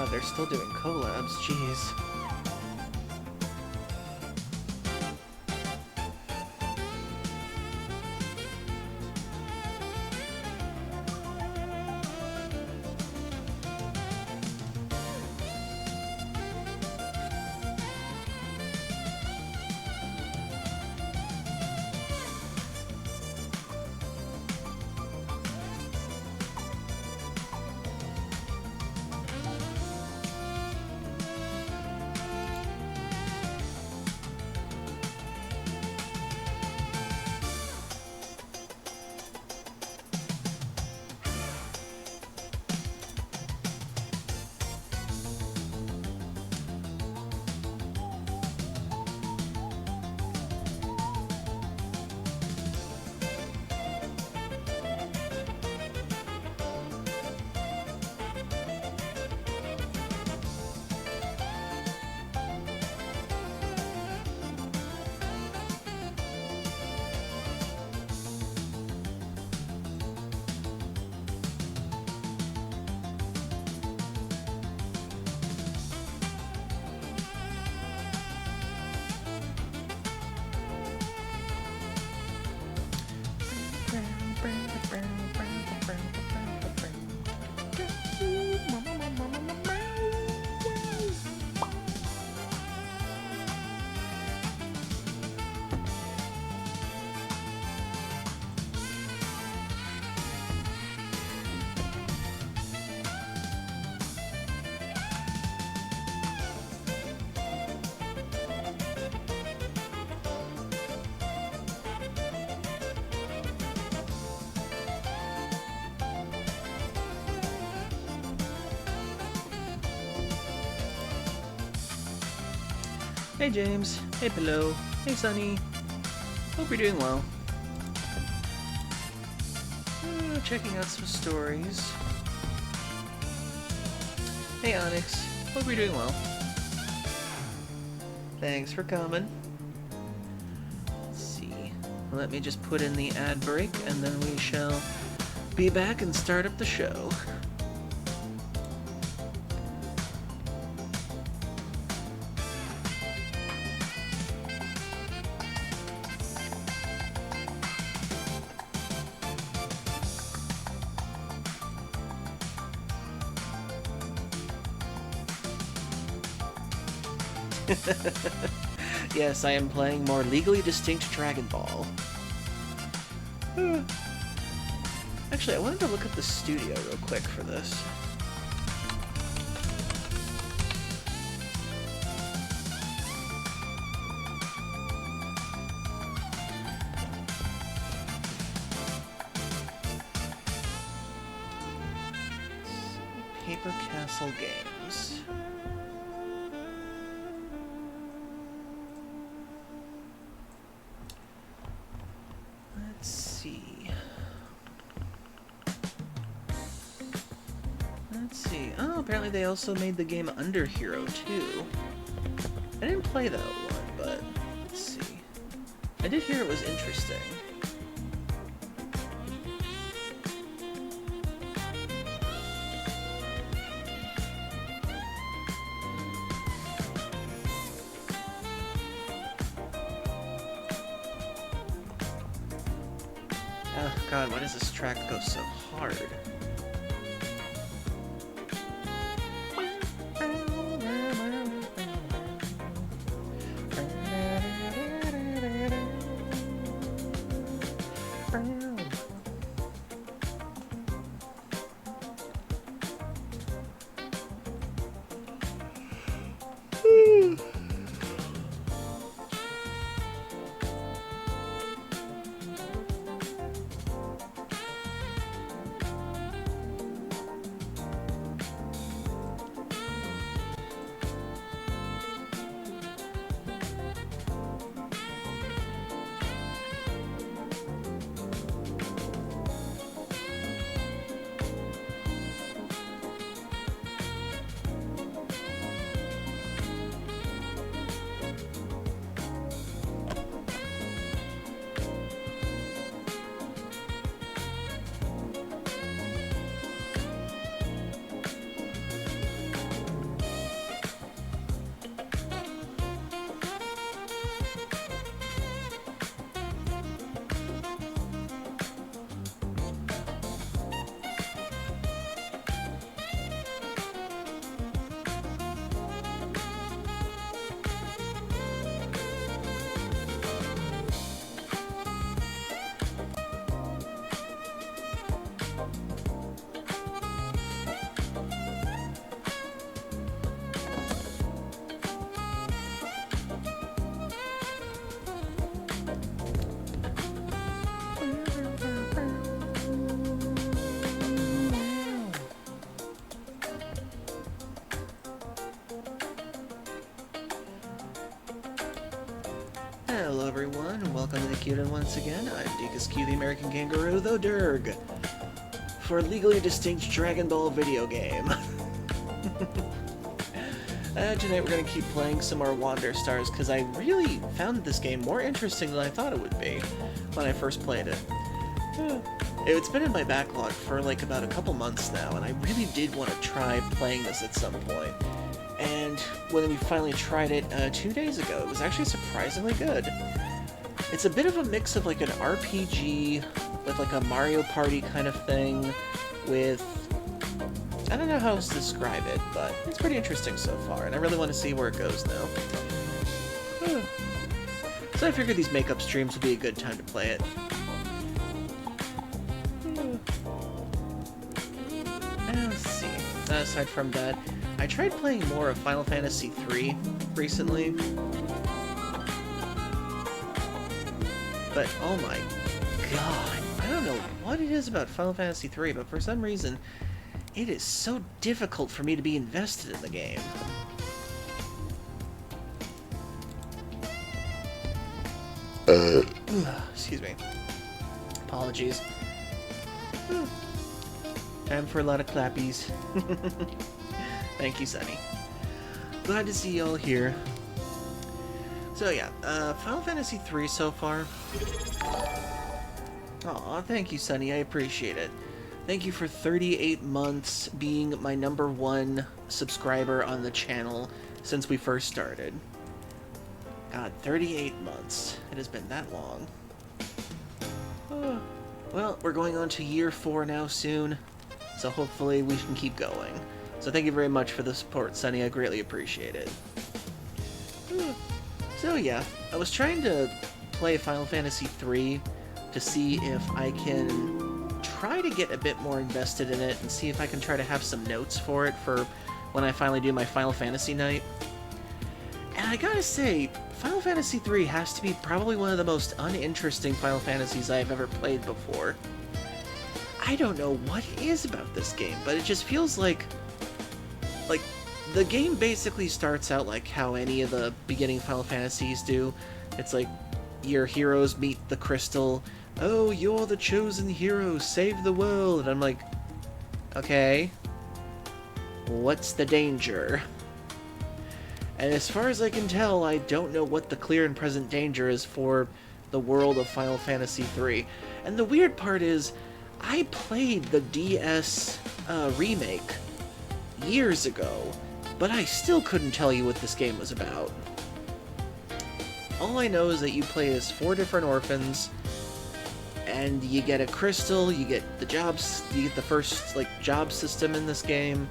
God, they're still doing collabs, jeez. Hey James. Hey Pillow. Hey Sunny. Hope you're doing well. Checking out some stories. Hey Onyx. Hope you're doing well. Thanks for coming. Let's see. Let me just put in the ad break and then we shall be back and start up the show. Yes, I am playing more legally distinct Dragon Ball. Actually, I wanted to look at the studio real quick for this. Paper Castle Games. Let's see. Oh, apparently they also made the game Under Hero 2. I didn't play that one, but let's see. I did hear it was interesting. Oh god, why does this track go so hard? Hello everyone, and welcome to the Q once again. I'm Dekus Q, the American Kangaroo, the Durg, for a legally distinct Dragon Ball video game. Tonight we're going to keep playing some more Wander Stars, because I really found this game more interesting than I thought it would be when I first played it. It's been in my backlog for like about a couple months now, and I really did want to try playing this at some point. And when we finally tried it 2 days ago, it was actually surprisingly good. It's a bit of a mix of like an RPG with like a Mario Party kind of thing with... I don't know how else to describe it, but it's pretty interesting so far, and I really want to see where it goes now. So I figured these makeup streams would be a good time to play it. Let's see. Aside from that, I tried playing more of Final Fantasy III recently. But, oh my god, I don't know what it is about Final Fantasy III, but for some reason, it is so difficult for me to be invested in the game. Excuse me. Apologies. Time for a lot of clappies. Thank you, Sunny. Glad to see you all here. So yeah, Final Fantasy III so far. Aw, thank you, Sunny. I appreciate it. Thank you for 38 months being my #1 subscriber on the channel since we first started. God, 38 months. It has been that long. Well, we're going on to year 4 now soon, so hopefully we can keep going. So thank you very much for the support, Sunny. I greatly appreciate it. So yeah, I was trying to play Final Fantasy III to see if I can try to get a bit more invested in it and see if I can try to have some notes for it for when I finally do my Final Fantasy night. And I gotta say, Final Fantasy III has to be probably one of the most uninteresting Final Fantasies I've ever played before. I don't know what it is about this game, but it just feels like the game basically starts out like how any of the beginning Final Fantasies do. It's like your heroes meet the crystal. Oh, you're the chosen hero, save the world. And I'm like, okay, what's the danger? And as far as I can tell, I don't know what the clear and present danger is for the world of Final Fantasy III. And the weird part is, I played the DS remake years ago, but I still couldn't tell you what this game was about. All I know is that you play as 4 different orphans, and you get a crystal, you get the jobs, you get the first, job system in this game,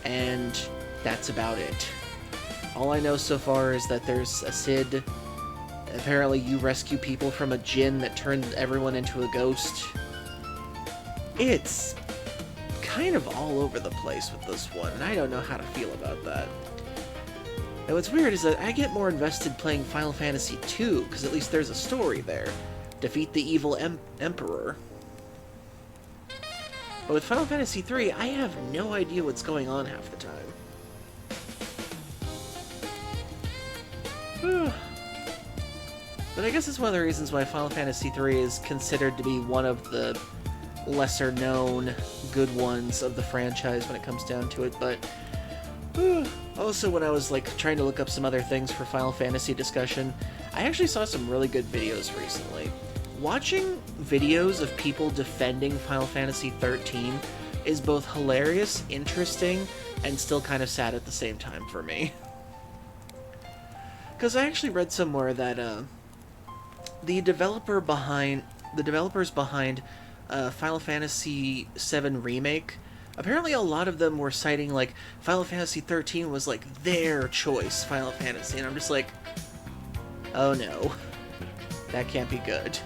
and that's about it. All I know so far is that there's a Cid. Apparently you rescue people from a djinn that turned everyone into a ghost. It's kind of all over the place with this one, and I don't know how to feel about that. And what's weird is that I get more invested playing Final Fantasy II, because at least there's a story there. Defeat the evil Emperor. But with Final Fantasy III, I have no idea what's going on half the time. But I guess it's one of the reasons why Final Fantasy III is considered to be one of the lesser-known good ones of the franchise when it comes down to it, but also when I was trying to look up some other things for Final Fantasy discussion, I actually saw some really good videos recently. Watching videos of people defending Final Fantasy XIII is both hilarious, interesting, and still kind of sad at the same time for me. Because I actually read somewhere that the developers behind Final Fantasy VII Remake, apparently a lot of them were citing Final Fantasy XIII was their choice Final Fantasy, and I'm just like, oh no, that can't be good.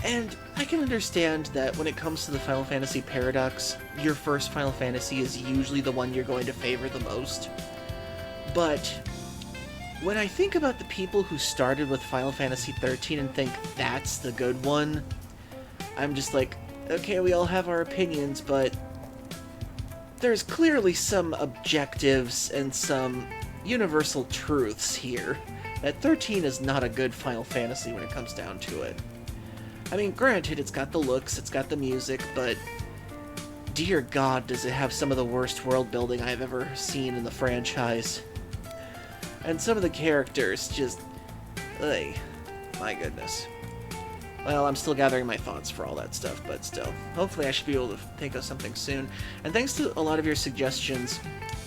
And I can understand that when it comes to the Final Fantasy paradox, your first Final Fantasy is usually the one you're going to favor the most. But when I think about the people who started with Final Fantasy XIII and think that's the good one, I'm just like, okay, we all have our opinions, but there's clearly some objectives and some universal truths here. That 13 is not a good Final Fantasy when it comes down to it. I mean, granted, it's got the looks, it's got the music, but dear God, does it have some of the worst world building I've ever seen in the franchise. And some of the characters just, ugh, my goodness. Well, I'm still gathering my thoughts for all that stuff, but still. Hopefully I should be able to think of something soon. And thanks to a lot of your suggestions,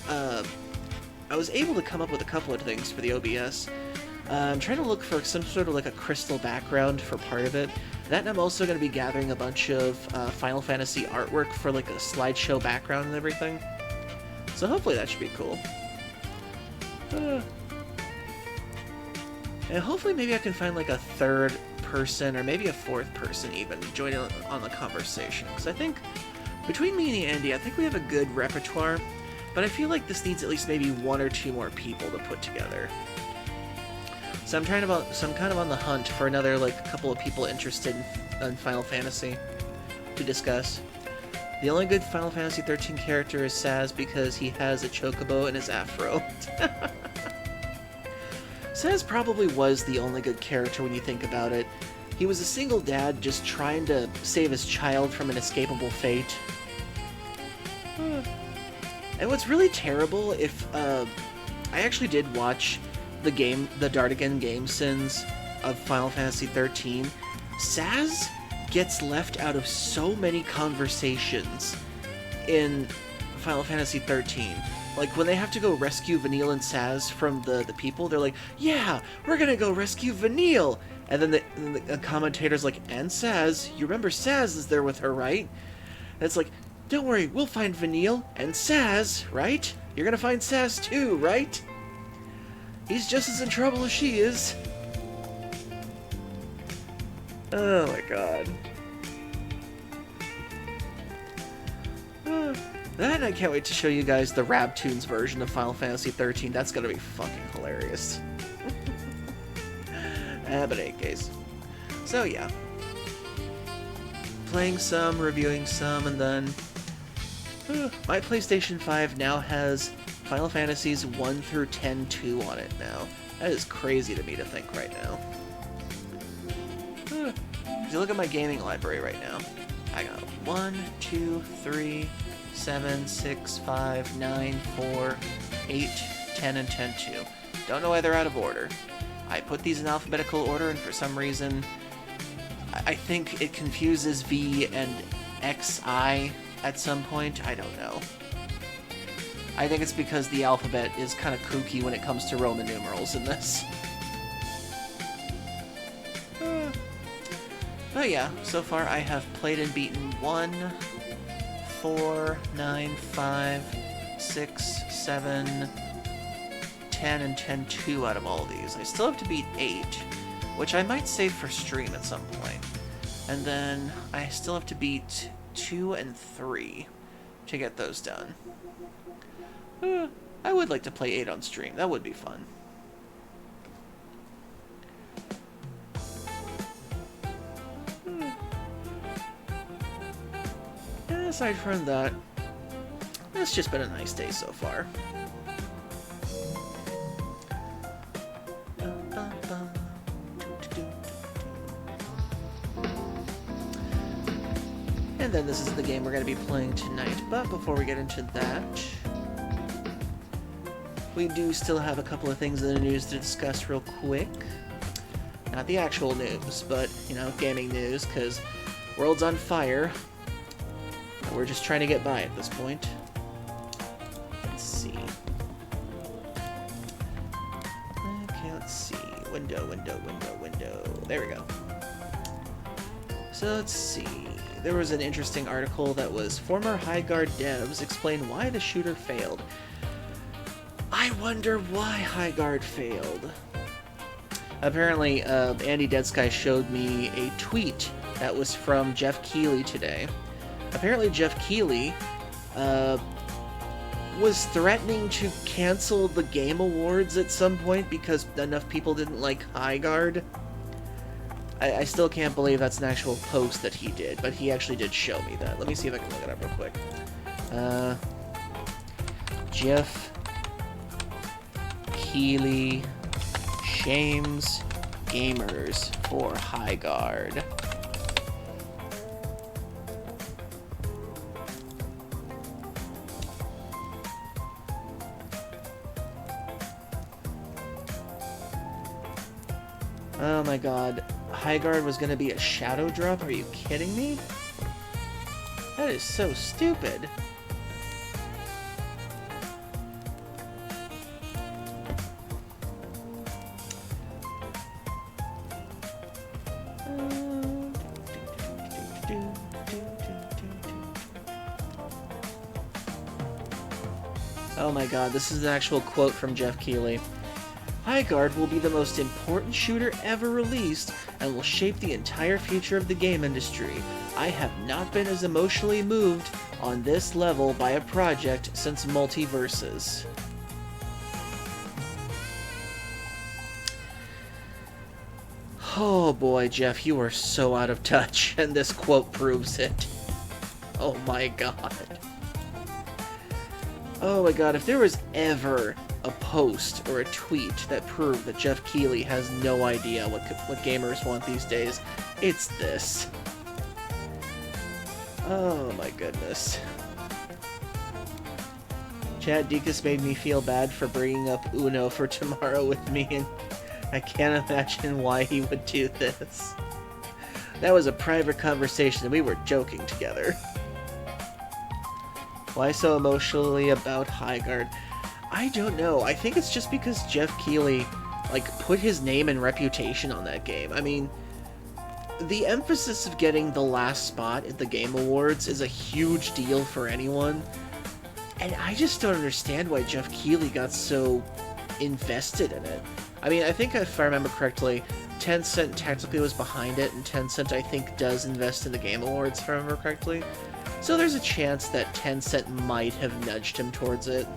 I was able to come up with a couple of things for the OBS. I'm trying to look for some sort of a crystal background for part of it. That, and I'm also going to be gathering a bunch of Final Fantasy artwork for a slideshow background and everything. So hopefully that should be cool. And hopefully maybe I can find a third person, or maybe a fourth person even, to join in on the conversation. Because I think, between me and Andy, I think we have a good repertoire, but I feel like this needs at least maybe 1 or 2 more people to put together. So I'm kind of on the hunt for another couple of people interested in Final Fantasy to discuss. The only good Final Fantasy XIII character is Sazh because he has a chocobo in his afro. Saz probably was the only good character when you think about it. He was a single dad just trying to save his child from an escapable fate. And what's really terrible, if I actually did watch the Dardigan game sins of Final Fantasy XIII. Saz gets left out of so many conversations in Final Fantasy XIII. Like, when they have to go rescue Vanille and Saz from the people, they're like, yeah, we're gonna go rescue Vanille! And then the commentator's like, and Saz, you remember Saz is there with her, right? And it's like, don't worry, we'll find Vanille and Saz, right? You're gonna find Saz too, right? He's just as in trouble as she is. Oh my god. Then I can't wait to show you guys the Rabtoons version of Final Fantasy XIII. That's gonna be fucking hilarious. But in any case. So yeah. Playing some, reviewing some, and then... my PlayStation 5 now has Final Fantasies 1 through 10-2 on it now. That is crazy to me to think right now. If you look at my gaming library right now, I got 1, 2, 3, 7, 6, 5, 9, 4, 8, 10, and 10-2. Don't know why they're out of order. I put these in alphabetical order, and for some reason, I think it confuses V and XI at some point. I don't know. I think it's because the alphabet is kind of kooky when it comes to Roman numerals in this. But yeah, so far I have played and beaten 1, 4, 9, 5, 6, 7, 10, and 10-2 out of all these. I still have to beat 8, which I might save for stream at some point. And then I still have to beat 2 and 3 to get those done. I would like to play 8 on stream. That would be fun. And aside from that, it's just been a nice day so far. And then this is the game we're going to be playing tonight. But before we get into that, we do still have a couple of things in the news to discuss real quick. Not the actual news, but, you know, gaming news, because world's on fire. And we're just trying to get by at this point. Let's see. Okay, let's see. Window. There we go. So let's see. There was an interesting article that was former Highguard devs explain why the shooter failed. I wonder why Highguard failed. Apparently, Andy Deadsky showed me a tweet that was from Jeff Keighley today. Apparently, Jeff Keighley was threatening to cancel the Game Awards at some point because enough people didn't like Highguard. I still can't believe that's an actual post that he did, but he actually did show me that. Let me see if I can look it up real quick. Jeff Keighley shames gamers for Highguard. Oh my god. Highguard was gonna be a shadow drop? Are you kidding me? That is so stupid. Oh my god, this is an actual quote from Jeff Keighley. Highguard will be the most important shooter ever released and will shape the entire future of the game industry. I have not been as emotionally moved on this level by a project since Multiverses. Oh boy, Jeff, you are so out of touch, and this quote proves it. Oh my god. Oh my god, if there was ever a post or a tweet that proved that Jeff Keighley has no idea what gamers want these days, it's this. Oh my goodness. Chad Deacus made me feel bad for bringing up Uno for tomorrow with me, and I can't imagine why he would do this. That was a private conversation and we were joking together. Why so emotionally about Highguard? I don't know. I think it's just because Jeff Keighley, like, put his name and reputation on that game. I mean, the emphasis of getting the last spot at the Game Awards is a huge deal for anyone. And I just don't understand why Jeff Keighley got so invested in it. I mean, I think if I remember correctly, Tencent technically was behind it, and Tencent, I think, does invest in the Game Awards, if I remember correctly. So there's a chance that Tencent might have nudged him towards it.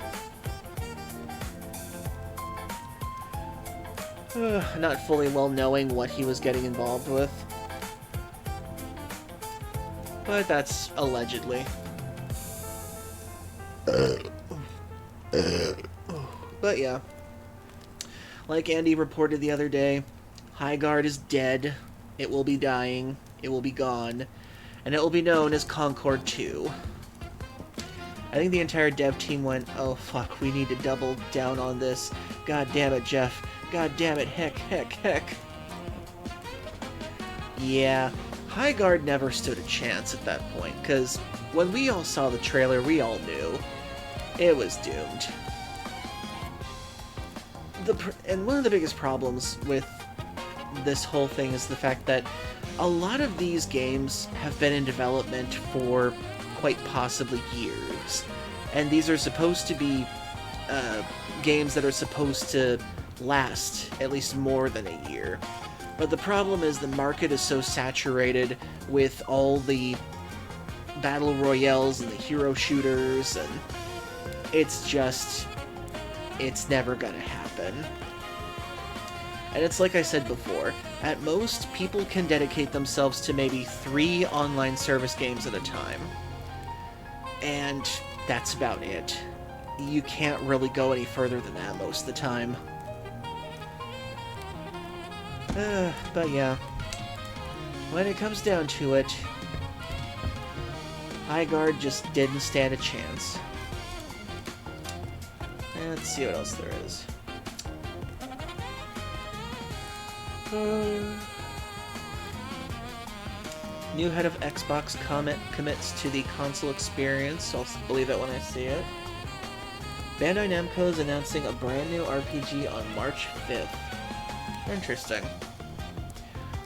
Not fully well knowing what he was getting involved with. But that's allegedly. But yeah. Like Andy reported the other day, Highguard is dead, it will be dying, it will be gone, and it will be known as Concord 2. I think the entire dev team went, oh fuck, we need to double down on this. God damn it, Jeff. God damn it, heck. Yeah, Highguard never stood a chance at that point, because when we all saw the trailer, we all knew it was doomed. And one of the biggest problems with this whole thing is the fact that a lot of these games have been in development for quite possibly years. And these are supposed to be games that are supposed to last at least more than a year. But the problem is the market is so saturated with all the battle royales and the hero shooters, and it's never gonna happen. And it's like I said before, at most, people can dedicate themselves to maybe 3 online service games at a time. And that's about it. You can't really go any further than that most of the time. But yeah, when it comes down to it, Highguard just didn't stand a chance. And let's see what else there is. New head of Xbox commits to the console experience. I'll believe it when I see it. Bandai Namco is announcing a brand new RPG on March 5th. Interesting.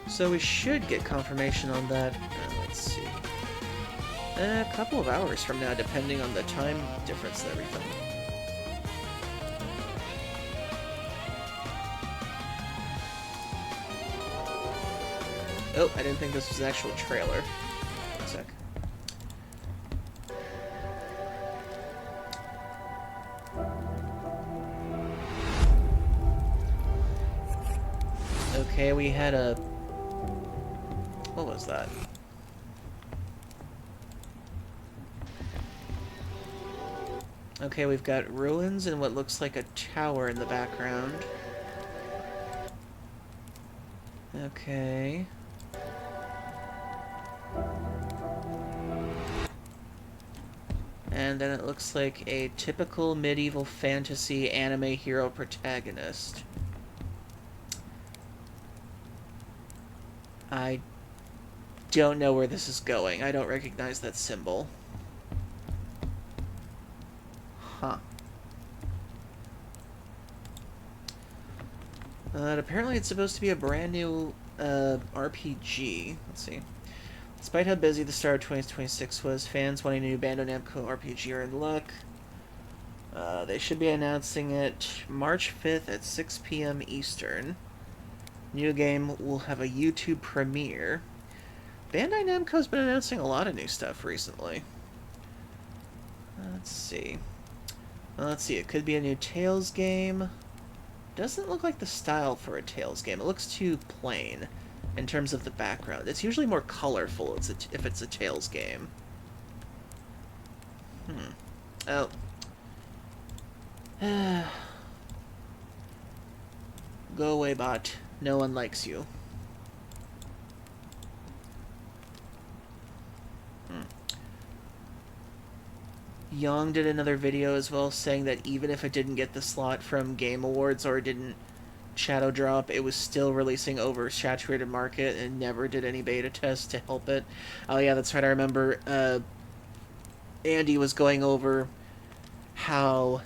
So we should get confirmation on that. Let's see. A couple of hours from now, depending on the time difference and everything. Oh, I didn't think this was an actual trailer. One sec. Okay, we had a... What was that? Okay, we've got ruins and what looks like a tower in the background. Okay. And then it looks like a typical medieval fantasy anime hero protagonist. I don't know where this is going. I don't recognize that symbol. Huh. Apparently it's supposed to be a brand new RPG. Let's see. Despite how busy the start of 2026 was, fans wanting a new Bandai Namco RPG are in luck. They should be announcing it March 5th at 6 p.m. Eastern. New game will have a YouTube premiere. Bandai Namco's been announcing a lot of new stuff recently. Let's see. It could be a new Tales game. Doesn't look like the style for a Tales game. It looks too plain in terms of the background. It's usually more colorful if it's a Tales game. Oh. Go away, bot. No one likes you. Young did another video as well saying that even if it didn't get the slot from Game Awards or it didn't shadow drop, it was still releasing over saturated market and never did any beta tests to help it. Oh yeah, that's right, I remember Andy was going over how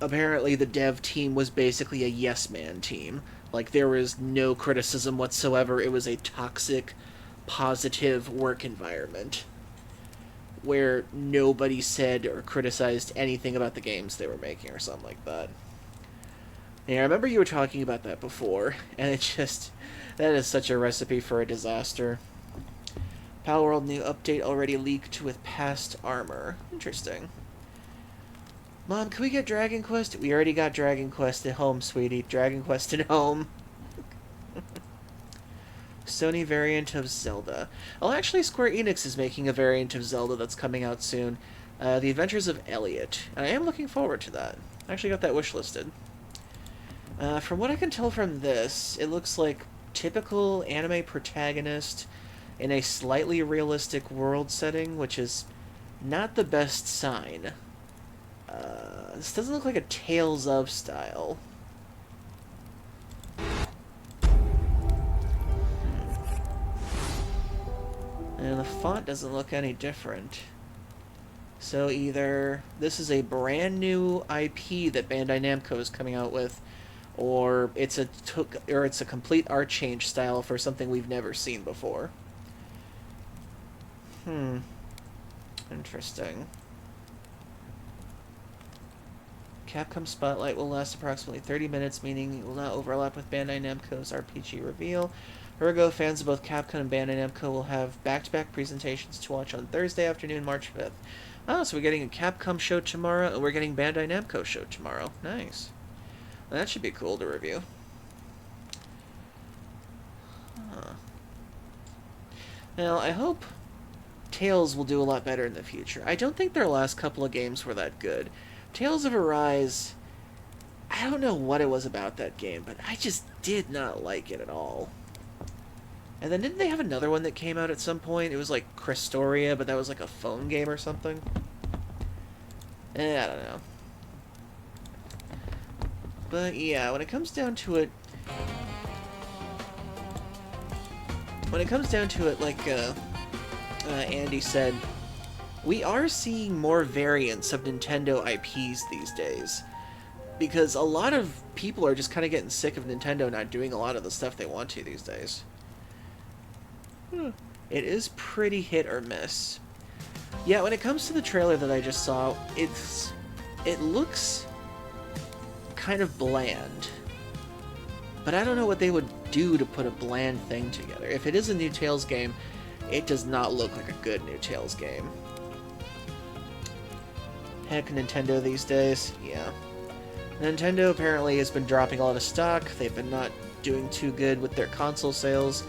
apparently the dev team was basically a yes man team. Like, there was no criticism whatsoever. It was a toxic, positive work environment where nobody said or criticized anything about the games they were making or something like that. Yeah, I remember you were talking about that before, and it just... that is such a recipe for a disaster. Palworld new update already leaked with past armor. Interesting. Mom, can we get Dragon Quest? We already got Dragon Quest at home, sweetie. Dragon Quest at home. Sony variant of Zelda. Well, actually, Square Enix is making a variant of Zelda that's coming out soon. The Adventures of Elliot. And I am looking forward to that. I actually got that wishlisted. From what I can tell from this, it looks like typical anime protagonist in a slightly realistic world setting, which is not the best sign. This doesn't look like a Tales of style. And the font doesn't look any different. So either this is a brand new IP that Bandai Namco is coming out with, or it's a complete art change style for something we've never seen before. Interesting. Capcom Spotlight will last approximately 30 minutes, meaning it will not overlap with Bandai Namco's RPG reveal. Ergo, fans of both Capcom and Bandai Namco will have back-to-back presentations to watch on Thursday afternoon, March 5th. Oh, so we're getting a Capcom show tomorrow, and we're getting Bandai Namco show tomorrow. Nice. Well, that should be cool to review. Now, I hope Tales will do a lot better in the future. I don't think their last couple of games were that good. Tales of Arise, I don't know what it was about that game, but I just did not like it at all. And then didn't they have another one that came out at some point? It was like Crestoria, but that was like a phone game or something. I don't know. But yeah, when it comes down to it, like Andy said, we are seeing more variants of Nintendo IPs these days. Because a lot of people are just kind of getting sick of Nintendo not doing a lot of the stuff they want to these days. It is pretty hit or miss. Yeah, when it comes to the trailer that I just saw, it looks kind of bland. But I don't know what they would do to put a bland thing together. If it is a new Tales game, it does not look like a good new Tales game. Heck, Nintendo these days, yeah. Nintendo apparently has been dropping a lot of stock. They've been not doing too good with their console sales.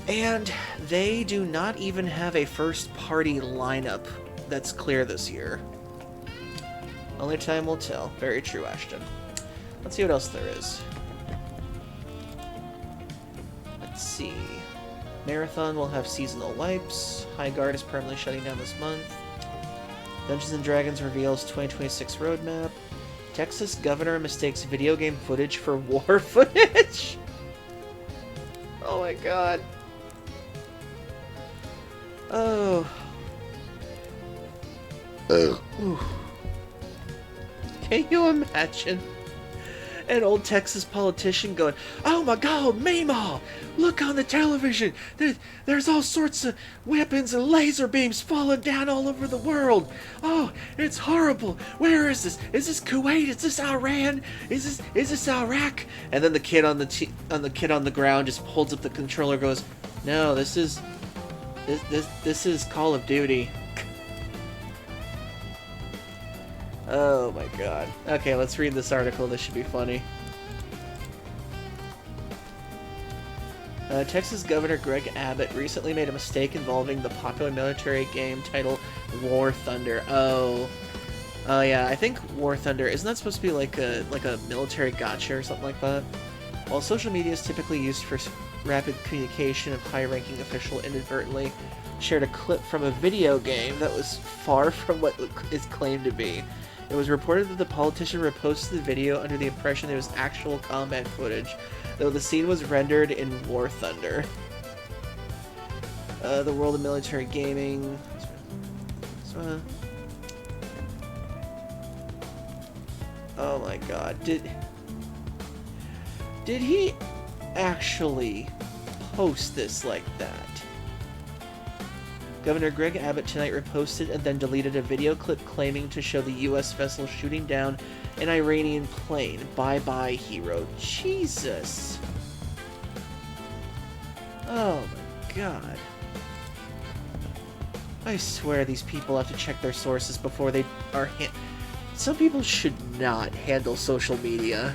And they do not even have a first-party lineup that's clear this year. Only time will tell. Very true, Ashton. Let's see what else there is. Let's see. Marathon will have seasonal wipes. High Guard is permanently shutting down this month. Dungeons & Dragons reveals 2026 roadmap. Texas governor mistakes video game footage for war footage. Oh my god. Oh. Ooh. Can you imagine an old Texas politician going, "Oh my god, Meemaw! Look on the television! There's all sorts of weapons and laser beams falling down all over the world! Oh, it's horrible! Where is this? Is this Kuwait? Is this Iran? Is this Iraq?" And then the kid on the ground just holds up the controller, goes, "No, this is Call of Duty." Oh my god. Okay, let's read this article. This should be funny. Texas Governor Greg Abbott recently made a mistake involving the popular military game title War Thunder. Oh. Oh yeah, I think War Thunder, isn't that supposed to be like a military gotcha or something like that? While social media is typically used for rapid communication, of high-ranking official inadvertently shared a clip from a video game that was far from what is claimed to be. It was reported that the politician reposted the video under the impression it was actual combat footage, though the scene was rendered in War Thunder. The world of military gaming. Oh my god, did he actually post this like that? Governor Greg Abbott tonight reposted and then deleted a video clip claiming to show the U.S. vessel shooting down an Iranian plane. Bye-bye, hero. Jesus. Oh my god. I swear these people have to check their sources before they are some people should not handle social media.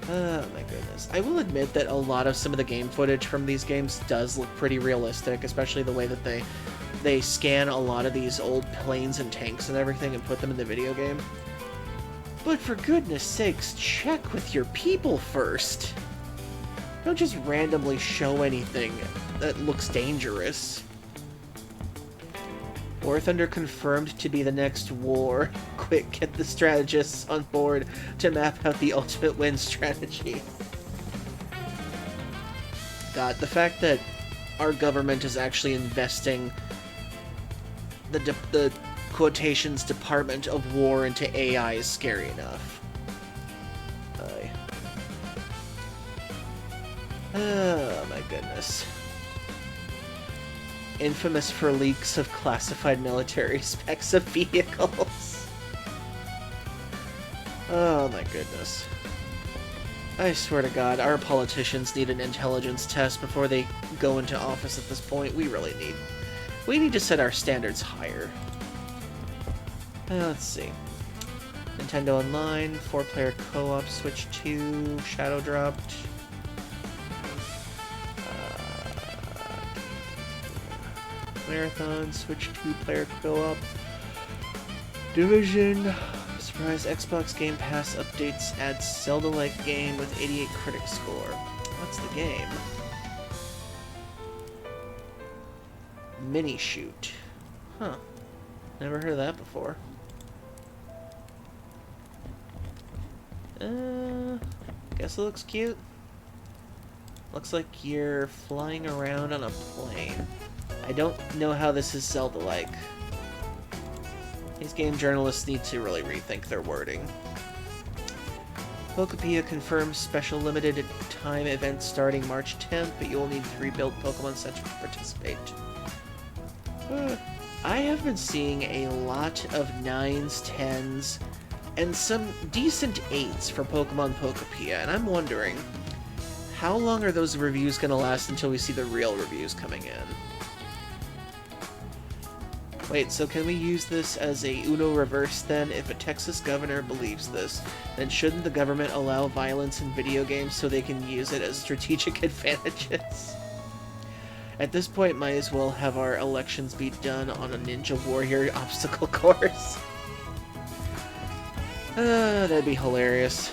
Oh my goodness. I will admit that a lot of some of the game footage from these games does look pretty realistic, especially the way that they scan a lot of these old planes and tanks and everything and put them in the video game. But for goodness sakes, check with your people first. Don't just randomly show anything that looks dangerous. War Thunder confirmed to be the next war. Quick, get the strategists on board to map out the ultimate win strategy. God, the fact that our government is actually investing the quotations Department of War into AI is scary enough. Oh my goodness. Infamous for leaks of classified military specs of vehicles. Oh my goodness. I swear to God, our politicians need an intelligence test before they go into office at this point. We need to set our standards higher. Let's see. Nintendo Online, 4-player co-op, Switch 2, Shadow dropped. Marathon, Switch 2-player co-op. Division. Surprise Xbox Game Pass updates add Zelda-like game with 88 critic score. What's the game? Mini Shoot. Huh. Never heard of that before. Guess it looks cute. Looks like you're flying around on a plane. I don't know how this is Zelda-like. These game journalists need to really rethink their wording. Pokepia confirms special limited time event starting March 10th, but you will need 3 built Pokemon sets to participate. I have been seeing a lot of 9s, 10s, and some decent 8s for Pokemon Pokepia, and I'm wondering, how long are those reviews going to last until we see the real reviews coming in? Wait, so can we use this as a Uno reverse then? If a Texas governor believes this, then shouldn't the government allow violence in video games so they can use it as strategic advantages? At this point, might as well have our elections be done on a Ninja Warrior obstacle course. That'd be hilarious.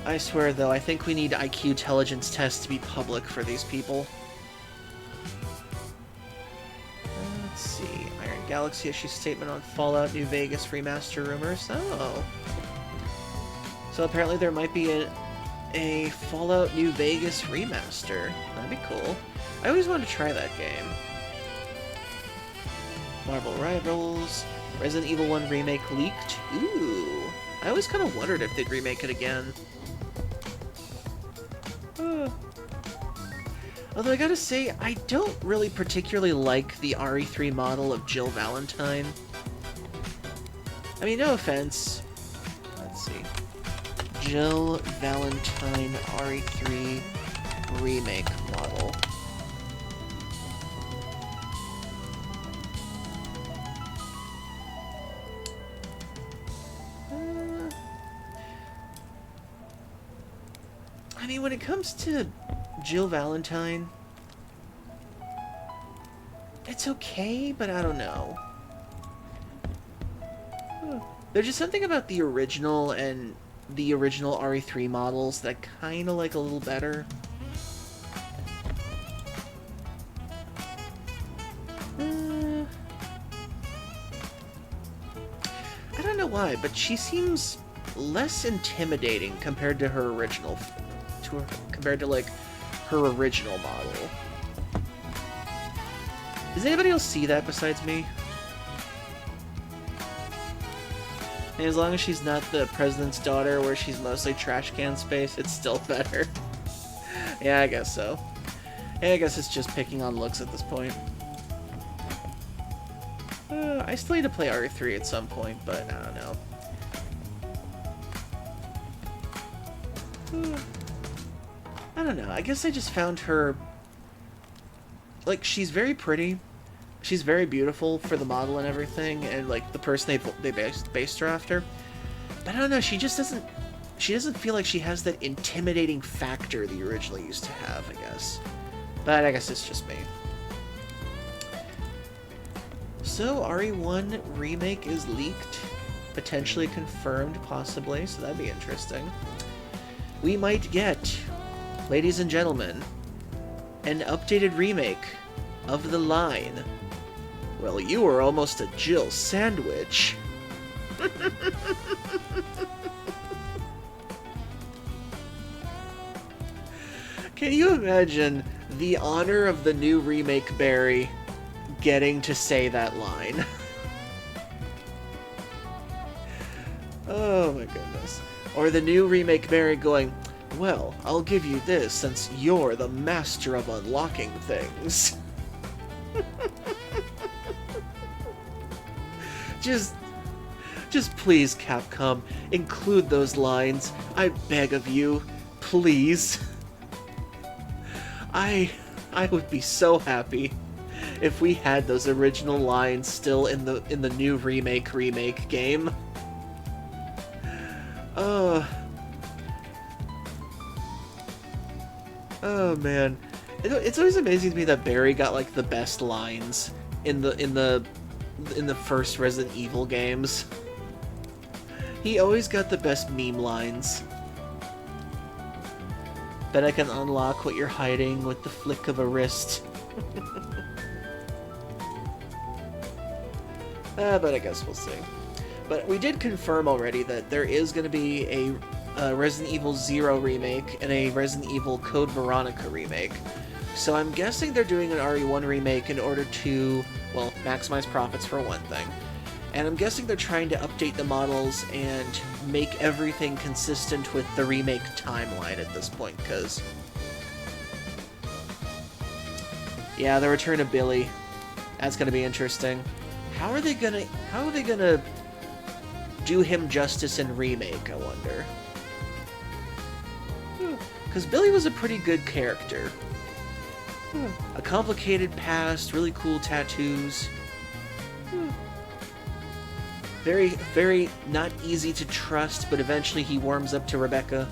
I swear, though, I think we need IQ intelligence tests to be public for these people. Let's see. Iron Galaxy issues statement on Fallout New Vegas remaster rumors. Oh. So apparently there might be a Fallout New Vegas remaster. That'd be cool. I always wanted to try that game. Marvel Rivals. Resident Evil 1 remake leaked. Ooh. I always kind of wondered if they'd remake it again. Although I gotta say, I don't really particularly like the RE3 model of Jill Valentine. I mean, no offense. Let's see. Jill Valentine RE3 remake model. I mean, when it comes to Jill Valentine, it's okay, but I don't know. There's just something about the original and the original RE3 models that I kind of like a little better. I don't know why, but she seems less intimidating compared to her original, compared to like her original model. Does anybody else see that besides me? And as long as she's not the president's daughter where she's mostly trash can space, it's still better. Yeah, I guess so. Yeah, I guess it's just picking on looks at this point. I still need to play RE3 at some point, but I don't know. I don't know. I guess I just found her... Like, she's very pretty. She's very beautiful for the model and everything, and, like, the person they based her after. But I don't know, she just doesn't... She doesn't feel like she has that intimidating factor that you originally used to have, I guess. But I guess it's just me. So, RE1 Remake is leaked. Potentially confirmed, possibly, so that'd be interesting. We might get, ladies and gentlemen, an updated remake of the line, "Well, you were almost a Jill sandwich." Can you imagine the honor of the new remake Barry getting to say that line? Oh my goodness. Or the new remake Barry going, "Well, I'll give you this since you're the master of unlocking things." Just please, Capcom, include those lines. I beg of you, please. I would be so happy if we had those original lines still in the new remake game. Oh man, it's always amazing to me that Barry got like the best lines in the first Resident Evil games. He always got the best meme lines. Bet I can unlock what you're hiding with the flick of a wrist. But I guess we'll see. But we did confirm already that there is going to be a Resident Evil 0 remake and a Resident Evil Code Veronica remake. So I'm guessing they're doing an RE1 remake in order to, well, maximize profits for one thing. And I'm guessing they're trying to update the models and make everything consistent with the remake timeline at this point, because... yeah, the return of Billy. That's gonna be interesting. How are they gonna do him justice in remake, I wonder? Because Billy was a pretty good character. A complicated past, really cool tattoos. Very, very not easy to trust, but eventually he warms up to Rebecca.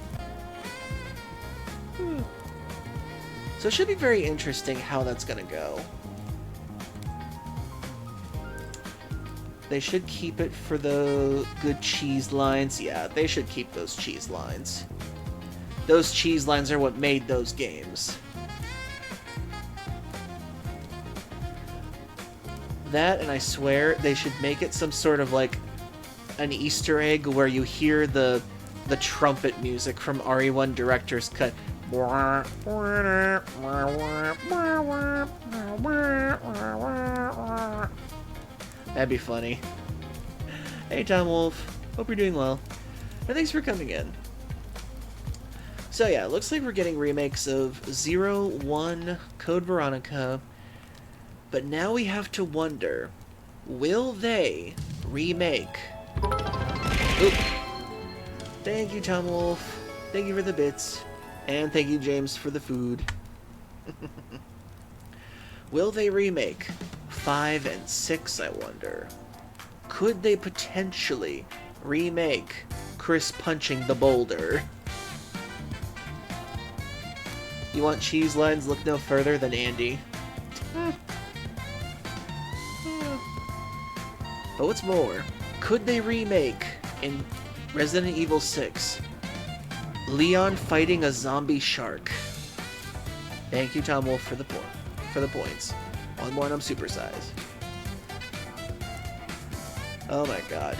So it should be very interesting how that's gonna go. They should keep it for the good cheese lines. Yeah, they should keep those cheese lines. Those cheese lines are what made those games. That, and I swear, they should make it some sort of, like, an Easter egg where you hear the trumpet music from RE1 Director's Cut. That'd be funny. Hey, Tom Wolf. Hope you're doing well. And thanks for coming in. So yeah, it looks like we're getting remakes of 0, 1, Code Veronica. But now we have to wonder, will they remake? Oop. Thank you, Tom Wolf. Thank you for the bits. And thank you, James, for the food. Will they remake 5 and 6, I wonder? Could they potentially remake Chris punching the boulder? You want cheese lines? Look no further than Andy. But what's more, could they remake in Resident Evil 6 Leon fighting a zombie shark? Thank you, Tom Wolf, for the points. One more and I'm supersized. Oh my god.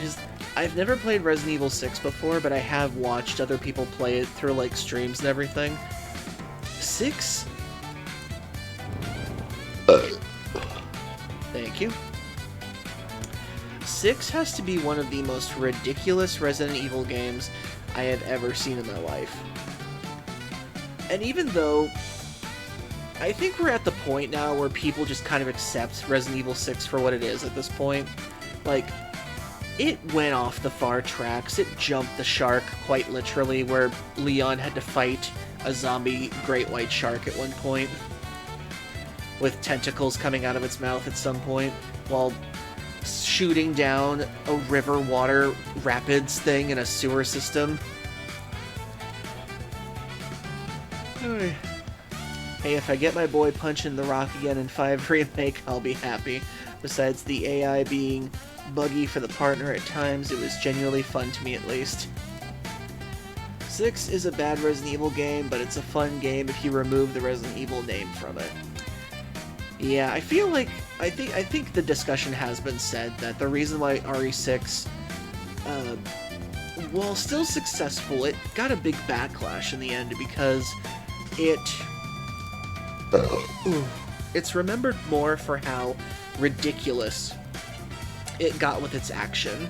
I've never played Resident Evil 6 before, but I have watched other people play it through like streams and everything. 6? Thank you. 6 has to be one of the most ridiculous Resident Evil games I have ever seen in my life. And even though I think we're at the point now where people just kind of accept Resident Evil 6 for what it is at this point, like, it went off the far tracks. It jumped the shark, quite literally, where Leon had to fight a zombie great white shark at one point, with tentacles coming out of its mouth at some point, while shooting down a river water rapids thing in a sewer system. Hey, if I get my boy punching the rock again in 5 Remake, I'll be happy. Besides the AI being buggy for the partner at times, it was genuinely fun to me at least. 6 is a bad Resident Evil game, but it's a fun game if you remove the Resident Evil name from it. Yeah, I feel like I think the discussion has been said that the reason why RE6, while still successful, it got a big backlash in the end because it's remembered more for how ridiculous it got with its action,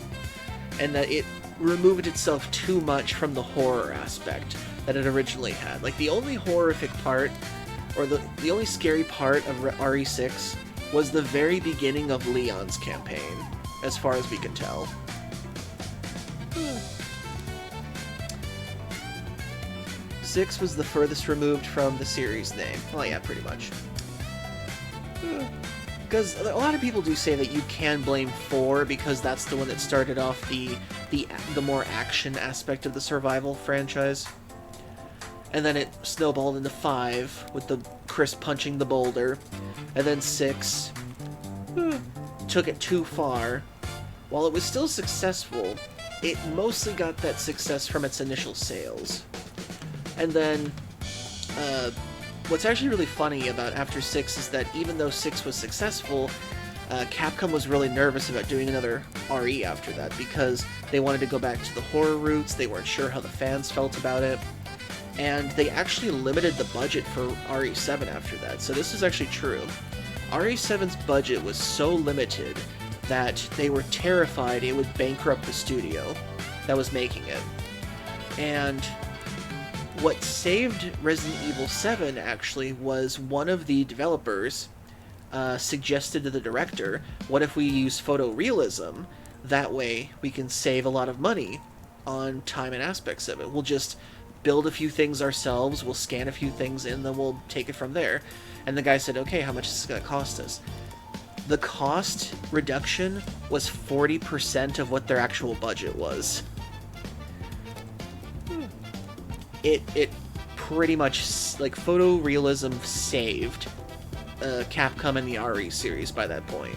and that it removed itself too much from the horror aspect that it originally had. Like, the only horrific part, or the only scary part of RE6 was the very beginning of Leon's campaign, as far as we can tell. 6 was the furthest removed from the series name. Well, yeah, pretty much. Because a lot of people do say that you can blame 4 because that's the one that started off the more action aspect of the survival franchise. And then it snowballed into 5 with the Chris punching the boulder. And then 6 took it too far. While it was still successful, it mostly got that success from its initial sales. And then, what's actually really funny about after 6 is that even though 6 was successful, Capcom was really nervous about doing another RE after that because they wanted to go back to the horror roots, they weren't sure how the fans felt about it, and they actually limited the budget for RE7 after that. So this is actually true. RE7's budget was so limited that they were terrified it would bankrupt the studio that was making it. And what saved Resident Evil 7, actually, was one of the developers suggested to the director, what if we use photorealism? That way we can save a lot of money on time and aspects of it. We'll just build a few things ourselves, we'll scan a few things in, then we'll take it from there. And the guy said, okay, how much is this going to cost us? The cost reduction was 40% of what their actual budget was. It pretty much, like, photorealism saved Capcom and the RE series by that point.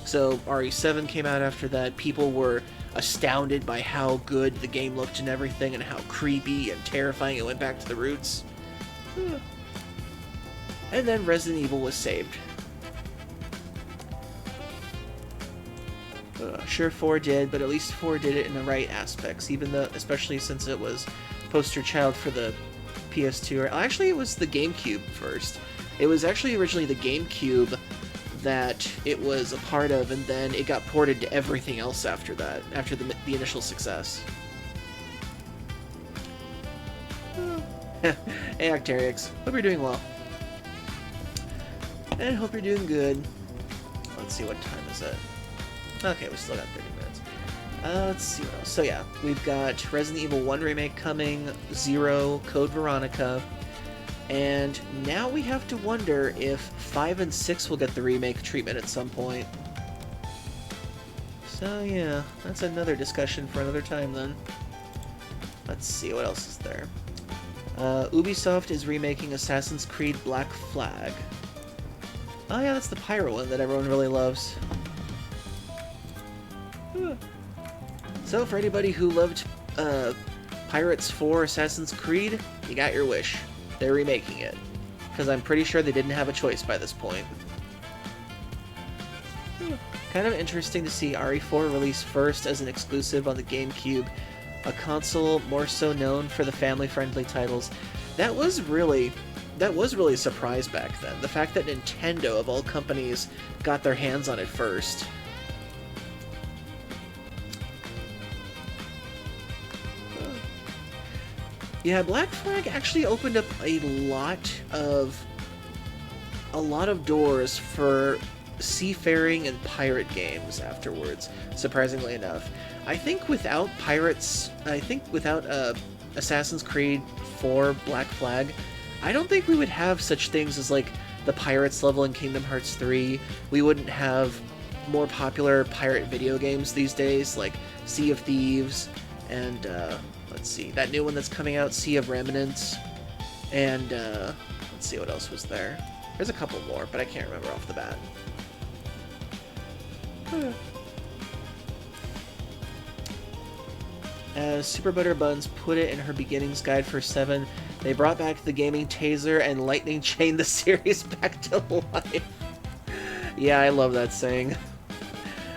So RE7 came out after that. People were astounded by how good the game looked and everything, and how creepy and terrifying it went back to the roots. And then Resident Evil was saved. Sure, 4 did, but at least 4 did it in the right aspects, even though, especially since it was poster child for the PS2. Actually, it was the GameCube first. It was actually originally the GameCube that it was a part of, and then it got ported to everything else after that, after the initial success. Hey, Octarix. Hope you're doing well. And hope you're doing good. Let's see, what time is it? Okay, we still got 30 minutes. Let's see what else. So yeah, we've got Resident Evil 1 Remake coming, 0, Code Veronica, and now we have to wonder if 5 and 6 will get the remake treatment at some point. So yeah, that's another discussion for another time then. Let's see, what else is there? Ubisoft is remaking Assassin's Creed Black Flag. Oh yeah, that's the pirate one that everyone really loves. So for anybody who loved Pirates 4 Assassin's Creed, you got your wish. They're remaking it. Because I'm pretty sure they didn't have a choice by this point. Kind of interesting to see RE4 release first as an exclusive on the GameCube, a console more so known for the family-friendly titles. That was really a surprise back then. The fact that Nintendo, of all companies, got their hands on it first. Yeah, Black Flag actually opened up a lot of doors for seafaring and pirate games afterwards, surprisingly enough. I think without Assassin's Creed 4 Black Flag, I don't think we would have such things as like the Pirates level in Kingdom Hearts 3. We wouldn't have more popular pirate video games these days, like Sea of Thieves, and let's see, that new one that's coming out, Sea of Remnants, and let's see what else was there. There's a couple more, but I can't remember off the bat. As Super Butter Buns put it in her beginnings guide for 7, they brought back the gaming taser and lightning chained the series back to life. Yeah, I love that saying.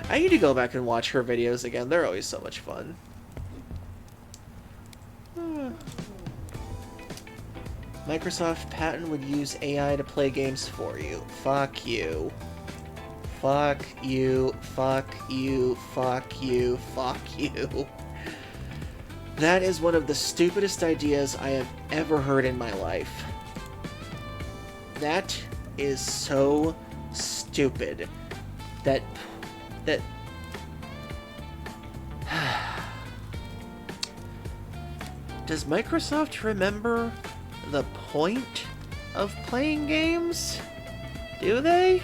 I need to go back and watch her videos again. They're always so much fun. Microsoft patent would use AI to play games for you. Fuck you. Fuck you. Fuck you. Fuck you. Fuck you. That is one of the stupidest ideas I have ever heard in my life. That is so stupid. That Does Microsoft remember the point of playing games? Do they?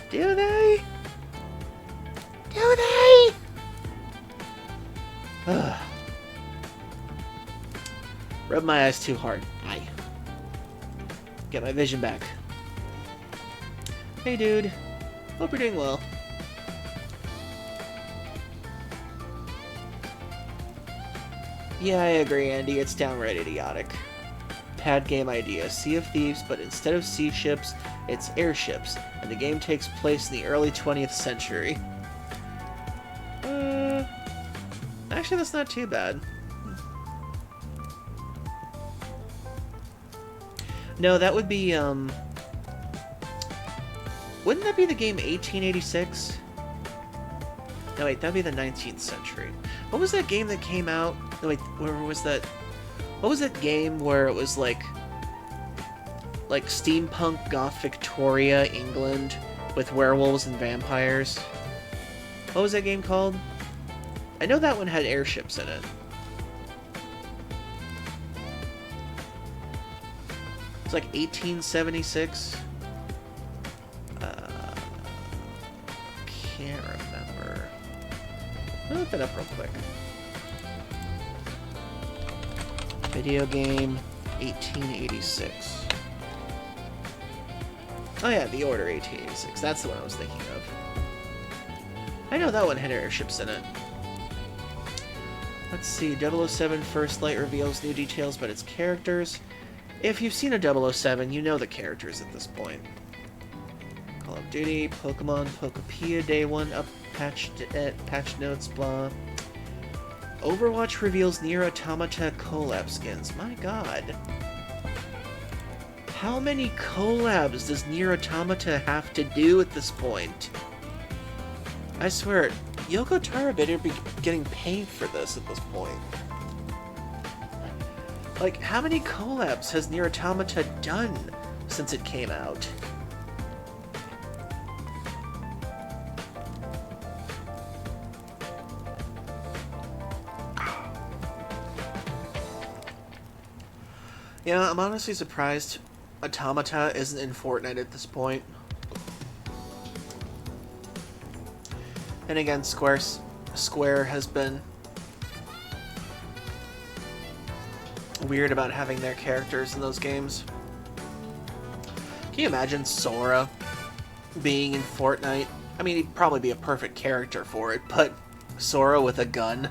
Do they? Do they? Rub my eyes too hard. Aye. Get my vision back. Hey dude. Hope you're doing well. Yeah, I agree, Andy. It's downright idiotic. Pad game idea. Sea of Thieves, but instead of sea ships, it's airships, and the game takes place in the early 20th century. Actually, that's not too bad. No, that would be, wouldn't that be the game 1886? No, wait, that'd be the 19th century. What was that game that came out? No, wait, where was that? What was that game where it was like steampunk goth Victoria, England, with werewolves and vampires? What was that game called? I know that one had airships in it. It's like 1876. Can't remember. I'll look that up real quick. Video game 1886. Oh yeah, The Order 1886. That's the one I was thinking of. I know that one had airships in it. Let's see. 007 First Light reveals new details about its characters. If you've seen a 007, you know the characters at this point. Call of Duty, Pokemon, Pokepedia Day 1, patch notes, blah. Overwatch reveals Nier Automata collab skins. My god. How many collabs does Nier Automata have to do at this point? I swear, Yoko Taro better be getting paid for this at this point. Like, how many collabs has Nier Automata done since it came out? Yeah, I'm honestly surprised Automata isn't in Fortnite at this point. And again, Square has been weird about having their characters in those games. Can you imagine Sora being in Fortnite? I mean, he'd probably be a perfect character for it, but Sora with a gun?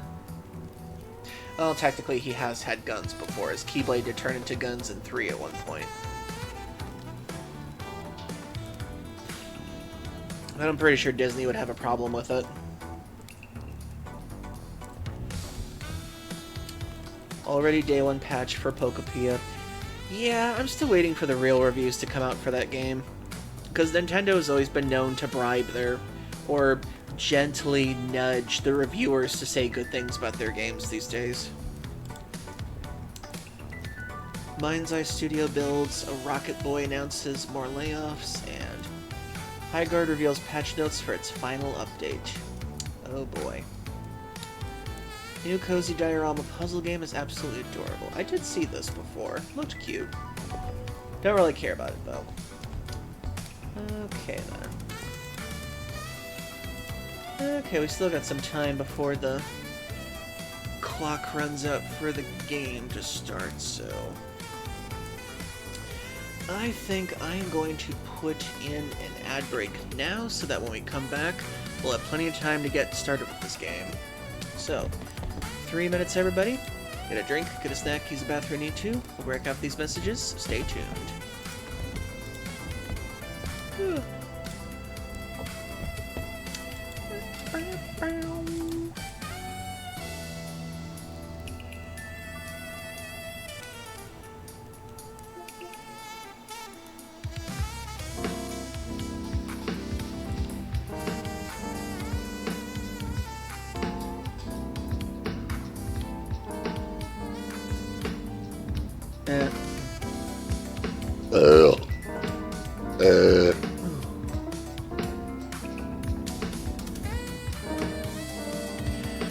Well, technically he has had guns before. His Keyblade did turn into guns in 3 at one point. But I'm pretty sure Disney would have a problem with it. Already day 1 patch for Pokopia. Yeah, I'm still waiting for the real reviews to come out for that game. Because Nintendo has always been known to bribe or gently nudge the reviewers to say good things about their games these days. Mind's Eye Studio builds, a Rocket Boy announces more layoffs, and Highguard reveals patch notes for its final update. Oh boy. New cozy diorama puzzle game is absolutely adorable. I did see this before. Looked cute. Don't really care about it though. Okay then. Okay, we still got some time before the clock runs out for the game to start, so I think I'm going to put in an ad break now so that when we come back, we'll have plenty of time to get started with this game. So, 3 minutes everybody. Get a drink, get a snack, use the bathroom if you need to. We'll break out these messages. Stay tuned.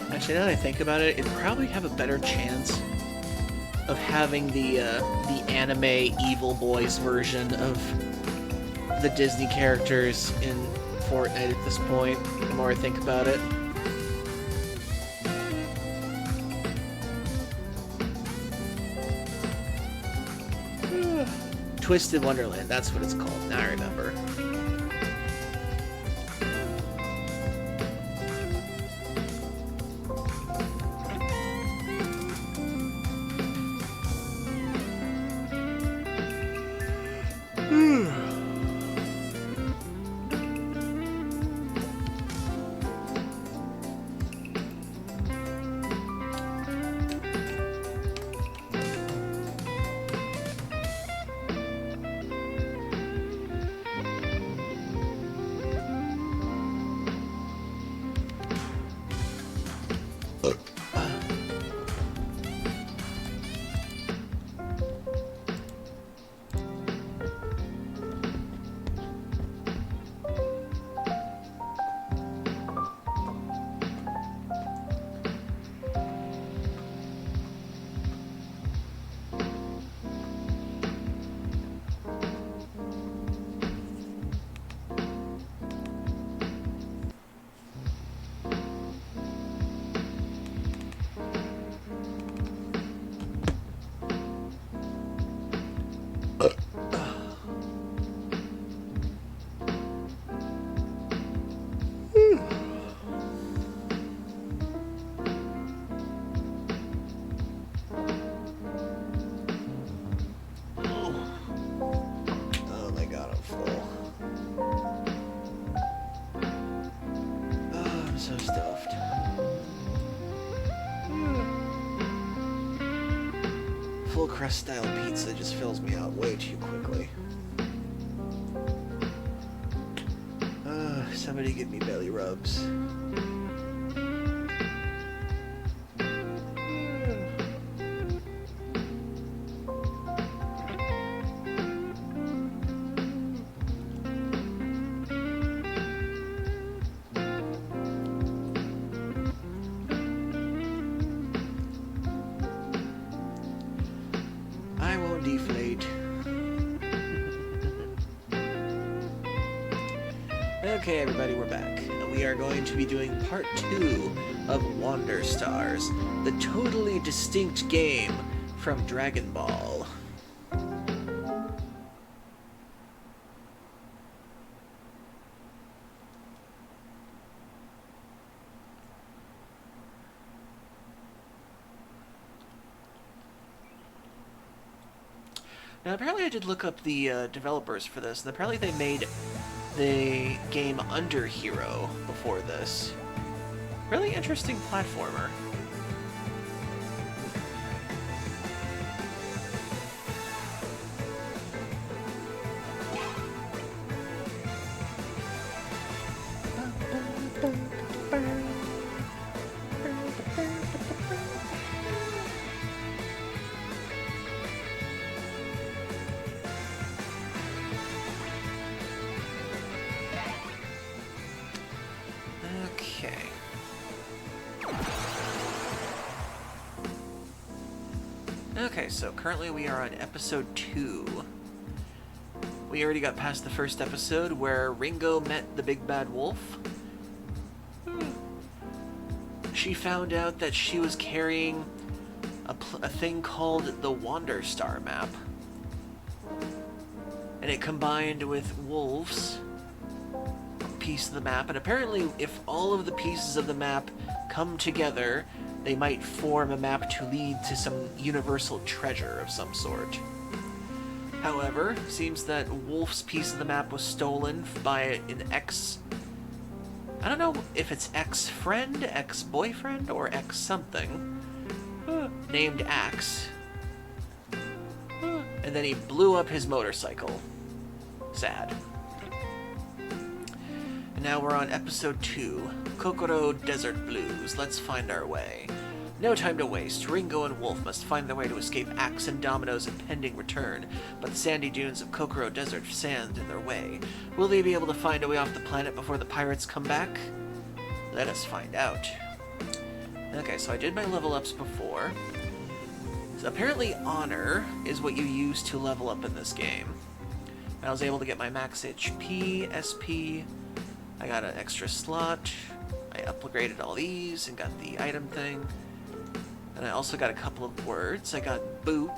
Actually, now that I think about it, it'd probably have a better chance of having the anime Evil Boys version of the Disney characters in Fortnite at this point, the more I think about it. Twisted Wonderland, that's what it's called. Now I remember. Full crust style pizza just fills me out way too quickly. Somebody give me belly rubs. Okay, everybody, we're back. And we are going to be doing part 2 of Wander Stars, the totally distinct game from Dragon Ball. Now, apparently I did look up the developers for this, and apparently they made the game Under Hero before this. Really interesting platformer. Okay, so currently we are on episode 2. We already got past the first episode where Ringo met the big bad wolf. She found out that she was carrying a thing called the Wanderstar map. And it combined with wolves piece of the map, and apparently if all of the pieces of the map come together, they might form a map to lead to some universal treasure of some sort. However, seems that Wolf's piece of the map was stolen by an I don't know if it's ex-friend, ex-boyfriend, or ex-something, named Axe. And then he blew up his motorcycle. Sad. And now we're on episode 2, Kokoro Desert Blues. Let's find our way. No time to waste. Ringo and Wolf must find their way to escape Axe and Domino's impending return, but the sandy dunes of Kokoro Desert stand in their way. Will they be able to find a way off the planet before the pirates come back? Let us find out. Okay, so I did my level ups before. So apparently honor is what you use to level up in this game. I was able to get my max HP, SP, I got an extra slot, I upgraded all these and got the item thing, and I also got a couple of words. I got boot.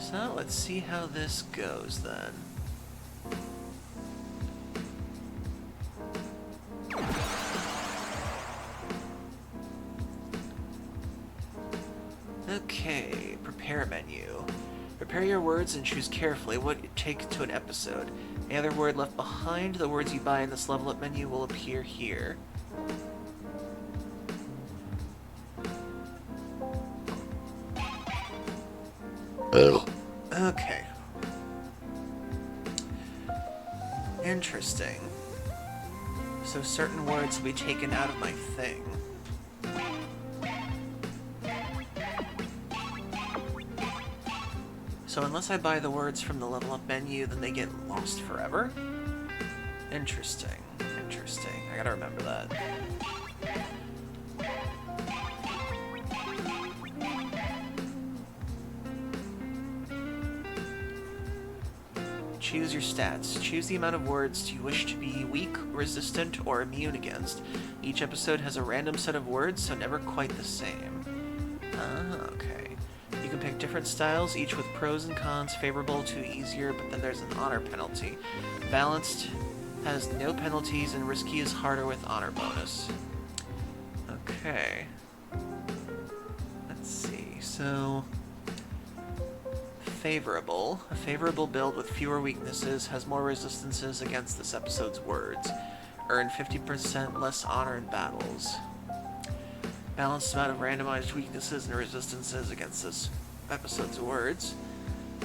So let's see how this goes then. Okay, prepare menu. Prepare your words and choose carefully what you take to an episode. Any other word left behind, the words you buy in this level up menu will appear here. Okay. Interesting. So certain words will be taken out of my thing. So unless I buy the words from the level up menu, then they get lost forever? Interesting. Interesting. I gotta remember that. Choose your stats. Choose the amount of words you wish to be weak, resistant, or immune against. Each episode has a random set of words, so never quite the same. Okay. You can pick different styles, each with pros and cons, favorable to easier, but then there's an honor penalty. Balanced has no penalties, and risky is harder with honor bonus. Okay. Let's see. So, favorable. A favorable build with fewer weaknesses has more resistances against this episode's words. Earn 50% less honor in battles. Balanced amount of randomized weaknesses and resistances against this episode's words.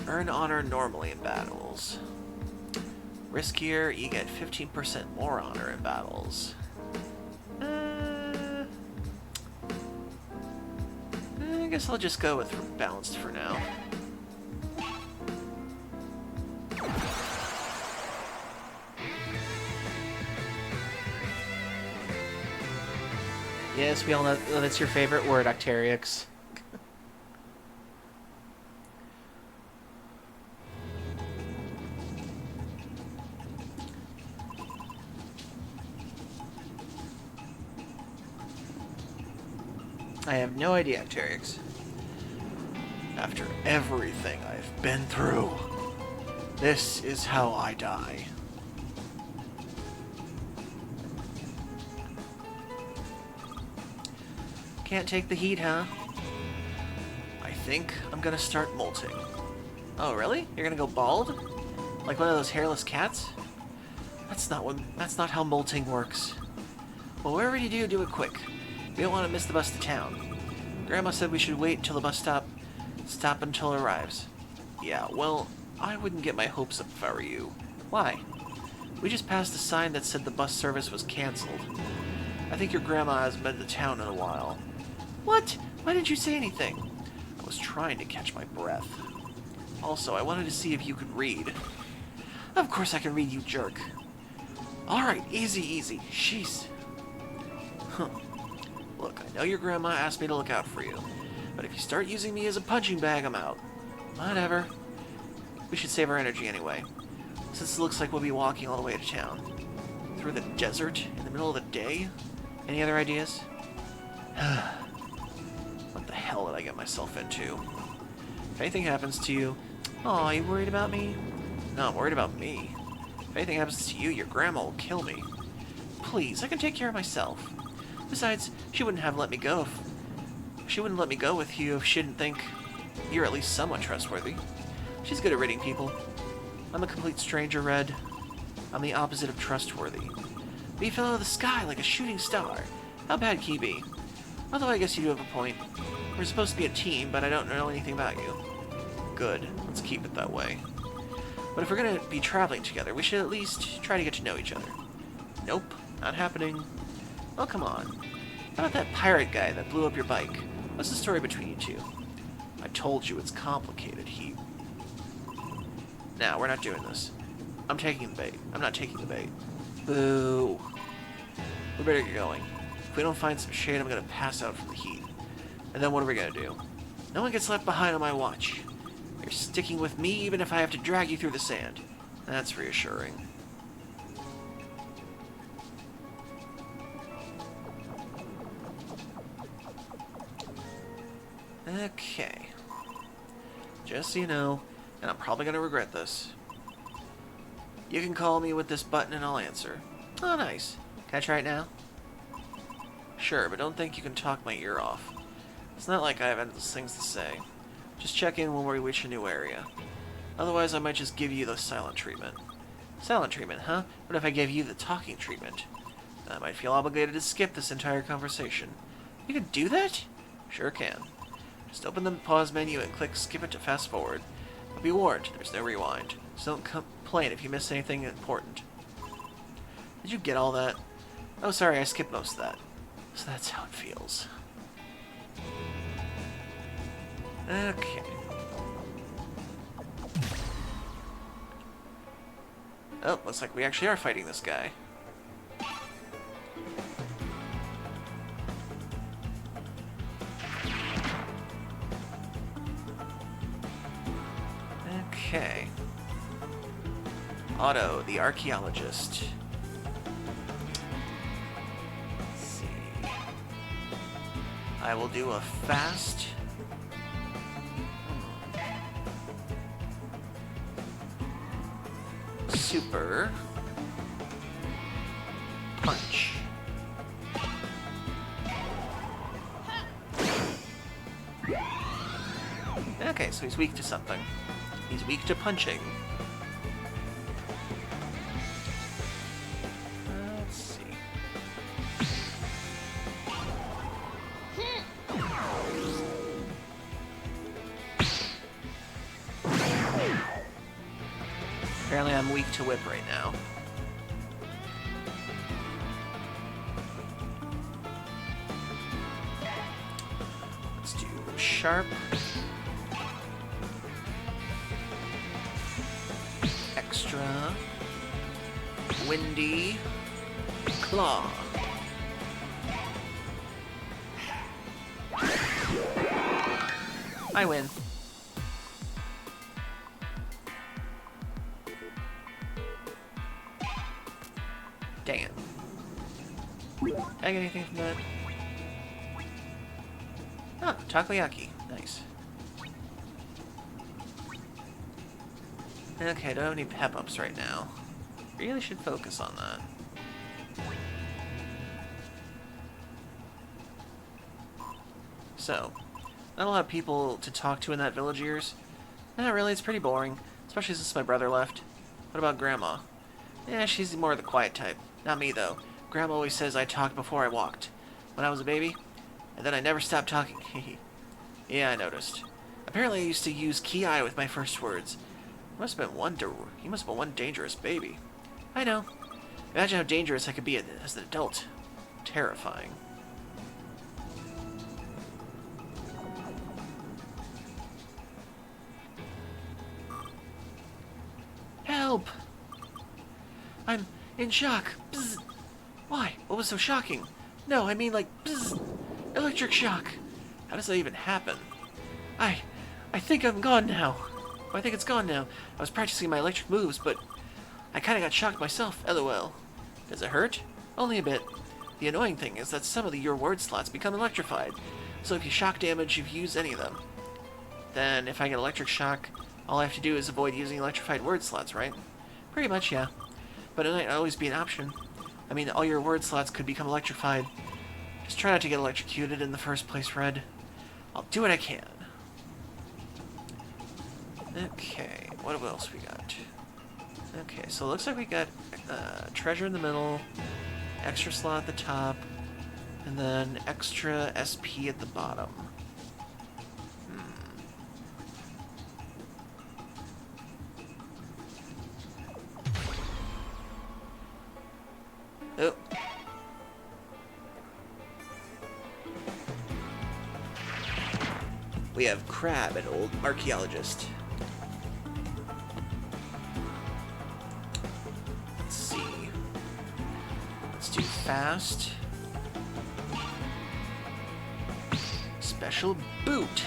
Earn honor normally in battles. Riskier, you get 15% more honor in battles. I guess I'll just go with balanced for now. Yes, we all know that's your favorite word, Octarix. I have no idea, Arcteryx. After everything I've been through, this is how I die. Can't take the heat, huh? I think I'm gonna start molting. Oh, really? You're gonna go bald? Like one of those hairless cats? That's not how molting works. Well, whatever you do, do it quick. We don't want to miss the bus to town. Grandma said we should wait until the bus stop until it arrives. Yeah, well, I wouldn't get my hopes up if I were you. Why? We just passed a sign that said the bus service was canceled. I think your grandma hasn't been to town in a while. What? Why didn't you say anything? I was trying to catch my breath. Also, I wanted to see if you could read. Of course I can read, you jerk. Alright, easy, easy. Jeez. Huh. Look, I know your grandma asked me to look out for you, but if you start using me as a punching bag, I'm out. Whatever. We should save our energy anyway, since it looks like we'll be walking all the way to town. Through the desert, in the middle of the day? Any other ideas? What the hell did I get myself into? If anything happens to you... Aw, you worried about me? No, I'm worried about me. If anything happens to you, your grandma will kill me. Please, I can take care of myself. Besides, she wouldn't let me go with you if she didn't think you're at least somewhat trustworthy. She's good at reading people. I'm a complete stranger, Red. I'm the opposite of trustworthy. But you fell out of the sky like a shooting star. How bad can you be? Although I guess you do have a point. We're supposed to be a team, but I don't know anything about you. Good. Let's keep it that way. But if we're gonna be traveling together, we should at least try to get to know each other. Nope. Not happening. Oh, come on. How about that pirate guy that blew up your bike? What's the story between you two? I told you it's complicated, he... Now, we're not doing this. I'm taking the bait. I'm not taking the bait. Boo. We better get going. If we don't find some shade, I'm gonna pass out from the heat. And then what are we gonna do? No one gets left behind on my watch. You're sticking with me even if I have to drag you through the sand. That's reassuring. Okay. Just so you know, and I'm probably going to regret this. You can call me with this button and I'll answer. Oh, nice. Can I try it now? Sure, but don't think you can talk my ear off. It's not like I have endless things to say. Just check in when we reach a new area. Otherwise, I might just give you the silent treatment. Silent treatment, huh? What if I gave you the talking treatment? I might feel obligated to skip this entire conversation. You can do that? Sure can. Just open the pause menu and click skip it to fast forward. But be warned, there's no rewind. So don't complain if you miss anything important. Did you get all that? Oh, sorry, I skipped most of that. So that's how it feels. Okay. Oh, looks like we actually are fighting this guy. Okay. Otto, the archaeologist. Let's see. I will do a fast... super... punch. Okay, so he's weak to something. He's weak to punching. Let's see. Apparently I'm weak to whip right now. Let's do sharp. Extra. Windy. Claw. I win. Dang it. Did I get anything from that? Ah, takoyaki. Nice. Okay, I don't have any pep-ups right now. Really should focus on that. So, not a lot of people to talk to in that village of yours? Not really, it's pretty boring. Especially since my brother left. What about Grandma? Yeah, she's more the quiet type. Not me, though. Grandma always says I talked before I walked. When I was a baby. And then I never stopped talking. Yeah, I noticed. Apparently I used to use ki with my first words. You must have been one dangerous baby. I know. Imagine how dangerous I could be as an adult. Terrifying. Help! I'm in shock. Bzz. Why? What was so shocking? No, I mean like bzz. Electric shock. How does that even happen? I think I'm gone now. I think it's gone now. I was practicing my electric moves, but I kind of got shocked myself. LOL. Does it hurt? Only a bit. The annoying thing is that some of your word slots become electrified. So if you shock damage, you've used any of them. Then if I get electric shock, all I have to do is avoid using electrified word slots, right? Pretty much, yeah. But it might always be an option. I mean, all your word slots could become electrified. Just try not to get electrocuted in the first place, Red. I'll do what I can. Okay, what else we got? Okay, so it looks like we got treasure in the middle, extra slot at the top, and then extra SP at the bottom. Oh. We have Crab, an old archaeologist. Let's see. Let's do fast. Special boot.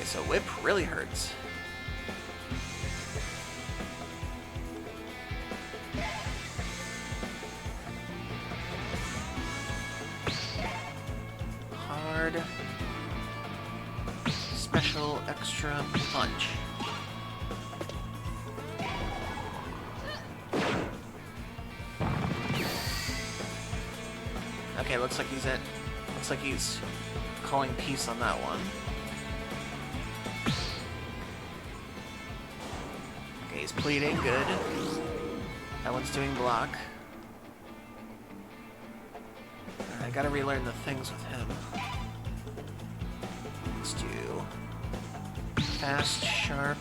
So whip really hurts. Hard. Special extra punch. Okay, looks like he's calling peace on that one. He's pleading, good. That one's doing block. I gotta relearn the things with him. Let's do fast, sharp,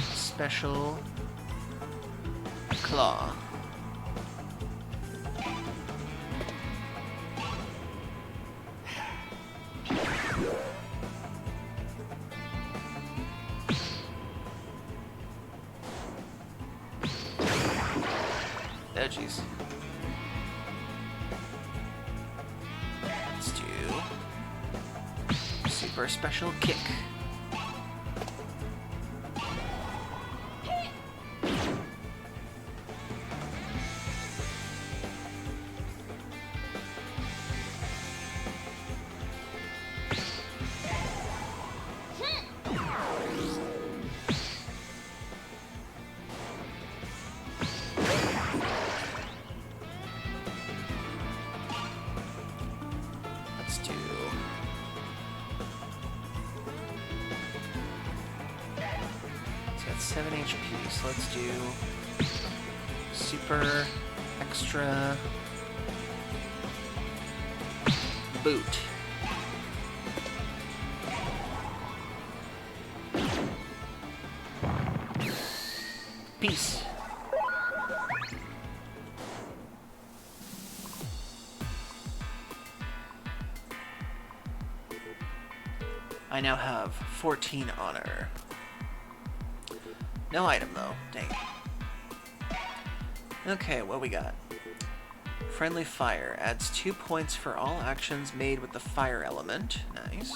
special, claw. Oh, jeez. Let's do super special kick. Got 7 HP, so let's do super extra boot. Peace. I now have 14 honor. No item, though. Dang. Okay, what we got? Friendly Fire. Adds 2 points for all actions made with the fire element. Nice.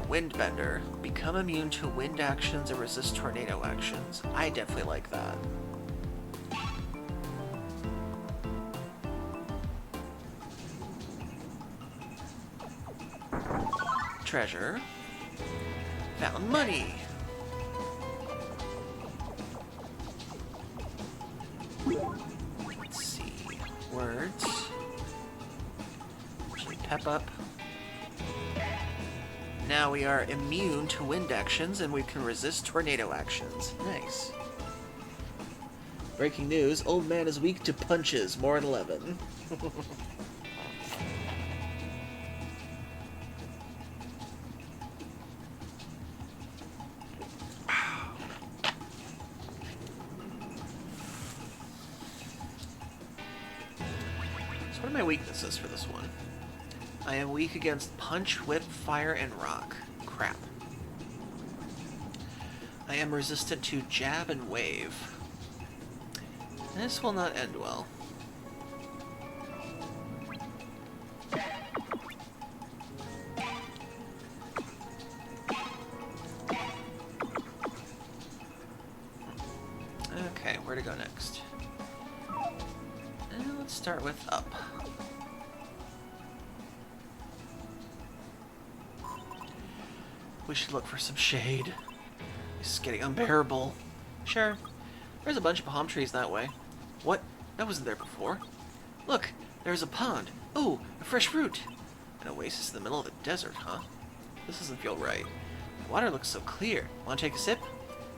Windbender. Become immune to wind actions and resist tornado actions. I definitely like that. Treasure. Found money. Let's see. Words. Actually, pep up. Now we are immune to wind actions and we can resist tornado actions. Nice. Breaking news, old man is weak to punches. More at 11. So what are my weaknesses for this one? I am weak against punch, whip, fire, and rock. Crap. I am resistant to jab and wave. This will not end well. Okay, where to go next? Let's start with up. We should look for some shade. This is getting unbearable. Sure. There's a bunch of palm trees that way. What? That wasn't there before. Look, there's a pond. Oh, a fresh fruit. An oasis in the middle of the desert, huh? This doesn't feel right. The water looks so clear. Want to take a sip?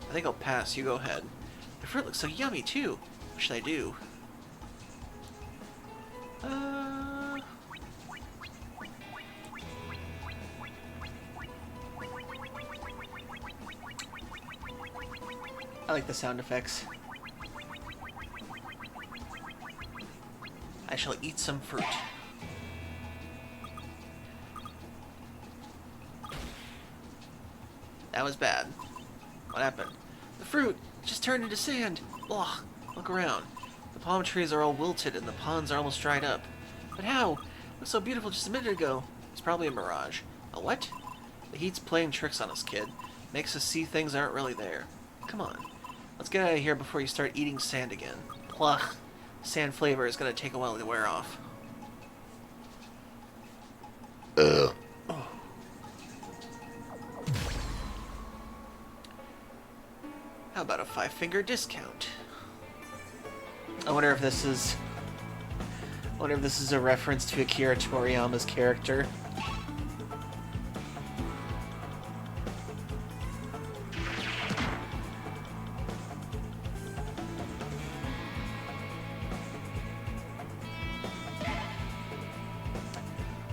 I think I'll pass. You go ahead. The fruit looks so yummy, too. What should I do? I like the sound effects. I shall eat some fruit. That was bad. What happened? The fruit just turned into sand. Ugh, look around. The palm trees are all wilted and the ponds are almost dried up. But how? It was so beautiful just a minute ago. It's probably a mirage. A what? The heat's playing tricks on us, kid. Makes us see things that aren't really there. Come on. Let's get out of here before you start eating sand again. Plugh. Sand flavor is going to take a while to wear off. Oh. How about a 5-finger discount? I wonder if this is a reference to Akira Toriyama's character.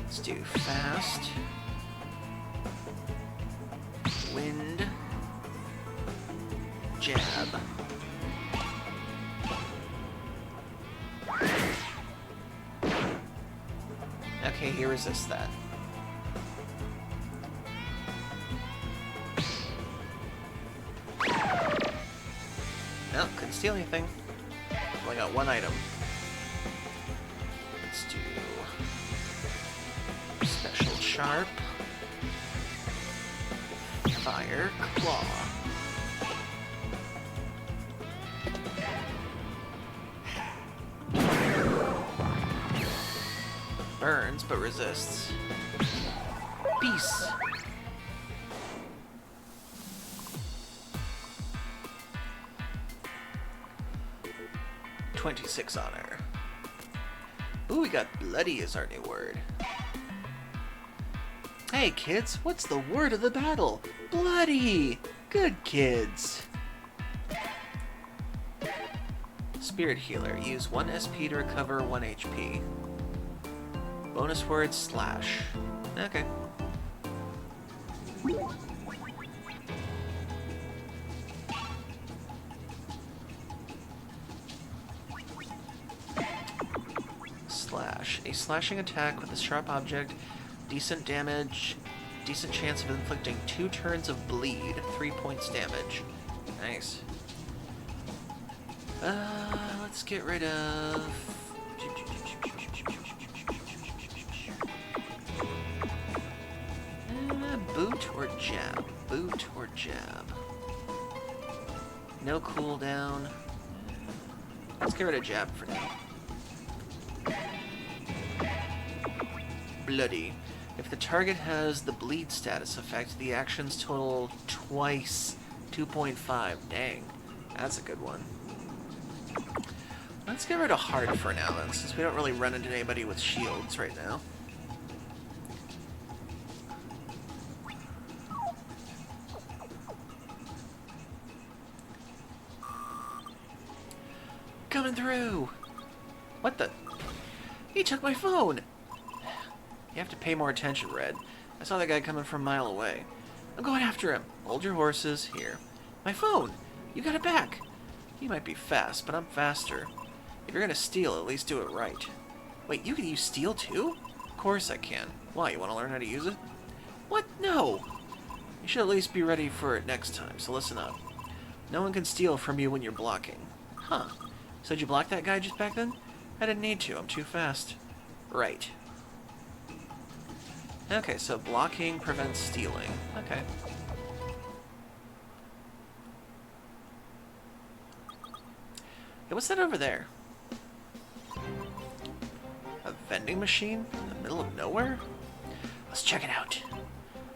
Let's do fast. Wind. Jab. Okay, he resists that. Nope, couldn't steal anything. Only got one item. Let's do special sharp. Fire claw. Burns, but resists. Peace. $26 honor. Ooh, we got bloody as our new word. Hey kids, what's the word of the battle? Bloody! Good kids. Spirit Healer. Use 1 SP to recover 1 HP. Bonus word slash. Okay. Slash. A slashing attack with a sharp object Decent damage. Decent chance of inflicting 2 turns of bleed. 3 points damage. Nice. Let's get rid of... boot or jab? Boot or jab? No cooldown. Let's get rid of jab for now. Bloody. If the target has the bleed status effect, the actions total twice 2.5. Dang. That's a good one. Let's get rid of heart for now then, since we don't really run into anybody with shields right now. Coming through! What the? He took my phone! You have to pay more attention, Red. I saw that guy coming from a mile away. I'm going after him. Hold your horses. Here. My phone! You got it back! He might be fast, but I'm faster. If you're gonna steal, at least do it right. Wait, you can use steal too? Of course I can. Why, you want to learn how to use it? What? No! You should at least be ready for it next time, so listen up. No one can steal from you when you're blocking. Huh. So did you block that guy just back then? I didn't need to. I'm too fast. Right. Okay, so blocking prevents stealing. Okay. Hey, what's that over there? A vending machine? In the middle of nowhere? Let's check it out.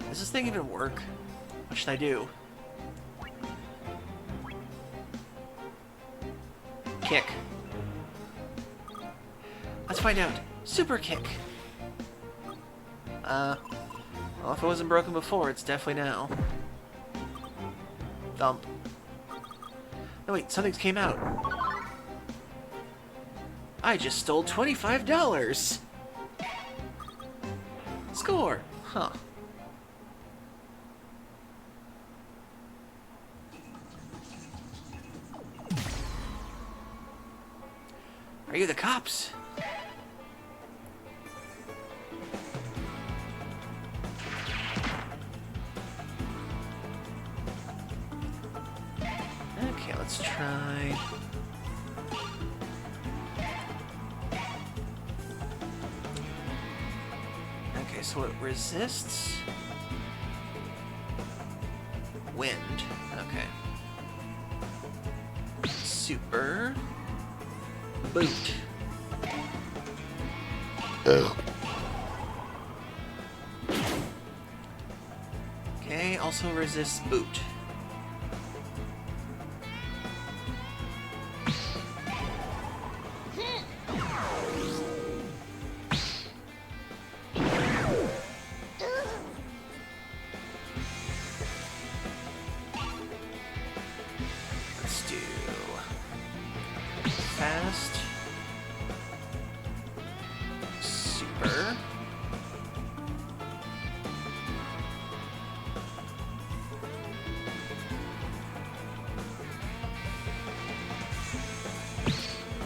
Does this thing even work? What should I do? Kick. Let's find out. Super kick. Well, if it wasn't broken before, it's definitely now. Thump. No, wait, something came out. I just stole $25! Score! Huh. Are you the cops? Okay, let's try... Okay, so it resists... wind. Okay. Super... boot. Okay, also resists boot. Let's do fast. Super.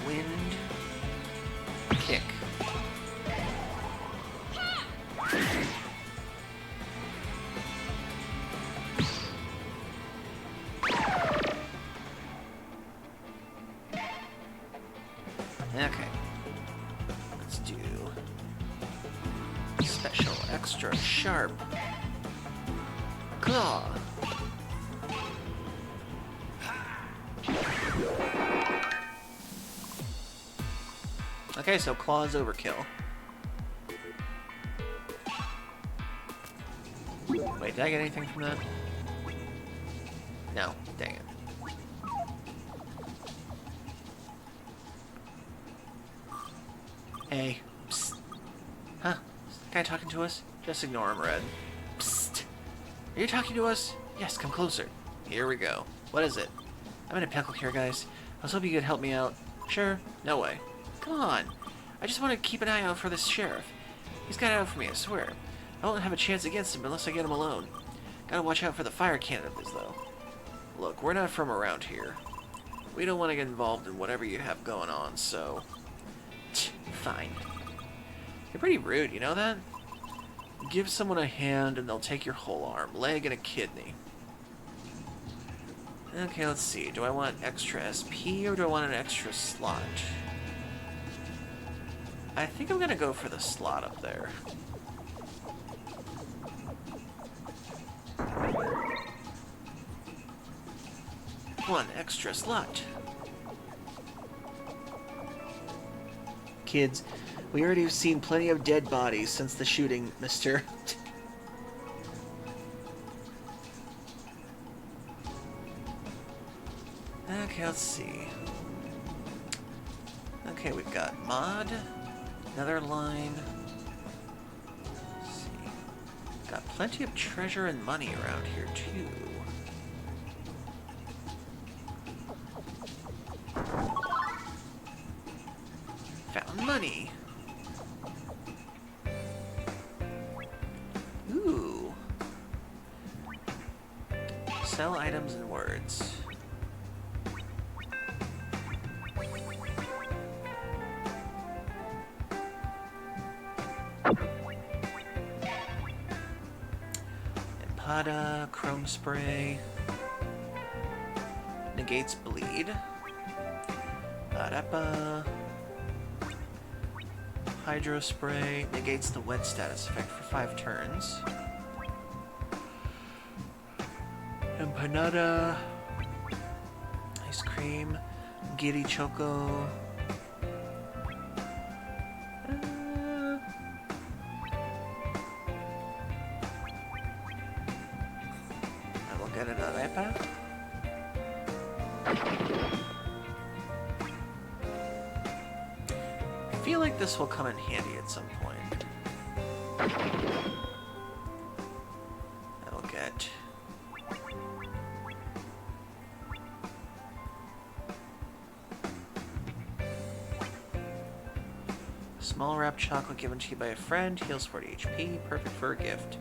Wind. Kick. Okay. Let's do special extra sharp claw. Okay, so claw is overkill. Wait, did I get anything from that? No, dang it. Hey. Psst. Huh? Is the guy talking to us? Just ignore him, Red. Psst. Are you talking to us? Yes, come closer. Here we go. What is it? I'm in a pickle here, guys. I was hoping you could help me out. Sure? No way. Come on. I just want to keep an eye out for this sheriff. He's got it out for me, I swear. I won't have a chance against him unless I get him alone. Gotta watch out for the fire cannon of his, though. Look, we're not from around here. We don't want to get involved in whatever you have going on, so... Fine. You're pretty rude, you know that? Give someone a hand and they'll take your whole arm, leg, and a kidney. Okay, let's see. Do I want extra SP or do I want an extra slot? I think I'm gonna go for the slot up there. One extra slot. Kids, we already have seen plenty of dead bodies since the shooting, mister. Okay, let's see. Okay, we've got mod, another line. Let's see. Got plenty of treasure and money around here, too. Found money. Ooh. Sell items and words. Empada, chrome spray. Negates bleed. Arepa. Hydro spray negates the wet status effect for 5 turns. Empanada. Ice cream. Giri choco. I will get an arepa. I feel like this will come in handy at some point. I will get small wrapped chocolate given to you by a friend, heals 40 HP, perfect for a gift.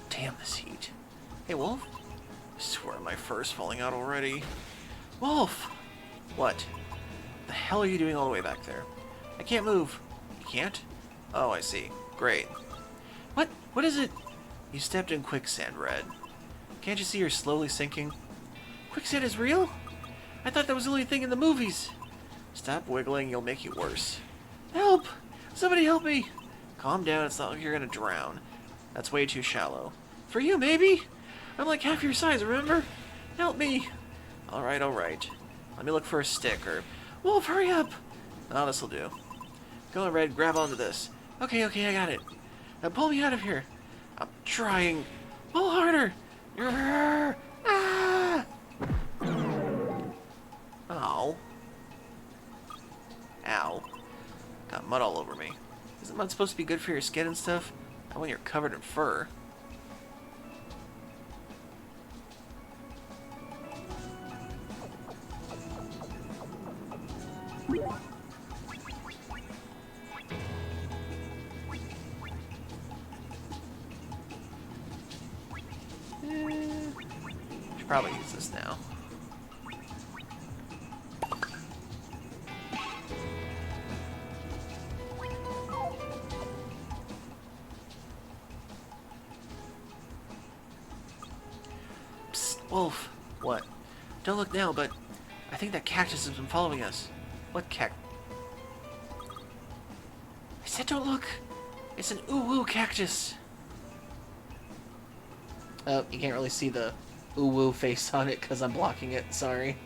Damn this heat. Hey, Wolf? I swear my fur's falling out already. Wolf! What? The hell are you doing all the way back there? I can't move. You can't? Oh, I see. Great. What? What is it? You stepped in quicksand, Red. Can't you see you're slowly sinking? Quicksand is real? I thought that was the only thing in the movies. Stop wiggling, you'll make you worse. Help! Somebody help me! Calm down, it's not like you're gonna drown. That's way too shallow. For you, maybe? I'm like half your size, remember? Help me! Alright, alright. Let me look for a stick, or... Wolf, hurry up! Oh, this'll do. Go on, Red, grab onto this. Okay, I got it. Now pull me out of here. I'm trying. Pull harder! Ah! Oh. Ow. Got mud all over me. Isn't mud supposed to be good for your skin and stuff? Not when you're covered in fur. Should probably use this now. Psst, Wolf. What? Don't look now, but I think that cactus has been following us. What I said don't look! It's an ooh-woo cactus! Oh, you can't really see the ooh-woo face on it because I'm blocking it, sorry.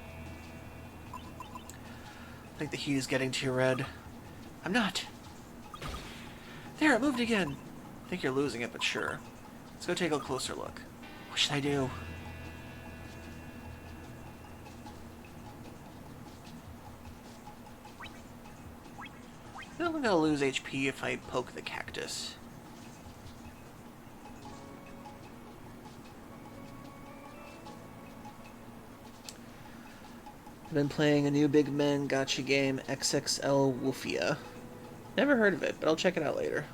I think the heat is getting to you, Red. I'm not! There, it moved again! I think you're losing it, but sure. Let's go take a closer look. What should I do? I think I'm gonna lose HP if I poke the cactus. I've been playing a new big man gacha game, XXL Wolfia. Never heard of it, but I'll check it out later.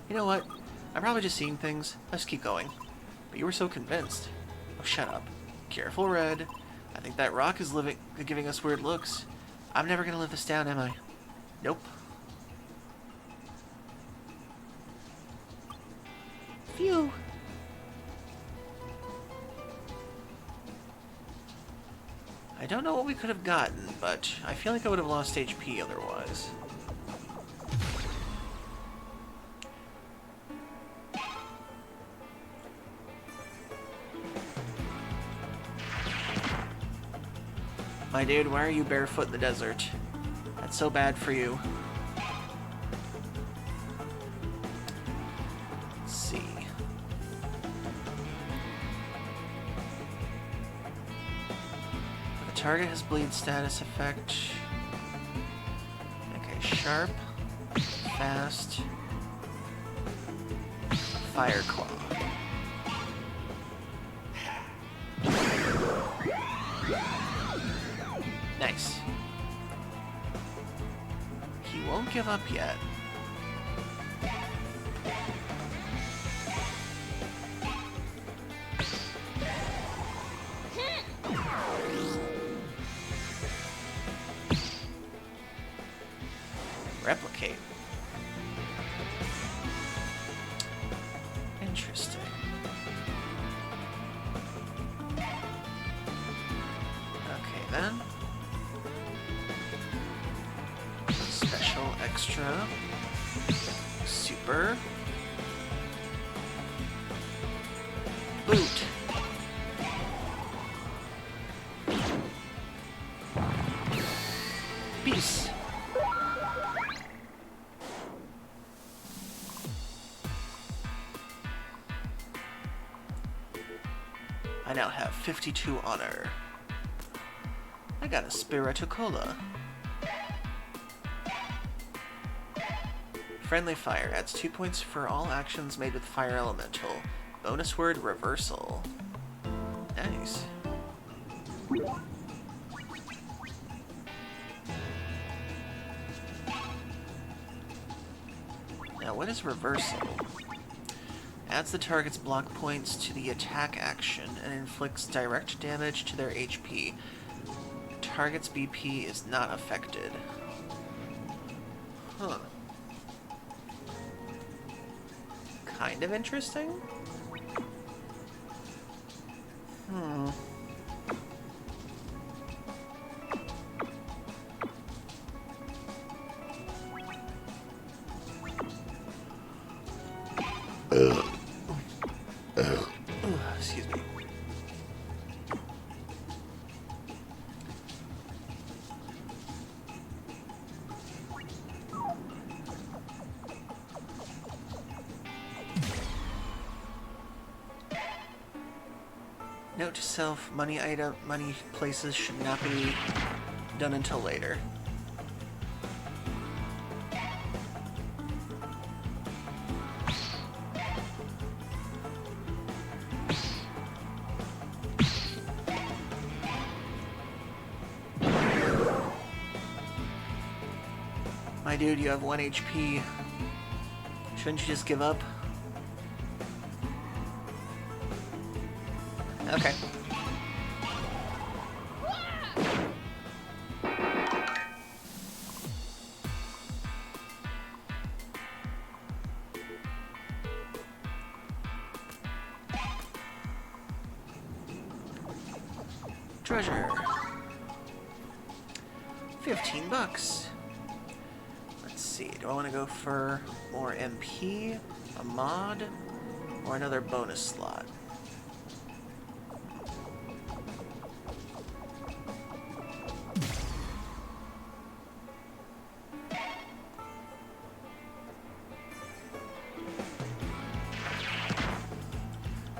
You know what? I'm probably just seeing things. Let's keep going. But you were so convinced. Oh, shut up. Careful, Red. I think that rock is giving us weird looks. I'm never gonna live this down, am I? Nope. Phew. I don't know what we could have gotten, but I feel like I would have lost HP otherwise. My dude, why are you barefoot in the desert? That's so bad for you. Let's see. The target has bleed status effect. Okay, sharp, fast, fire claw. Nice. He won't give up yet. Replicate. Interesting. Okay then. Special, extra, super, boot. Peace. I now have 52 honor. I got a Spiritocola. Friendly Fire adds 2 points for all actions made with Fire Elemental. Bonus word, reversal. Nice. Now, what is reversal? Adds the target's block points to the attack action and inflicts direct damage to their HP. Target's BP is not affected. Huh. Kind of interesting? Hmm. Excuse me. Note to self, money places should not be done until later. My dude, you have 1 HP. Shouldn't you just give up? Okay. Treasure. 15 bucks. Let's see. Do I want to go for more MP, a mod, or another bonus slot?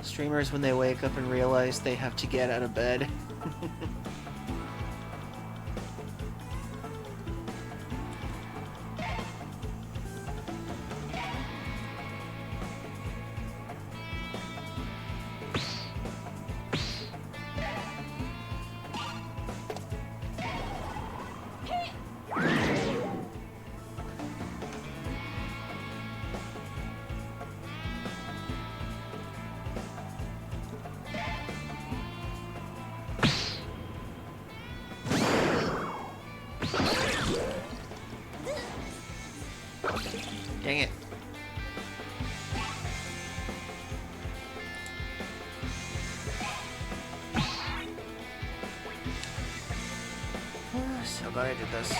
Streamers, when they wake up and realize they have to get out of bed. glad I did this.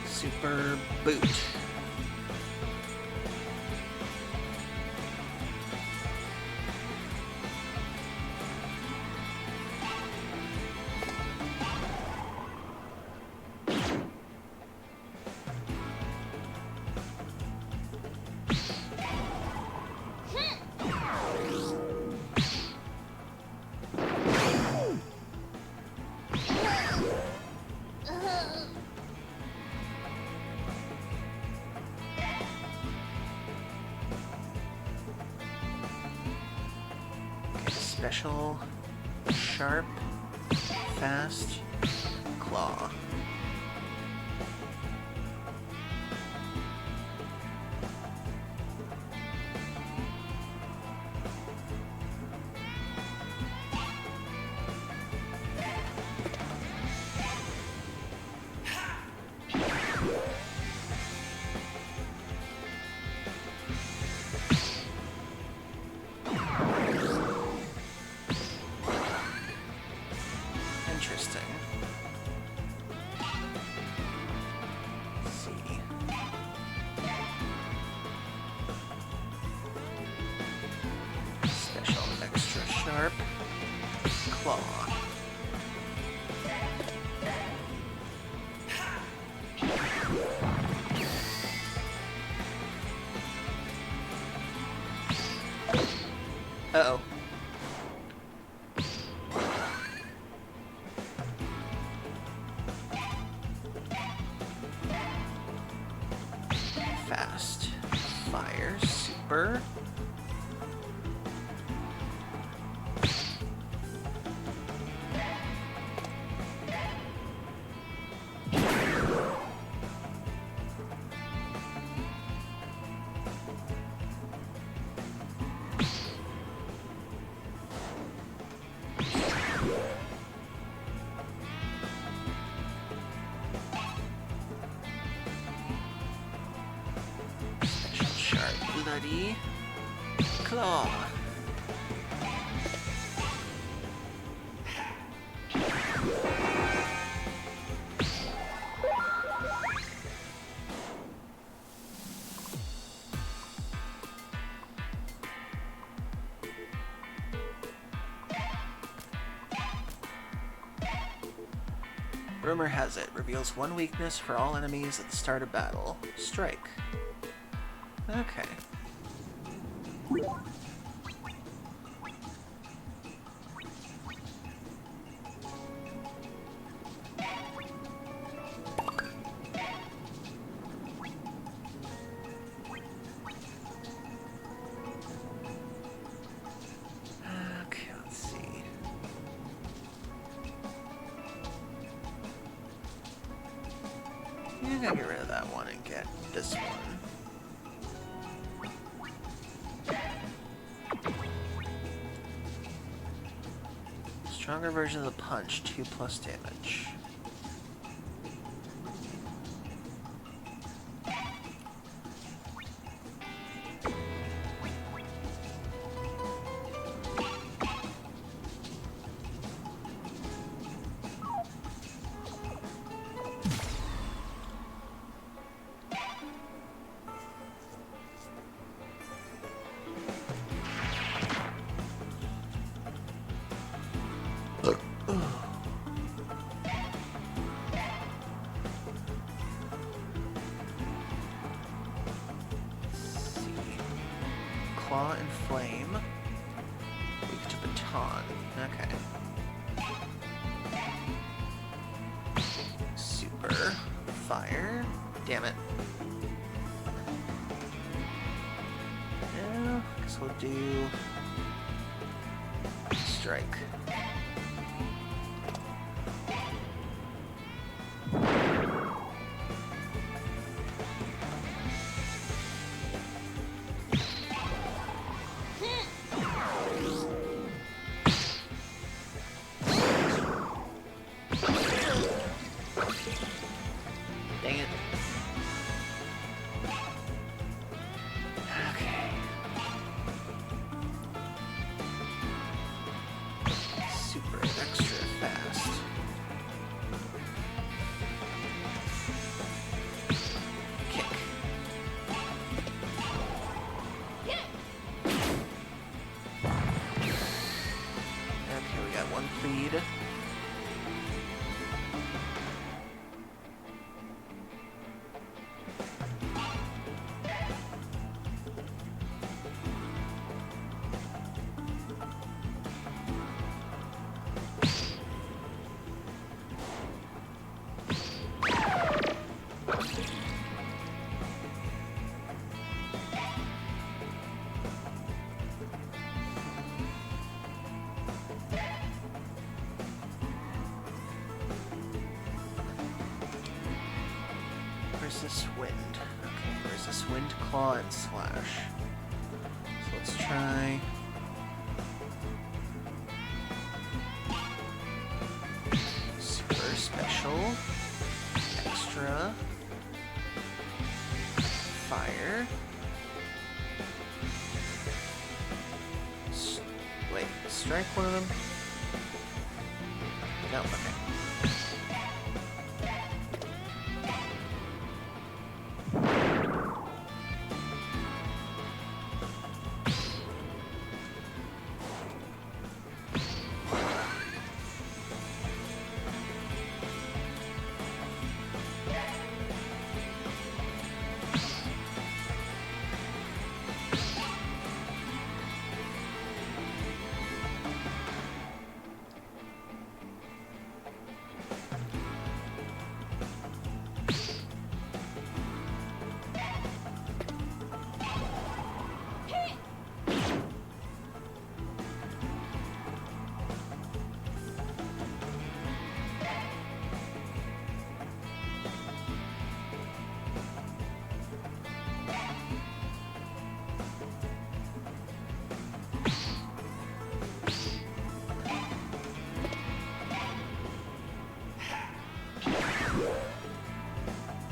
Super boot. Special, sharp, fast, claw. Interesting. Let's see. Special extra sharp claw. Uh-oh. Fast. Fire. Super. Sharp, bloody claw. Rumor has it, reveals one weakness for all enemies at the start of battle. Strike. Okay. Okay, let's see. I'm gonna get rid of that one and get this one. Stronger version of the punch, 2+ damage. Claw and Flame. Weak to Baton. Okay. Super. Fire. Damn it. Yeah, guess we'll do... Strike. long feed. Where's this wind? Okay, where's this wind, claw, and slash? So let's try... super special, extra, fire. Wait, strike one of them? No, okay.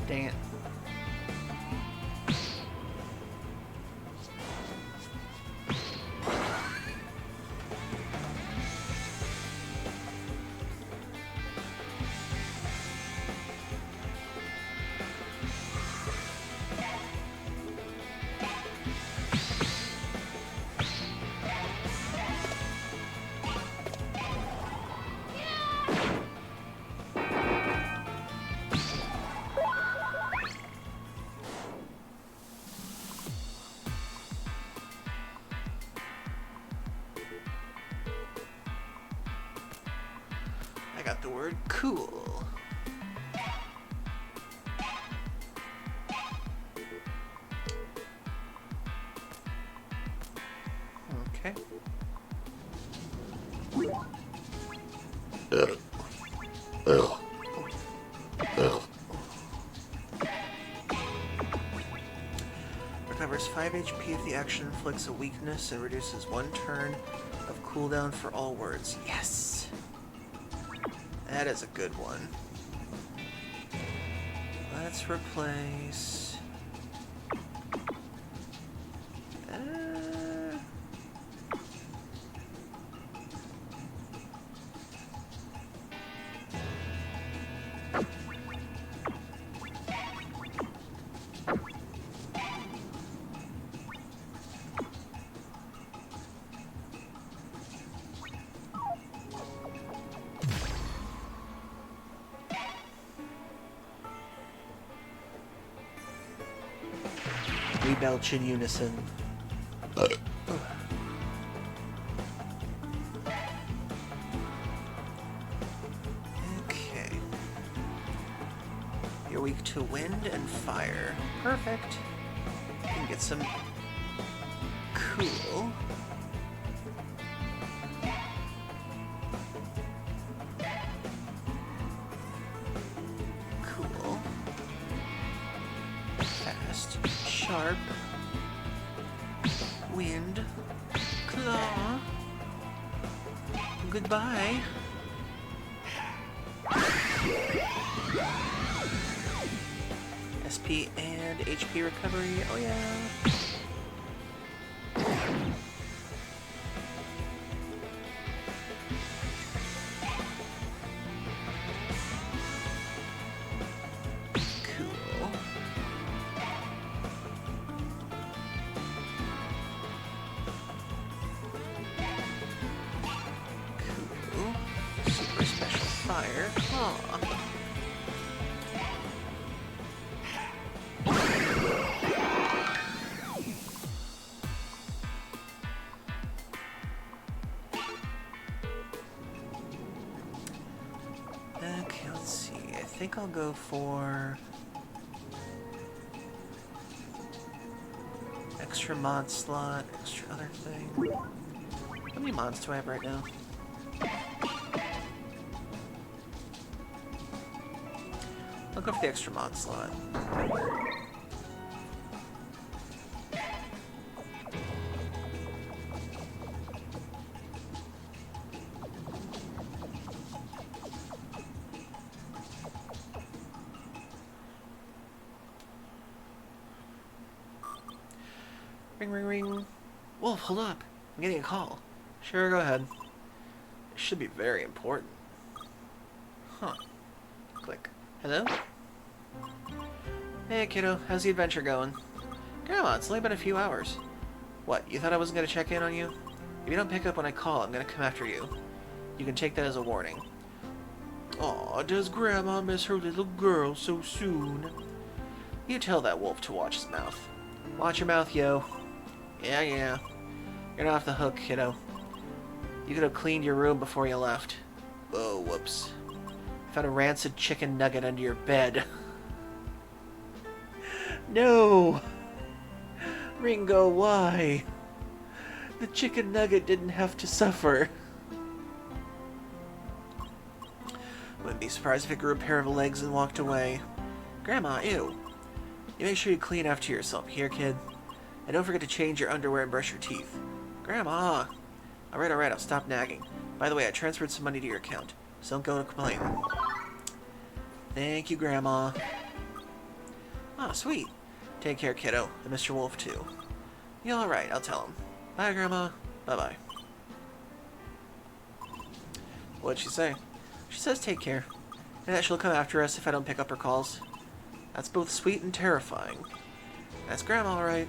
Dang it. I got the word cool. Okay. Recovers 5 HP if the action inflicts a weakness and reduces 1 turn of cooldown for all words. Yes! That is a good one. Let's replace... We belch in unison. Okay. You're weak to wind and fire. Perfect. You can get some cool. Cool. Fast. Sharp. Wind. Claw. Goodbye. SP and HP recovery. Oh yeah. Cool. Cool. fire. Aw. Okay, let's see. I think I'll go for extra mod slot, extra other thing. How many mods do I have right now? I'll go for the extra mod slot. Ring, ring, ring. Wolf, hold up. I'm getting a call. Sure, go ahead. It should be very important. Huh. Click. Hello? Hey, kiddo. How's the adventure going? Grandma, it's only been a few hours. What, you thought I wasn't going to check in on you? If you don't pick up when I call, I'm going to come after you. You can take that as a warning. Aw, does Grandma miss her little girl so soon? You tell that wolf to watch his mouth. Watch your mouth, yo. Yeah. You're not off the hook, kiddo. You could have cleaned your room before you left. Oh, whoops. Found a rancid chicken nugget under your bed. No! Ringo, why? The chicken nugget didn't have to suffer. Wouldn't be surprised if it grew a pair of legs and walked away. Grandma, ew. You make sure you clean after yourself, here, kid? And don't forget to change your underwear and brush your teeth. Grandma! Alright, I'll stop nagging. By the way, I transferred some money to your account, so don't go to complain. Thank you, Grandma. Ah, sweet. Take care, kiddo, and Mr. Wolf, too. Yeah, alright, I'll tell him. Bye, Grandma. Bye-bye. What'd she say? She says take care, and that she'll come after us if I don't pick up her calls. That's both sweet and terrifying. That's Grandma, alright.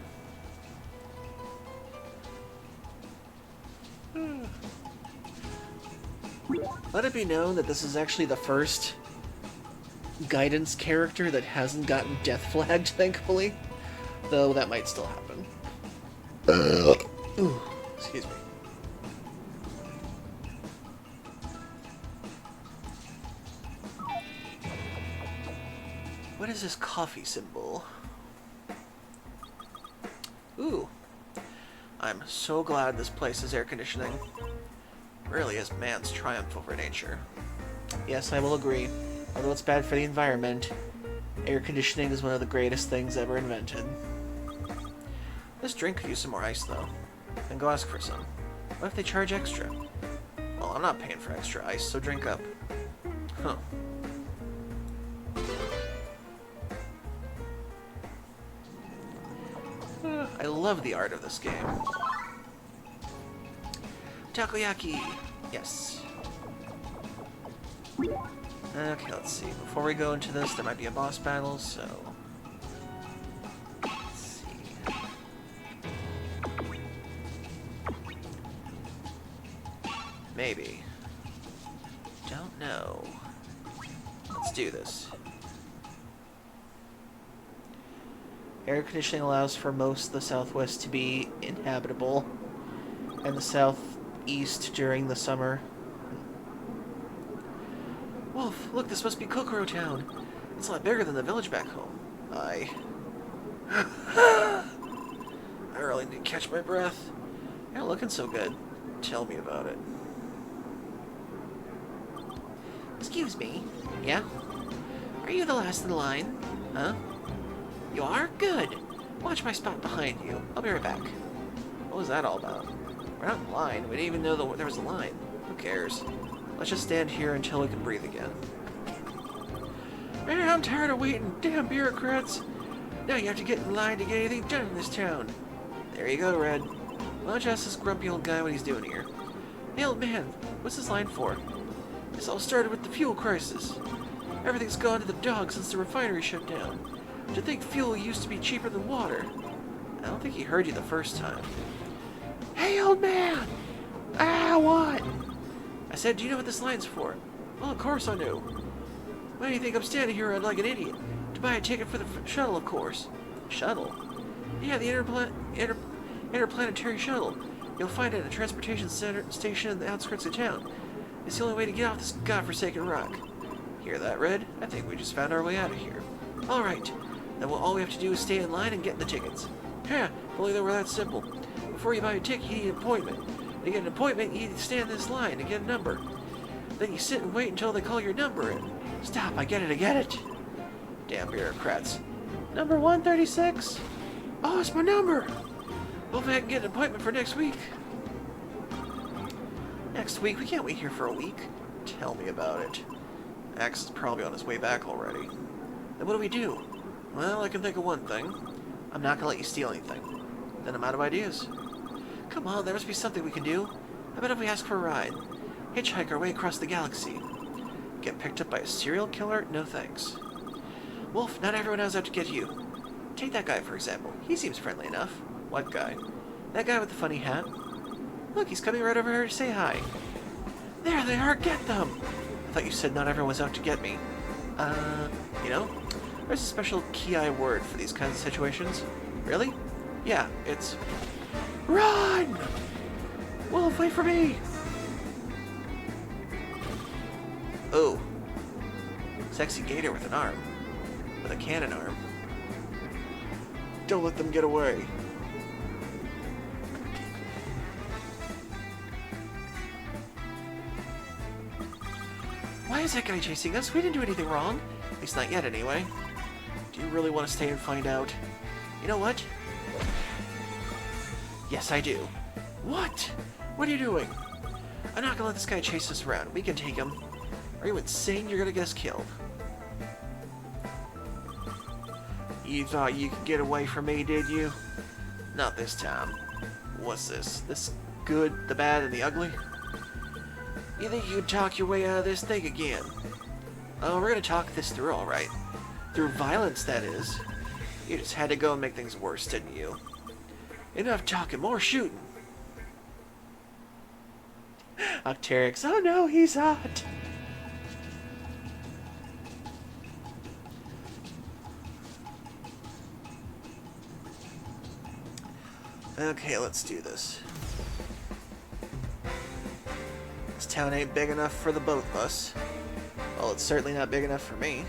Let it be known that this is actually the first guidance character that hasn't gotten death flagged, thankfully. Though that might still happen. Ooh, excuse me. What is this coffee symbol? Ooh. I'm so glad this place has air conditioning. Really is man's triumph over nature. Yes, I will agree. Although it's bad for the environment, air conditioning is one of the greatest things ever invented. This drink could use some more ice, though. Then go ask for some. What if they charge extra? Well, I'm not paying for extra ice, so drink up. Huh. I love the art of this game. Takoyaki! Yes. Okay, let's see. Before we go into this, there might be a boss battle, so... Let's see. Maybe. Don't know. Let's do this. Air conditioning allows for most of the southwest to be inhabitable, and the southeast during the summer. Wolf, look, this must be Kokoro Town. It's a lot bigger than the village back home. I really need to catch my breath. You're not looking so good. Tell me about it. Excuse me. Yeah? Are you the last in the line? Huh? You are? Good. Watch my spot behind you. I'll be right back. What was that all about? We're not in line. We didn't even know there was a line. Who cares? Let's just stand here until we can breathe again. Man, I'm tired of waiting. Damn bureaucrats. Now you have to get in line to get anything done in this town. There you go, Red. Why don't you ask this grumpy old guy what he's doing here? Hey, old man, what's this line for? This all started with the fuel crisis. Everything's gone to the dogs since the refinery shut down. Did you think fuel used to be cheaper than water? I don't think he heard you the first time. Hey, old man! Ah, what? I said, do you know what this line's for? Well, of course I knew. Why do you think I'm standing here like an idiot? To buy a ticket for the shuttle, of course. Shuttle? Yeah, the interplanetary shuttle. You'll find it at a transportation station in the outskirts of town. It's the only way to get off this godforsaken rock. Hear that, Red? I think we just found our way out of here. Alright. Then all we have to do is stay in line and get the tickets. Yeah, if only they were that simple. Before you buy a ticket, you need an appointment. To get an appointment, you need to stand in this line and get a number. Then you sit and wait until they call your number in. Stop, I get it. Damn bureaucrats. Number 136? Oh, it's my number! Hopefully I can get an appointment for next week. Next week? We can't wait here for a week. Tell me about it. Axe is probably on his way back already. Then what do we do? Well, I can think of one thing. I'm not gonna let you steal anything. Then I'm out of ideas. Come on, there must be something we can do. How about if we ask for a ride? Hitchhike our way across the galaxy. Get picked up by a serial killer? No thanks. Wolf, not everyone knows how to get you. Take that guy, for example. He seems friendly enough. What guy? That guy with the funny hat. Look, he's coming right over here to say hi. There they are, get them! I thought you said not everyone was out to get me. You know, there's a special Ki word for these kinds of situations. Really? Yeah, it's... Run! Wolf, wait for me! Oh. Sexy gator with an arm. With a cannon arm. Don't let them get away. Why is that guy chasing us? We didn't do anything wrong. At least not yet, anyway. Do you really want to stay and find out? You know what? Yes, I do. What? What are you doing? I'm not gonna let this guy chase us around. We can take him. Are you insane? You're gonna get us killed. You thought you could get away from me, did you? Not this time. What's this? This good, the bad, and the ugly? You think you can talk your way out of this thing again? Oh, we're gonna talk this through, alright. Through violence, that is. You just had to go and make things worse, didn't you? Enough talking, more shooting. Octerix, oh no, he's hot. Okay, let's do this. This town ain't big enough for the both of us. Well, it's certainly not big enough for me.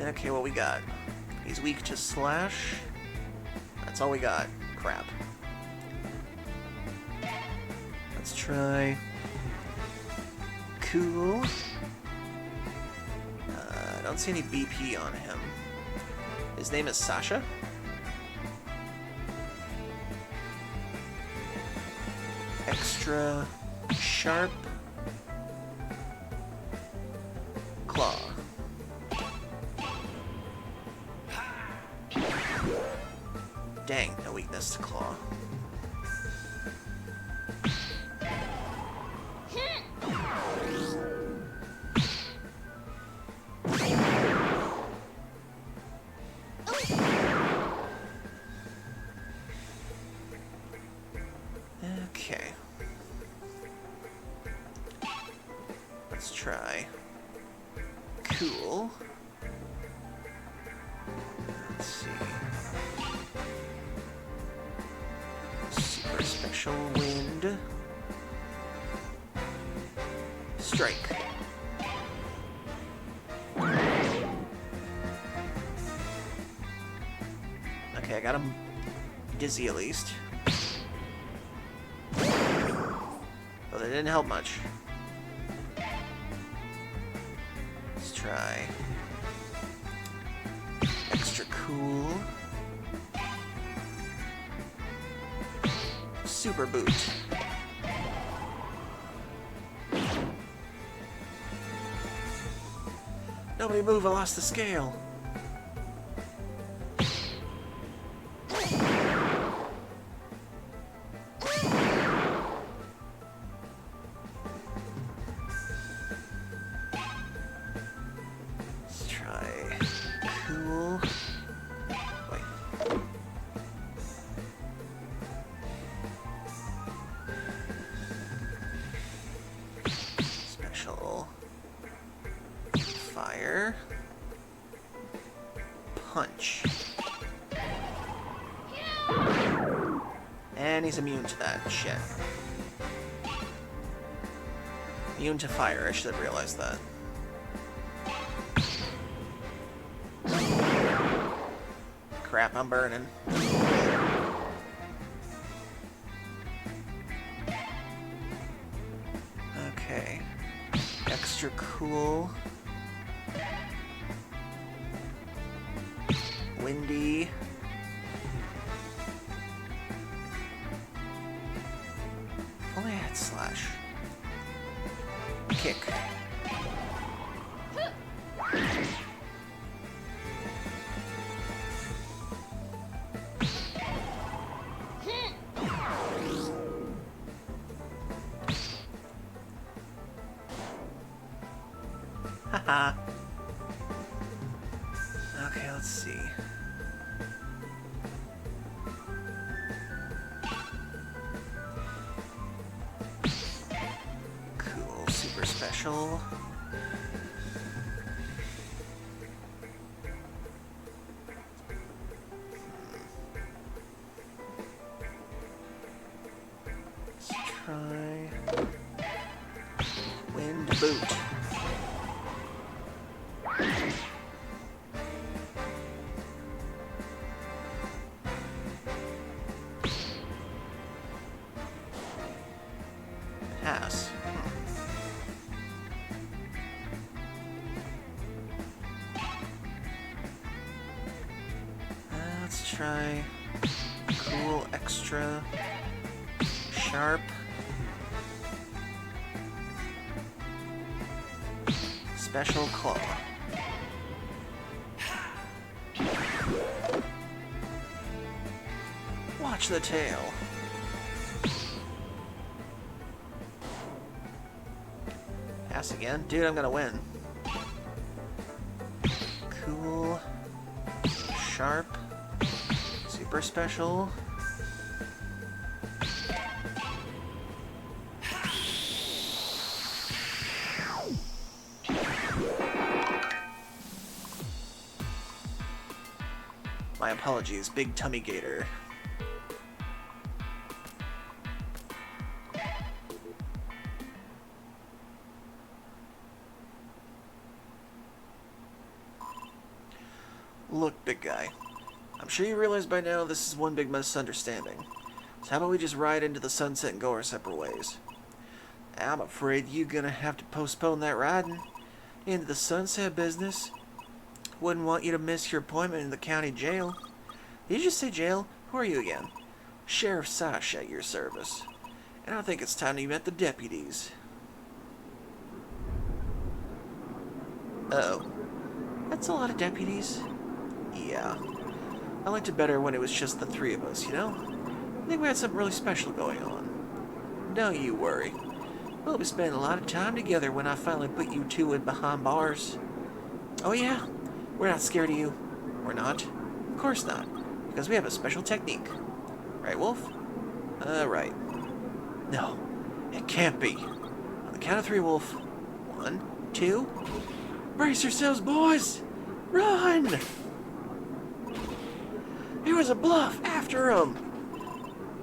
Okay, what we got? He's weak to slash. That's all we got. Crap. Let's try... Cool. I don't see any BP on him. His name is Sasha? Extra sharp claw. Dang, no weakness to claw. Okay. Let's try. Cool. Let's see. Super special wind. Strike. Okay, I got him dizzy at least. But it didn't help much. Let's try. Extra cool. Super boot. Nobody move, I lost the scale. Let's try cool. there. Punch. And he's immune to that shit. Immune to fire, I should have realized that. Crap, I'm burning. Okay. Extra cool. Windy. If only I had slash. Kick. Haha. Okay, let's see. Cool, super special. Let's try Wind Boot. Pass. Let's try cool, extra, sharp, special claw. Watch the tail. Pass again? Dude, I'm gonna win. Cool. Sharp. Super special. My apologies, Big Tummy Gator. Look, big guy. I'm sure you realize by now this is one big misunderstanding. So how about we just ride into the sunset and go our separate ways? I'm afraid you're gonna have to postpone that riding into the sunset business. Wouldn't want you to miss your appointment in the county jail. Did you just say jail? Who are you again? Sheriff Sash at your service. And I think it's time you met the deputies. Uh-oh. That's a lot of deputies. Yeah. I liked it better when it was just the three of us, you know? I think we had something really special going on. Don't you worry. We'll be spending a lot of time together when I finally put you two in behind bars. Oh yeah? We're not scared of you. We're not. Of course not. Because we have a special technique. Right, Wolf? Right. No. It can't be. On the count of three, Wolf. 1, 2... Brace yourselves, boys! Run! It was a bluff! After him!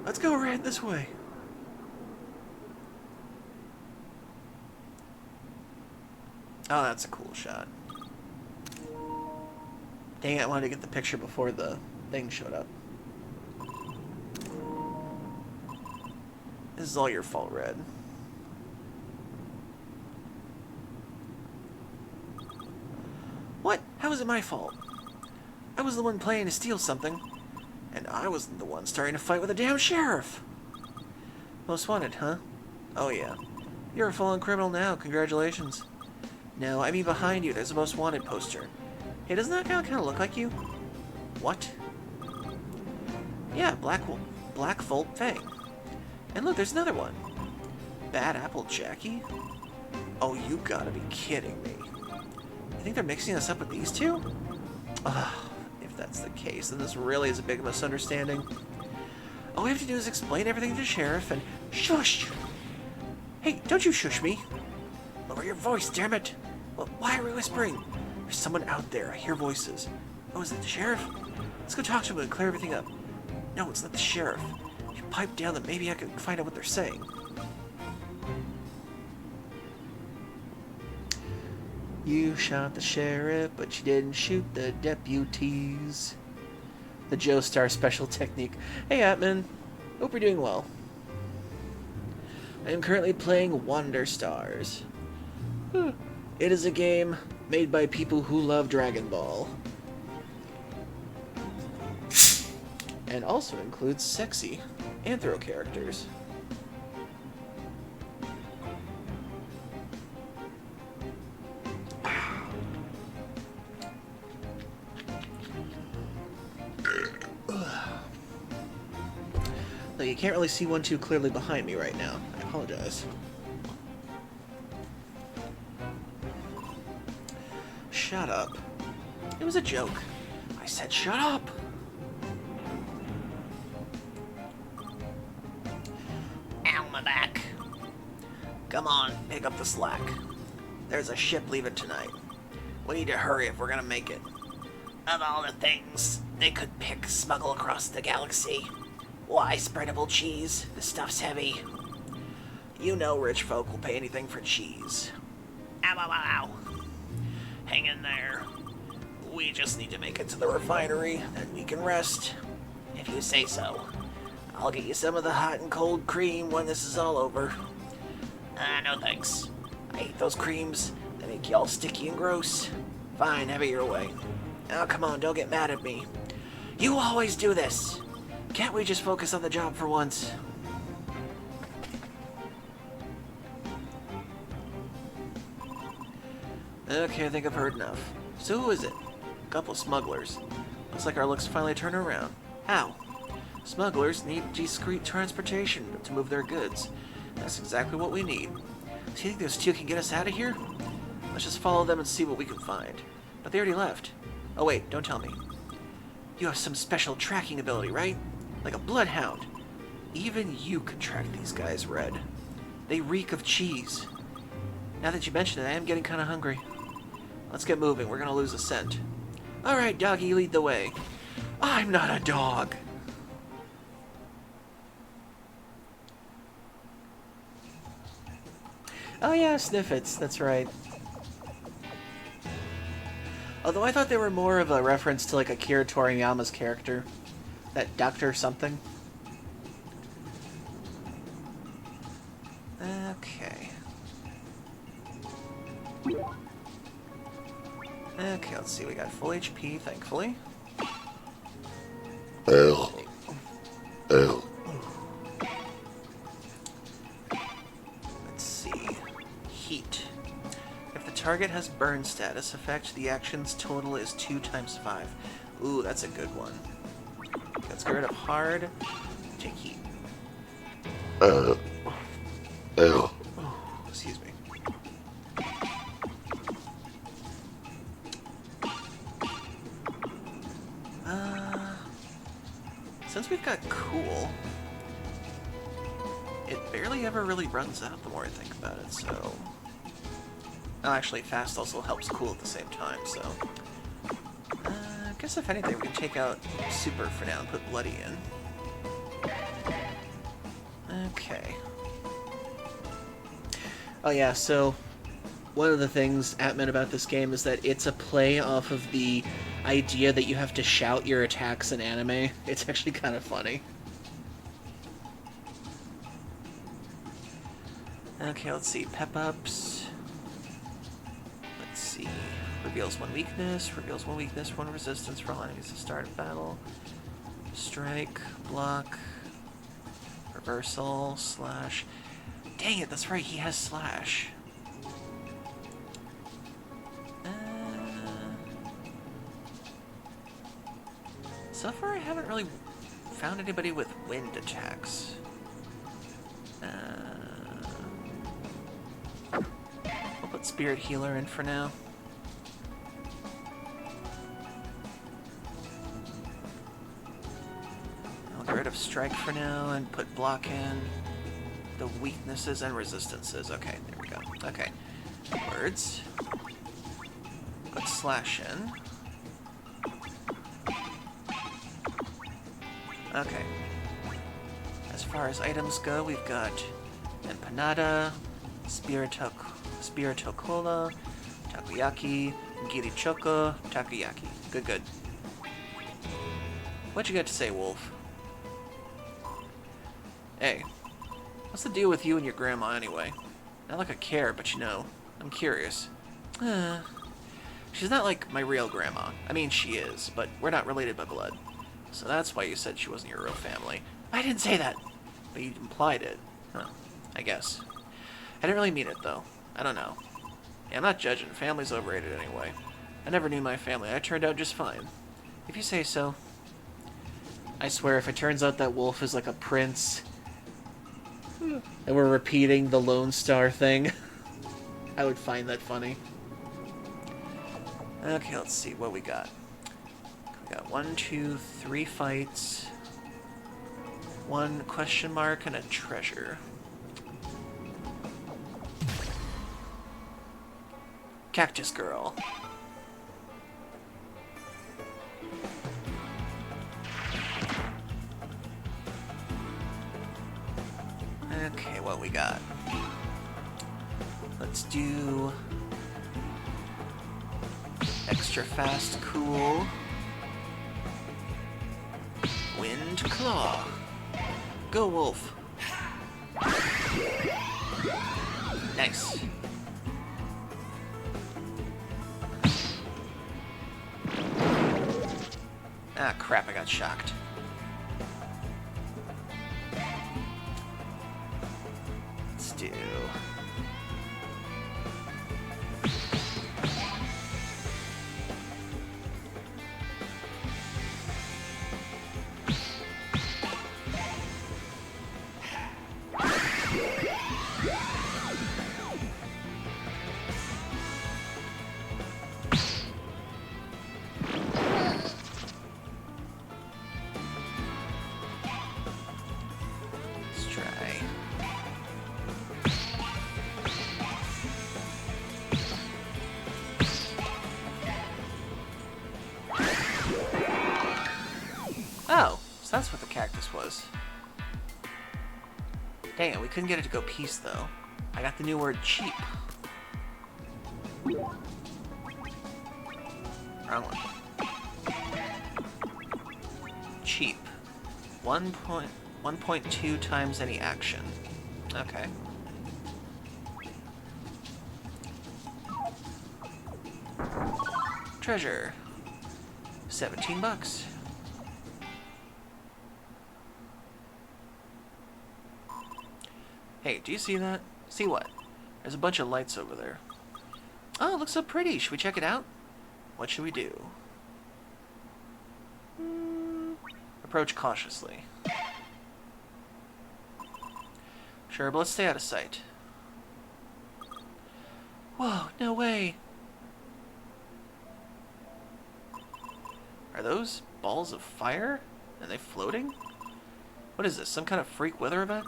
Let's go right this way. Oh, that's a cool shot. Dang it, I wanted to get the picture before the thing showed up. This is all your fault, Red. What? How is it my fault? I was the one planning to steal something. And I wasn't the one starting to fight with a damn sheriff. Most wanted, huh? Oh yeah. You're a fallen criminal now, congratulations. No, I mean behind you, there's a most wanted poster. Hey, doesn't that guy kind of look like you? What? Yeah, Black Volt Fang. And look, there's another one. Bad Apple Jackie? Oh, you gotta be kidding me. You think they're mixing us up with these two? Ugh, if that's the case, then this really is a big misunderstanding. All we have to do is explain everything to the sheriff and... Shush! Hey, don't you shush me! Lower your voice, damn it! Well, why are we whispering? There's someone out there. I hear voices. Oh, is it the sheriff? Let's go talk to him and clear everything up. No, it's not the sheriff. If you pipe down, then maybe I can find out what they're saying. You shot the sheriff, but you didn't shoot the deputies. The Joestar special technique. Hey, Atman. Hope you're doing well. I am currently playing Wander Stars. It is a game made by people who love Dragon Ball. And also includes sexy anthro characters. Though you can't really see one too clearly behind me right now. I apologize. Shut up. It was a joke. I said shut up! Ow, my back. Come on, pick up the slack. There's a ship leaving tonight. We need to hurry if we're gonna make it. Of all the things they could pick smuggle across the galaxy, why spreadable cheese? The stuff's heavy. You know rich folk will pay anything for cheese. Ow, ow, ow, ow. Hang in there. We just need to make it to the refinery, then we can rest. If you say so. I'll get you some of the hot and cold cream when this is all over. No thanks. I hate those creams. They make you all sticky and gross. Fine, have it your way. Oh, come on, don't get mad at me. You always do this. Can't we just focus on the job for once? Okay, I think I've heard enough. So who is it? A couple smugglers. Looks like our luck's finally turned around. How? Smugglers need discreet transportation to move their goods. That's exactly what we need. Do you think those two can get us out of here? Let's just follow them and see what we can find. But they already left. Oh wait, don't tell me. You have some special tracking ability, right? Like a bloodhound. Even you can track these guys, Red. They reek of cheese. Now that you mention it, I am getting kind of hungry. Let's get moving. We're gonna lose a scent. Alright, doggy, lead the way. I'm not a dog. Oh yeah, Sniffits. That's right. Although I thought they were more of a reference to like Akira Toriyama's character. That Dr. something. Okay. Okay, let's see. We got full HP, thankfully. Let's see. Heat. If the target has burn status effect, the action's total is 2 times 5. Ooh, that's a good one. Let's get rid of hard. Take heat. Excuse me. Since we've got cool, it barely ever really runs out the more I think about it, so... Oh, actually, fast also helps cool at the same time, so... I guess if anything, we can take out super for now and put bloody in. Okay. Oh yeah, so one of the things, Atman, about this game is that it's a play off of the idea that you have to shout your attacks in anime. It's actually kind of funny. Okay, let's see. Pep-ups. Let's see. Reveals 1 weakness, reveals 1 weakness, 1 resistance for all enemies at the start of battle. Strike, block, reversal, slash. Dang it, that's right, he has slash. So far I haven't really found anybody with wind attacks. We'll put Spirit Healer in for now. I'll get rid of Strike for now and put Block in. The weaknesses and resistances. Okay, there we go. Okay. Words. Put slash in. Okay. As far as items go, we've got empanada, spirito cola, takoyaki, girichoko, takoyaki. Good, good. What you got to say, Wolf? Hey, what's the deal with you and your grandma anyway? Not like I care, but you know, I'm curious. She's not like my real grandma. I mean, she is, but we're not related by blood. So that's why you said she wasn't your real family. I didn't say that, but you implied it. Huh, I guess. I didn't really mean it, though. I don't know. Yeah, I'm not judging. Family's overrated anyway. I never knew my family. I turned out just fine. If you say so. I swear, if it turns out that Wolf is like a prince, and we're repeating the Lone Star thing, I would find that funny. Okay, let's see what we got. We got 1, 2, 3 fights, 1 question mark, and a treasure. Cactus Girl. Okay, what we got? Let's do extra fast, cool. Wind Claw. Go, Wolf. Nice. Ah, crap, I got shocked. Let's do... Oh, so that's what the cactus was. Dang it, we couldn't get it to go peace, though. I got the new word cheap. Wrong one. Cheap. 1.2 times any action. Okay. Treasure. 17 bucks. Hey, do you see that? See what? There's a bunch of lights over there. Oh, it looks so pretty. Should we check it out? What should we do? Approach cautiously. Sure, but let's stay out of sight. Whoa, no way! Are those balls of fire? Are they floating? What is this, some kind of freak weather event?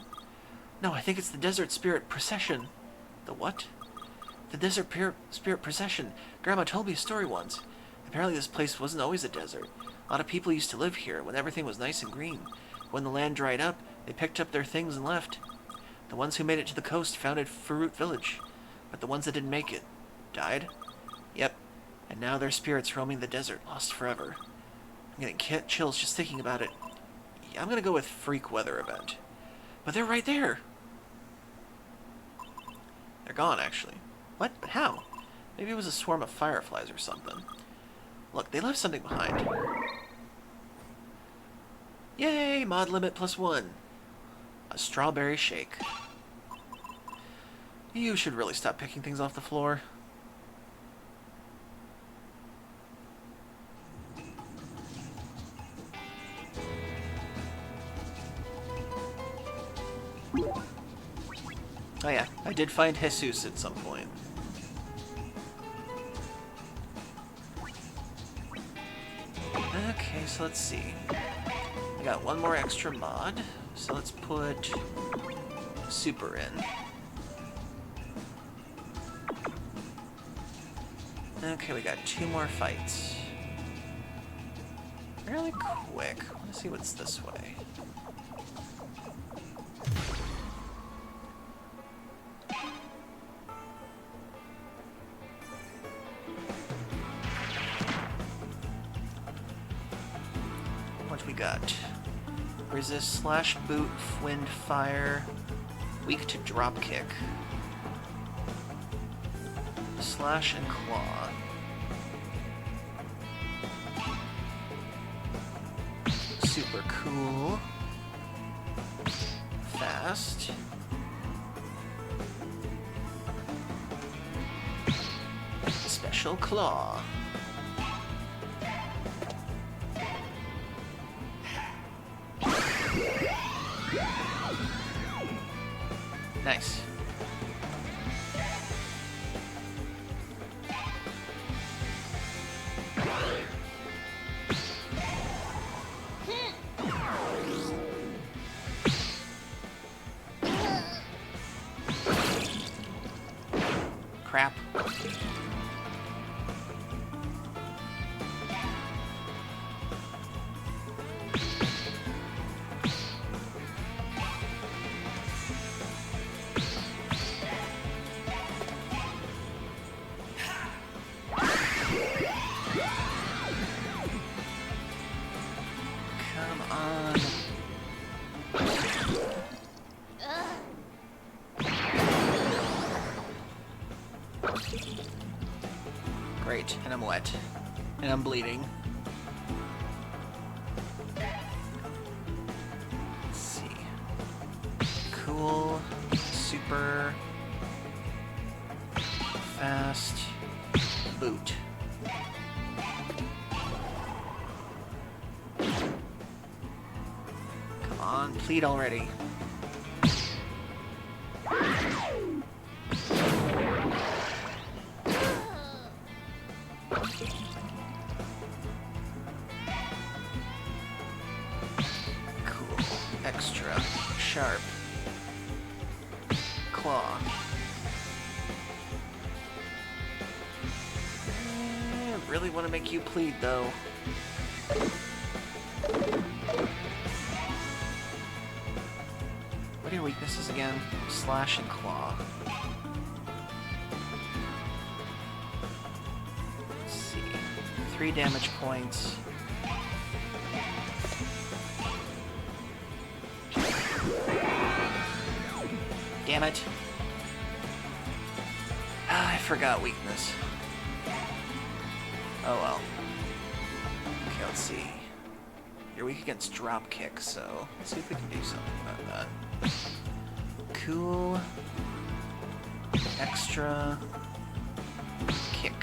No, I think it's the Desert Spirit Procession. The what? The Desert Spirit Procession. Grandma told me a story once. Apparently this place wasn't always a desert. A lot of people used to live here when everything was nice and green. When the land dried up, they picked up their things and left. The ones who made it to the coast founded Faroot Village. But the ones that didn't make it died? Yep. And now their spirits roaming the desert, lost forever. I'm getting chills just thinking about it. Yeah, I'm gonna go with freak weather event. But they're right there! They're gone, actually. What? But how? Maybe it was a swarm of fireflies or something. Look, they left something behind. Yay! Mod limit +1. A strawberry shake. You should really stop picking things off the floor. Oh yeah, I did find Jesus at some point. Okay, so let's see. We got one more extra mod, so let's put Super in. Okay, we got 2 more fights. Really quick. Let's see what's this way. What we got? Resist slash boot, wind, fire. Weak to drop kick. Slash and claw. Super cool. Fast. Special claw. Nice. Crap. Come on. Great, and I'm wet. And I'm bleeding. Let's see. Cool. Super. Fast. Boot. Come on, plead already. Cool. Extra. Sharp. Claw. I really want to make you plead, though. What are your weaknesses again? Slash and claw. Let's see. 3 damage points. Damn it. Ah, I forgot weakness. Oh well. Okay, let's see. You're weak against drop kick, so let's see if we can do something about that. Cool. Extra. Kick.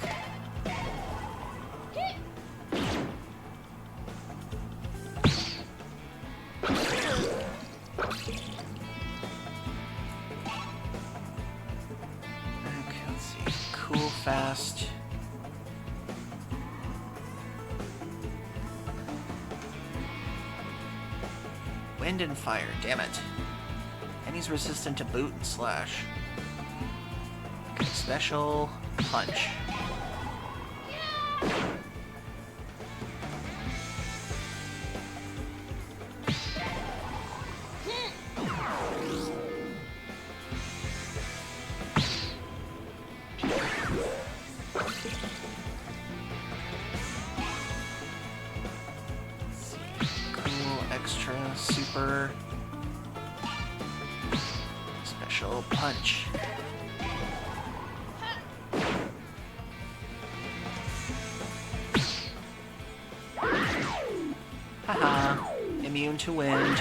Okay, let's see. Cool, fast. Wind and fire, damn it. And he's resistant to boot and slash. Okay, special punch. Extra, super, special punch. Haha, immune to wind.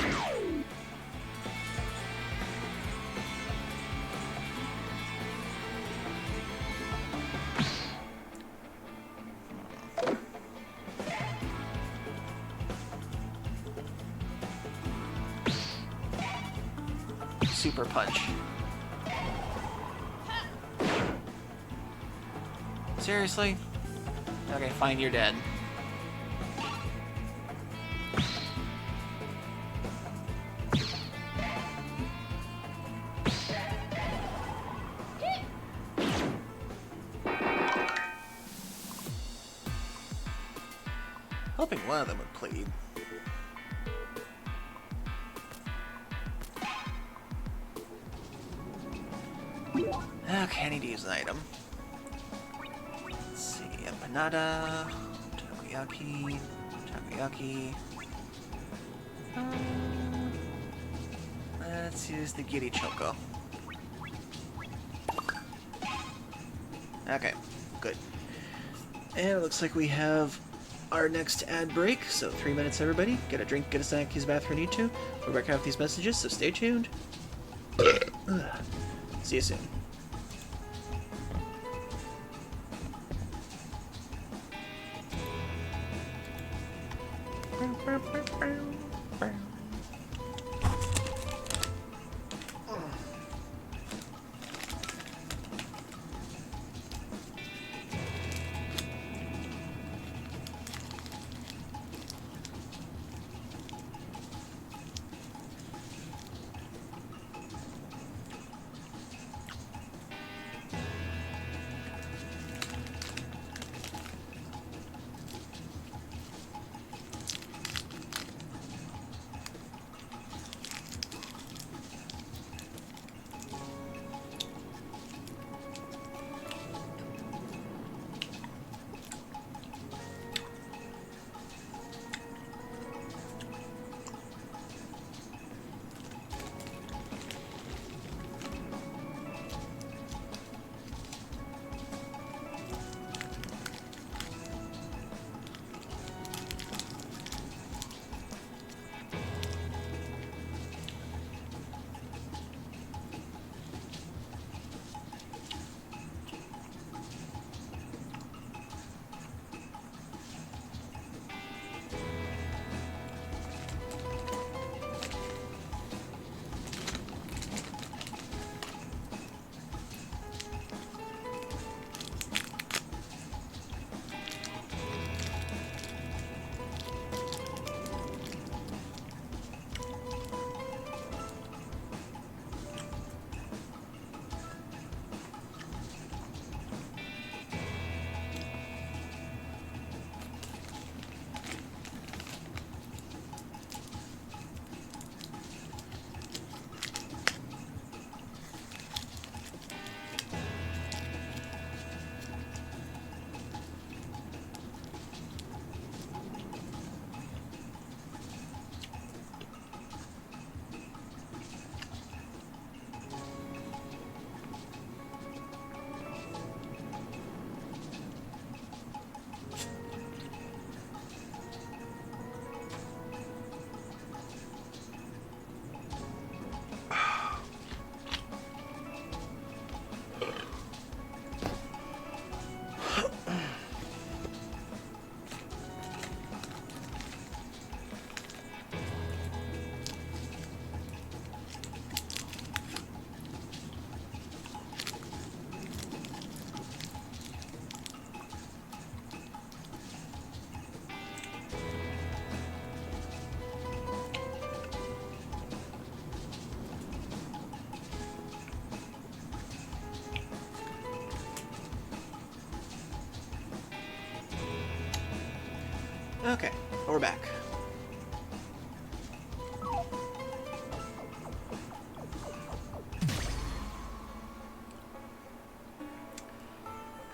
Super punch. Seriously? Okay, fine, you're dead. hoping one of them would plead. Okay, I need to use an item. Let's see, empanada, takoyaki, takoyaki. Let's use the Giri Choco. Okay, good. And it looks like we have our next ad break, so 3 minutes everybody. Get a drink, get a snack, use the bathroom if you need to. We'll back after these messages, so stay tuned. See you soon. Okay, we're back.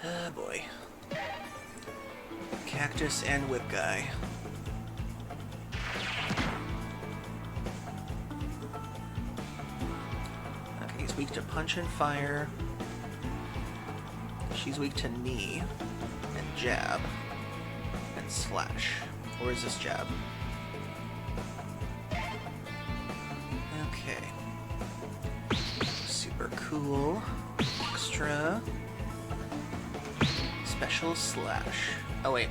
Ah, boy. Cactus and Whip Guy. Okay, he's weak to punch and fire. She's weak to knee and jab and slash. Or is this jab? Okay. Super cool. Extra. Special slash. Oh wait.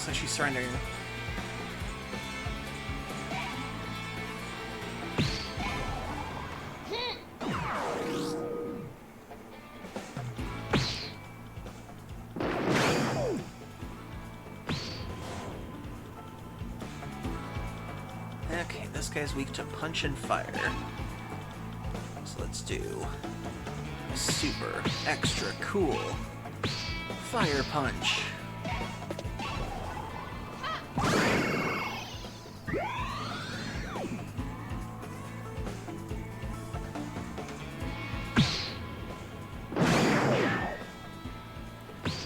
looks like she's surrendering. Okay, this guy's weak to punch and fire. So let's do super extra cool fire punch.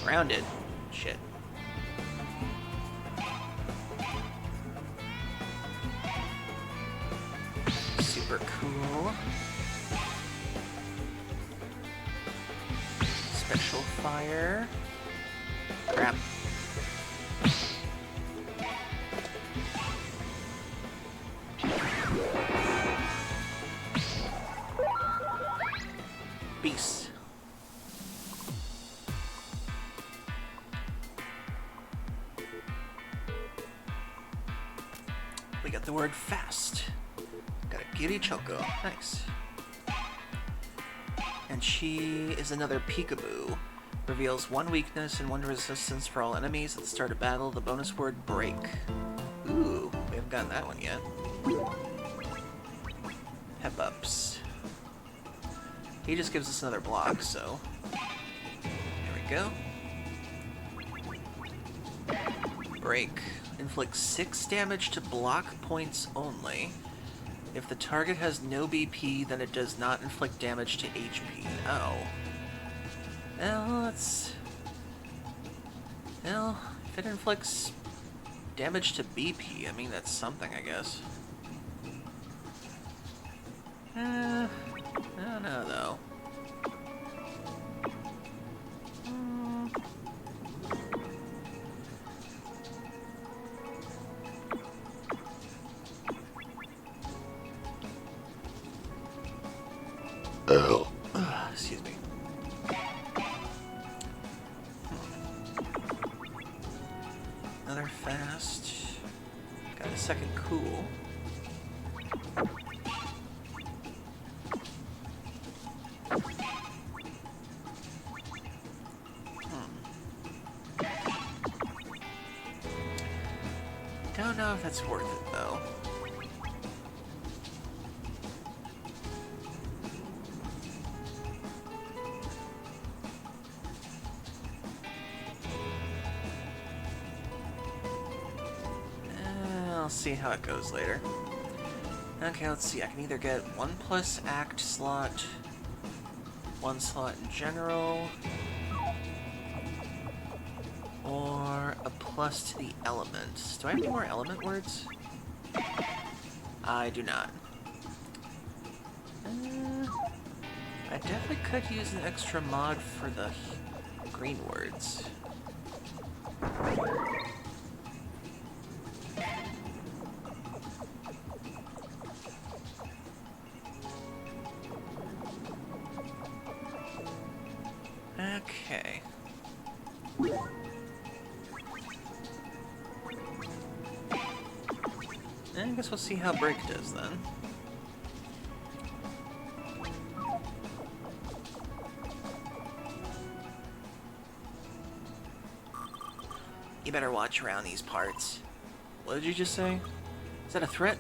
Grounded. Shit. Super cool. Special fire. Crap. Beast. We got the word fast. Got a Giddy Choco. Nice. And she is another peekaboo. Reveals one weakness and one resistance for all enemies at the start of battle. The bonus word break. Ooh, we haven't gotten that one yet. Pep ups. He just gives us another block, so there we go. Break. Inflicts 6 damage to block points only. If the target has no BP, then it does not inflict damage to HP. Oh. Well, that's... Well, if it inflicts damage to BP, I mean, that's something, I guess. I don't know, though. Excuse me. Another fast. Got a second cool. Don't know if that's worth it, though. I'll see how it goes later. Okay, let's see. I can either get 1+ act slot, 1 slot in general, or a plus to the elements. Do I have any more element words? I do not. I definitely could use an extra mod for the green words. Okay. I guess we'll see how break does then. You better watch around these parts. What did you just say? Is that a threat?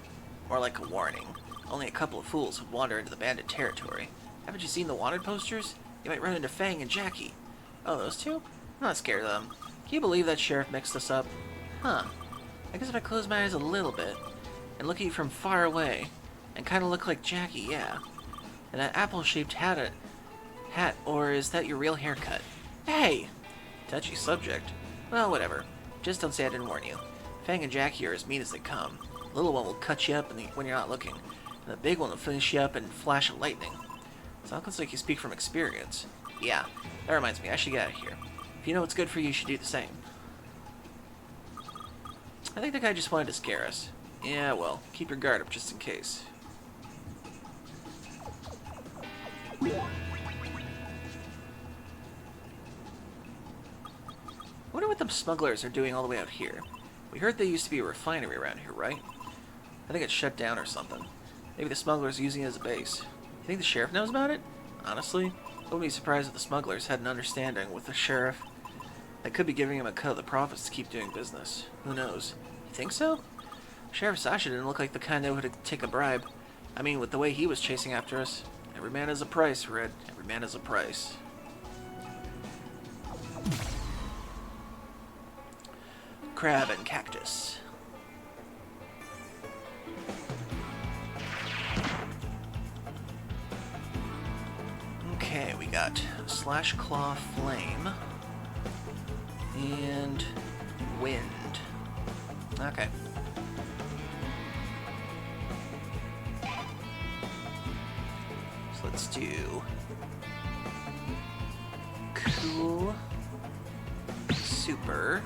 Or like a warning? Only a couple of fools would wander into the bandit territory. Haven't you seen the wanted posters? You might run into Fang and Jackie. Oh, those two? I'm not scared of them. Can you believe that sheriff mixed us up? Huh. I guess if I close my eyes a little bit, and look at you from far away, and kind of look like Jackie, yeah. And that apple-shaped hat, or is that your real haircut? Hey! Touchy subject. Well, whatever. Just don't say I didn't warn you. Fang and Jackie are as mean as they come. The little one will cut you up when you're not looking, and the big one will finish you up in a flash of lightning. Sounds like you speak from experience. Yeah, that reminds me, I should get out of here. If you know what's good for you, you should do the same. I think the guy just wanted to scare us. Yeah, well, keep your guard up just in case. I wonder what them smugglers are doing all the way out here? We heard there used to be a refinery around here, right? I think it's shut down or something. Maybe the smugglers are using it as a base. You think the sheriff knows about it? Honestly, I wouldn't be surprised if the smugglers had an understanding with the sheriff that could be giving him a cut of the profits to keep doing business. Who knows? You think so? Sheriff Sasha didn't look like the kind that would take a bribe. I mean, with the way he was chasing after us. Every man has a price, Red. Every man has a price. Crab and cactus. Okay, we got Slash Claw Flame and Wind. Okay. So let's do Cool, Super,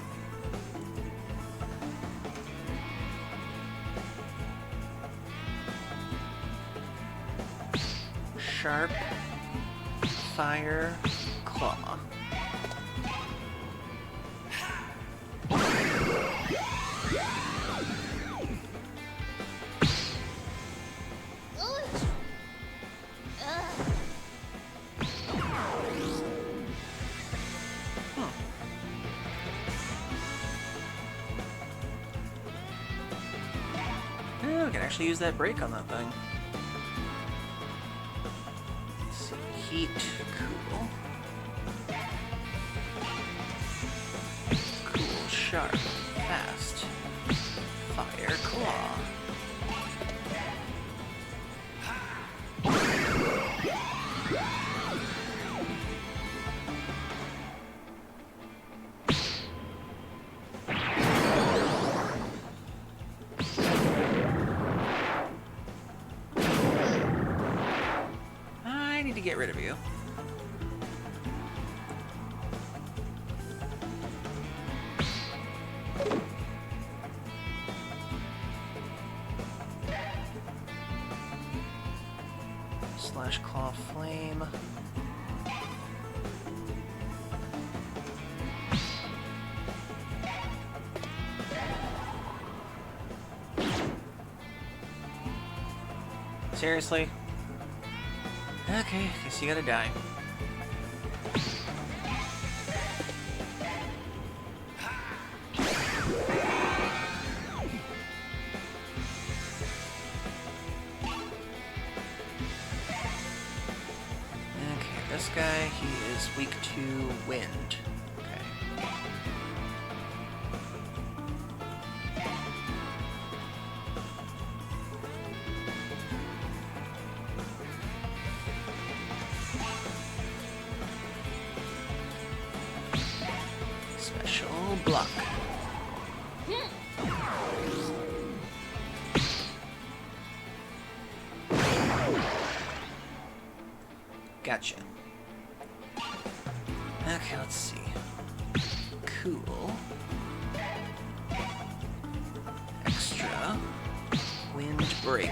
Sharp, Fire, Claw. Yeah, we can actually use that break on that thing. Let's see. Heat, cool. Cool, sharp, fast. Fire, claw. I need to get rid of you. Slash Claw Flame. Seriously? Okay, guess you gotta die. Okay, this guy, he is weak to wind. Okay. Special block. Gotcha. Okay, let's see. Cool. Extra. Wind break.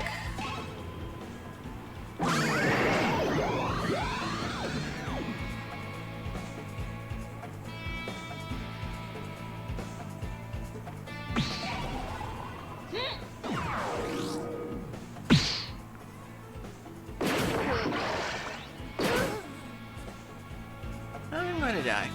I'm going to die.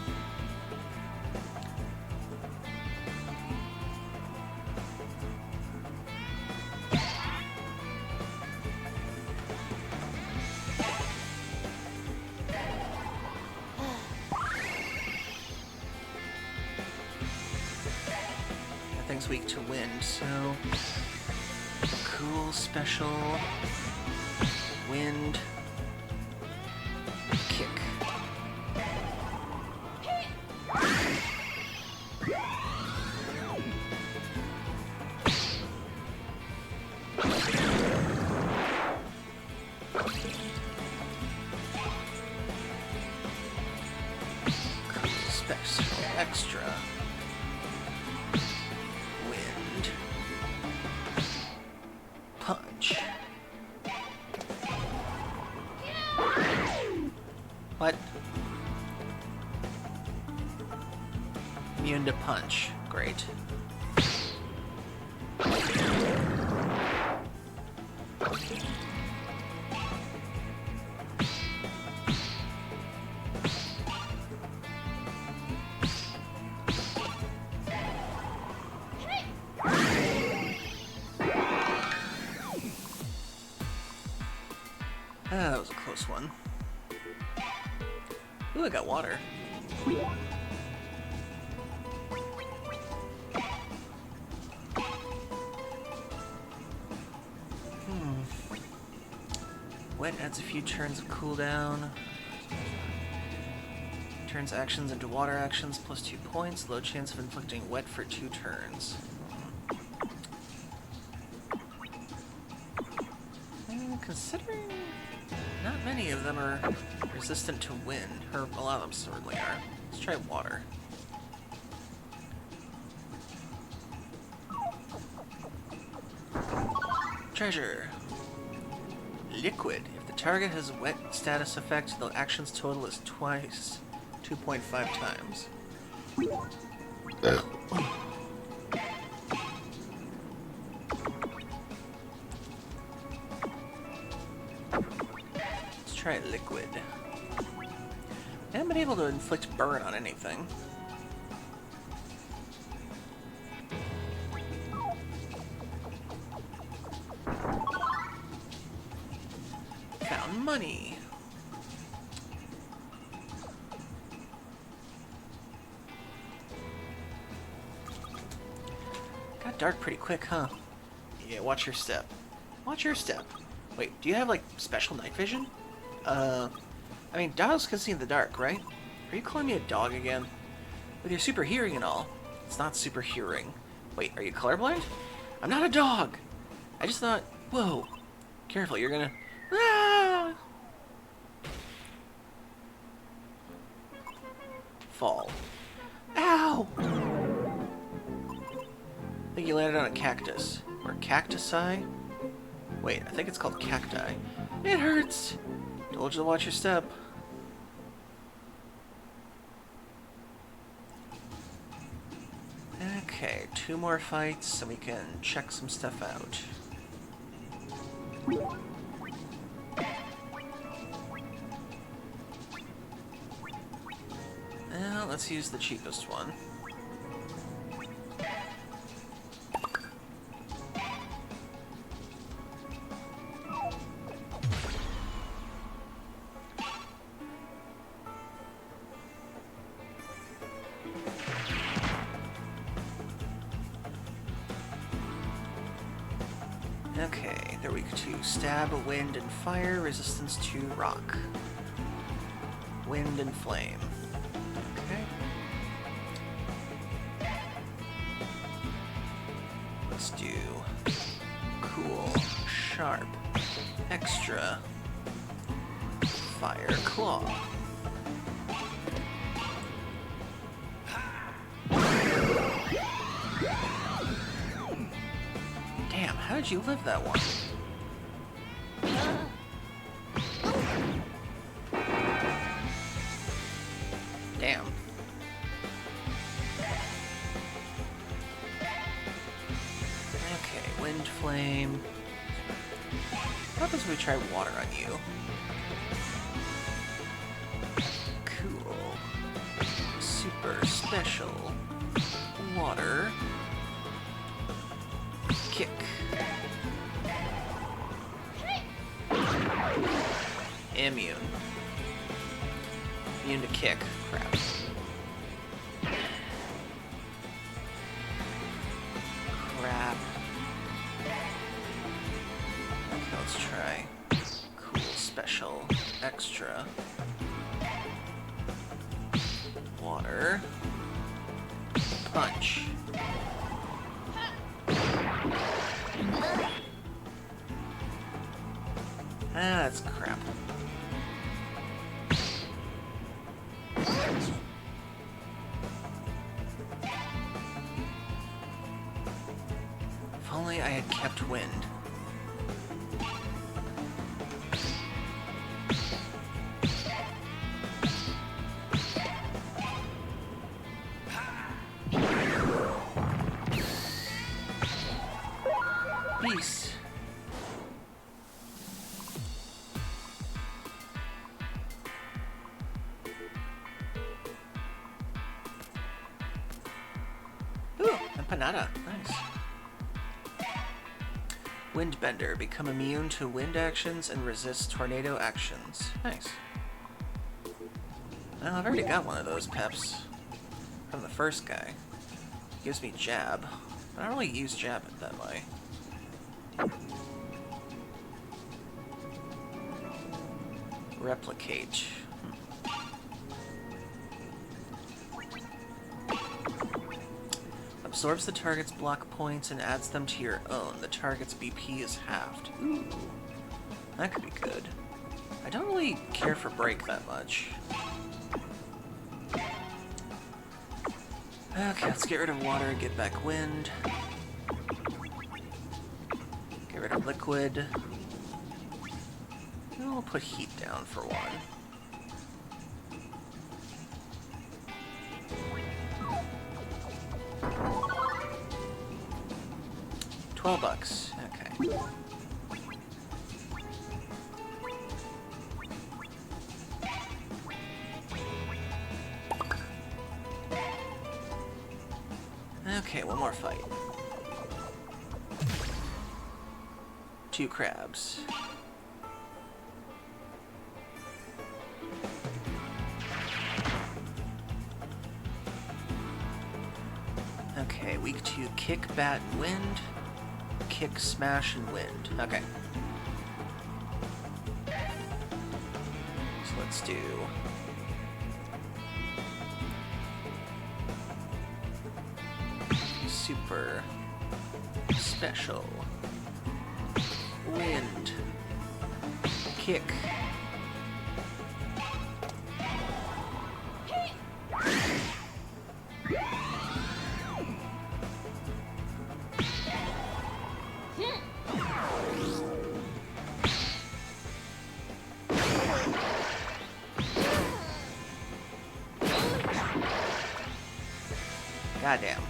That thing's weak to wind, so cool, special, wind, kick. Special, extra, wind, punch. punch. Great. Ah, that was a close one. Ooh, I got water. Wet adds a few turns of cooldown. Turns actions into water actions, plus 2 points. Low chance of inflicting wet for 2 turns. Considering not many of them are resistant to wind, or a lot of them certainly are. Let's try water. Treasure. Liquid. If the target has a wet status effect, the action's total is twice 2.5 times. Let's try liquid. I haven't been able to inflict burn on anything. Found money. Got dark pretty quick, huh? Yeah, watch your step. Watch your step. Wait, do you have, like, special night vision? I mean, dogs can see in the dark, right? Are you calling me a dog again? With your super hearing and all. It's not super hearing. Wait, are you colorblind? I'm not a dog! I just thought, whoa. Careful, you're gonna... Ah! Fall. Ow! I think you landed on a cactus. Or cactusi? Wait, I think it's called cacti. It hurts! Told you to watch your step. Okay, 2 more fights and we can check some stuff out. Well, let's use the cheapest one. Okay, they're weak to stab, wind, and fire, resistance to rock. Wind and flame. Okay. Let's do cool, sharp, extra, fire, claw. Damn, how did you live that one? Damn. Okay, wind flame. What happens if we try water on you? Cool. Super special. Water. Kick. Immune. Immune to kick. Crap. Crap. Okay, let's try. Cool, special, extra. Water. Punch. Ah, that's crap. If only I had kept wind. Peace. Ooh, empanada. Nice. Windbender. Become immune to wind actions and resist tornado actions. Nice. Well, I've already got one of those peps from the first guy. Gives me jab. I don't really use jab that way. Replicate. Absorbs the target's block points and adds them to your own. The target's BP is halved. Ooh. That could be good. I don't really care for break that much. Okay, let's get rid of water and get back wind. Get rid of liquid. And we'll put heat down for one. $12. Okay. Okay, one more fight. 2 crabs. Okay, weak to kick, bat, and wind. Kick, smash, and wind. Okay. So let's do... super special wind kick. Goddamn.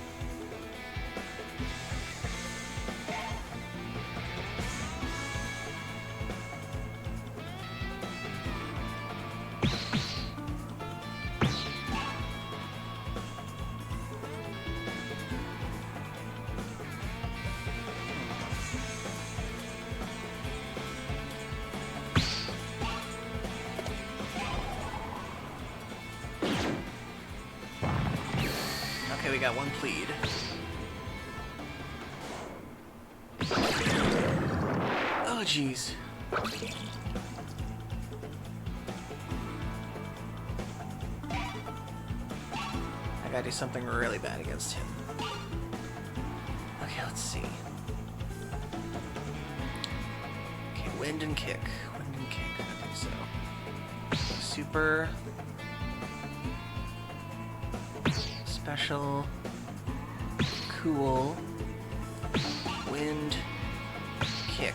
Okay, we got one plead. Oh, jeez. I gotta do something really bad against him. Okay, let's see. Okay, wind and kick. Wind and kick, I think so. Super... special, cool, wind, kick.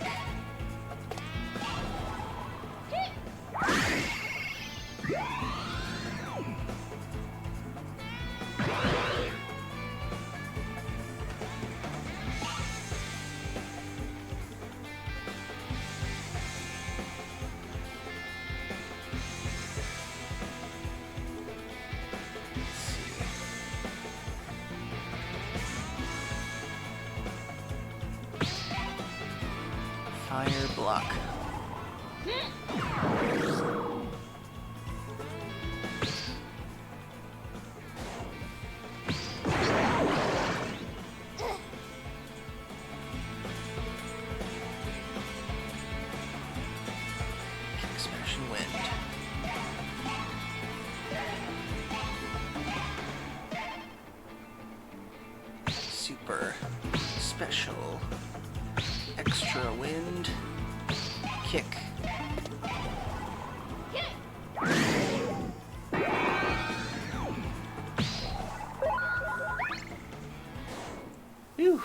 Fire block. Kick, smash, and wind. Super special. Extra wind. Kick. Whew.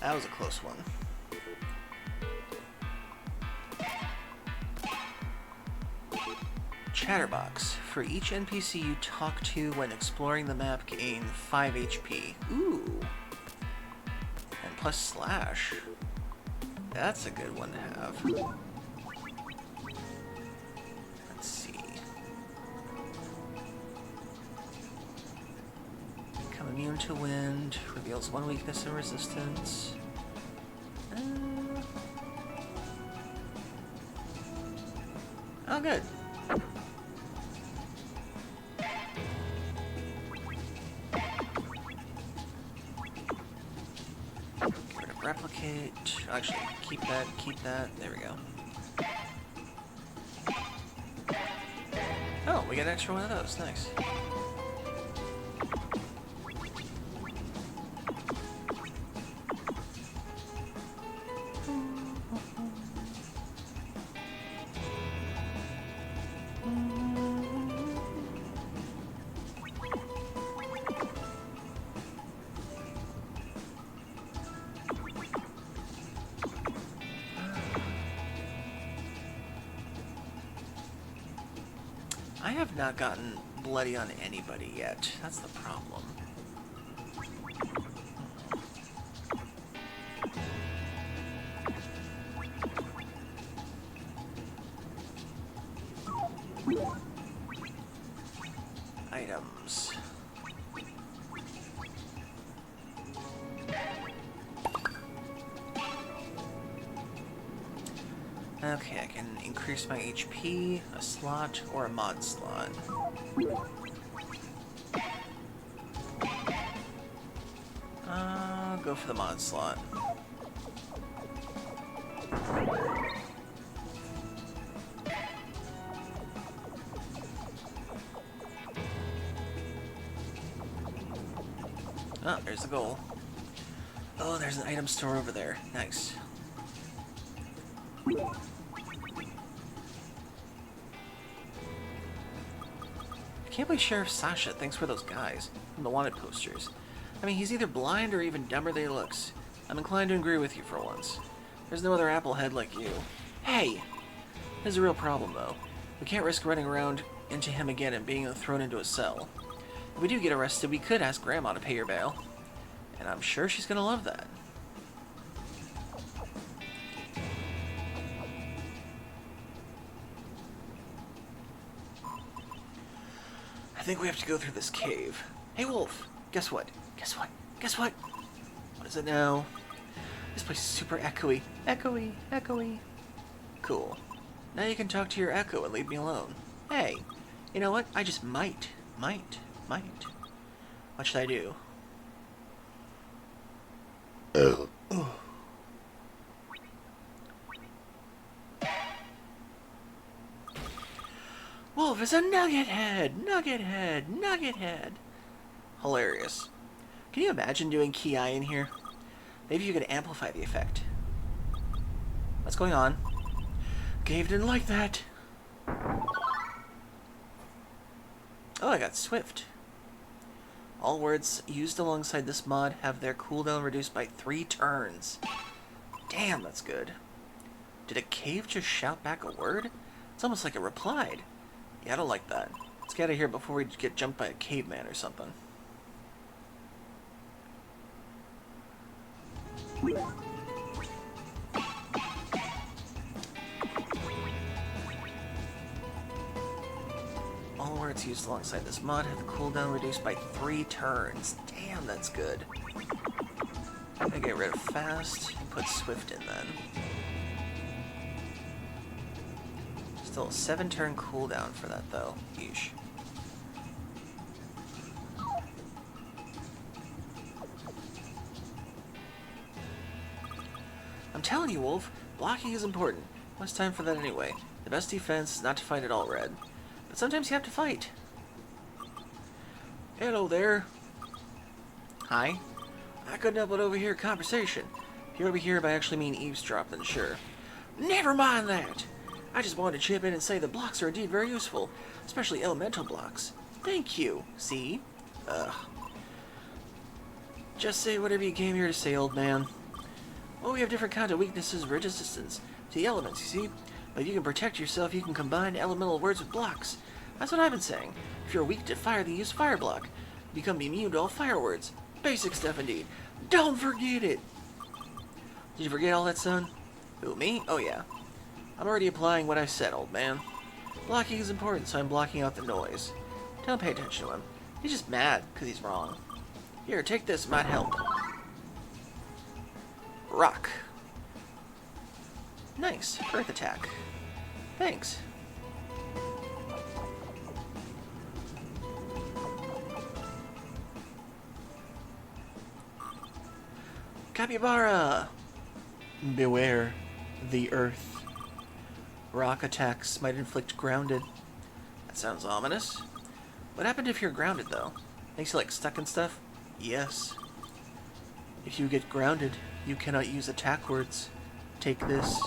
That was a close one. Chatterbox. For each NPC you talk to when exploring the map, gain 5 HP. Ooh. And plus slash. That's a good one to have. Let's see. Become immune to wind. Reveals one weakness and resistance. Oh, good. Get rid of replicate. Actually, keep that, keep that. There we go. Oh, we got an extra one of those. Nice. I have not gotten bloody on anybody yet. That's the problem. Items. Okay, I can increase my HP, a slot, or a mod slot. Go for the mod slot. Oh, there's the goal. Oh, there's an item store over there. Nice. I can't believe Sheriff Sasha thinks we're those guys from the wanted posters. I mean, he's either blind or even dumber than he looks. I'm inclined to agree with you for once. There's no other applehead like you. Hey! There's a real problem, though. We can't risk running around into him again and being thrown into a cell. If we do get arrested, we could ask Grandma to pay your bail. And I'm sure she's gonna love that. I think we have to go through this cave. Hey, Wolf! Guess what? Guess what? Guess what? What is it now? This place is super echoey. Echoey, echoey. Cool. Now you can talk to your echo and leave me alone. Hey, you know what? I just might. What should I do? Wolf is a nugget head! Nugget head! Nugget head! Hilarious. Can you imagine doing Ki in here? Maybe you could amplify the effect. What's going on? Cave didn't like that. Oh, I got Swift. All words used alongside this mod have their cooldown reduced by 3 turns. Damn, that's good. Did a cave just shout back a word? It's almost like it replied. Yeah, I don't like that. Let's get out of here before we get jumped by a caveman or something. All words used alongside this mod have the cooldown reduced by 3 turns. Damn, that's good. I'm gonna get rid of fast and put Swift in then. Still a 7-turn cooldown for that though. Yeesh. I'm telling you, Wolf, blocking is important. What's time for that anyway? The best defense is not to fight at all, Red. But sometimes you have to fight. Hello there. Hi. I couldn't help but overhear a conversation. If you overhear by actually mean eavesdrop, then sure. Never mind that. I just wanted to chip in and say the blocks are indeed very useful, especially elemental blocks. Thank you. See? Just say whatever you came here to say, old man. Well, we have different kinds of weaknesses and resistance to the elements, you see? But if you can protect yourself, you can combine elemental words with blocks. That's what I've been saying. If you're weak to fire, then use fire block. Become immune to all fire words. Basic stuff indeed. Don't forget it! Did you forget all that, son? Who, me? Oh, yeah. I'm already applying what I said, old man. Blocking is important, so I'm blocking out the noise. Don't pay attention to him. He's just mad because he's wrong. Here, take this. It might help. Rock. Nice. Earth attack. Thanks. Capybara! Beware the earth. Rock attacks might inflict grounded. That sounds ominous. What happened if you're grounded, though? Makes you, like, stuck and stuff? Yes. If you get grounded, you cannot use attack words. Take this.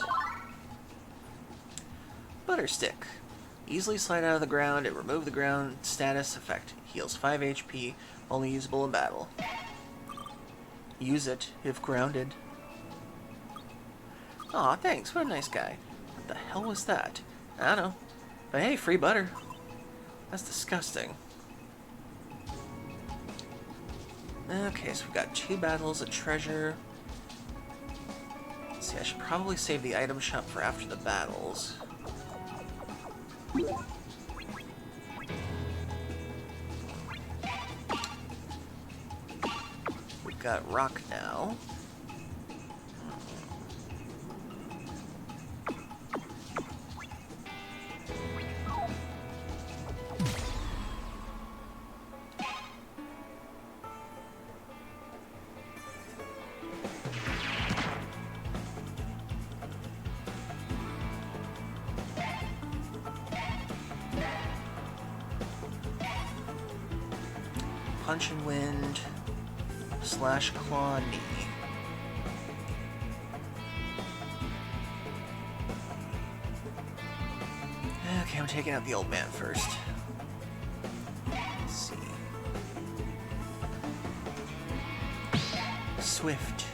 Butter stick. Easily slide out of the ground and remove the ground status effect. Heals 5 HP, only usable in battle. Use it if grounded. Aw, thanks. What a nice guy. What the hell was that? I don't know. But hey, free butter. That's disgusting. Okay, so we've got 2 battles, a treasure. Let's see, I should probably save the item shop for after the battles. We've got rock now. Punch and wind, slash claw knee. Okay, I'm taking out the old man first. Let's see. Swift.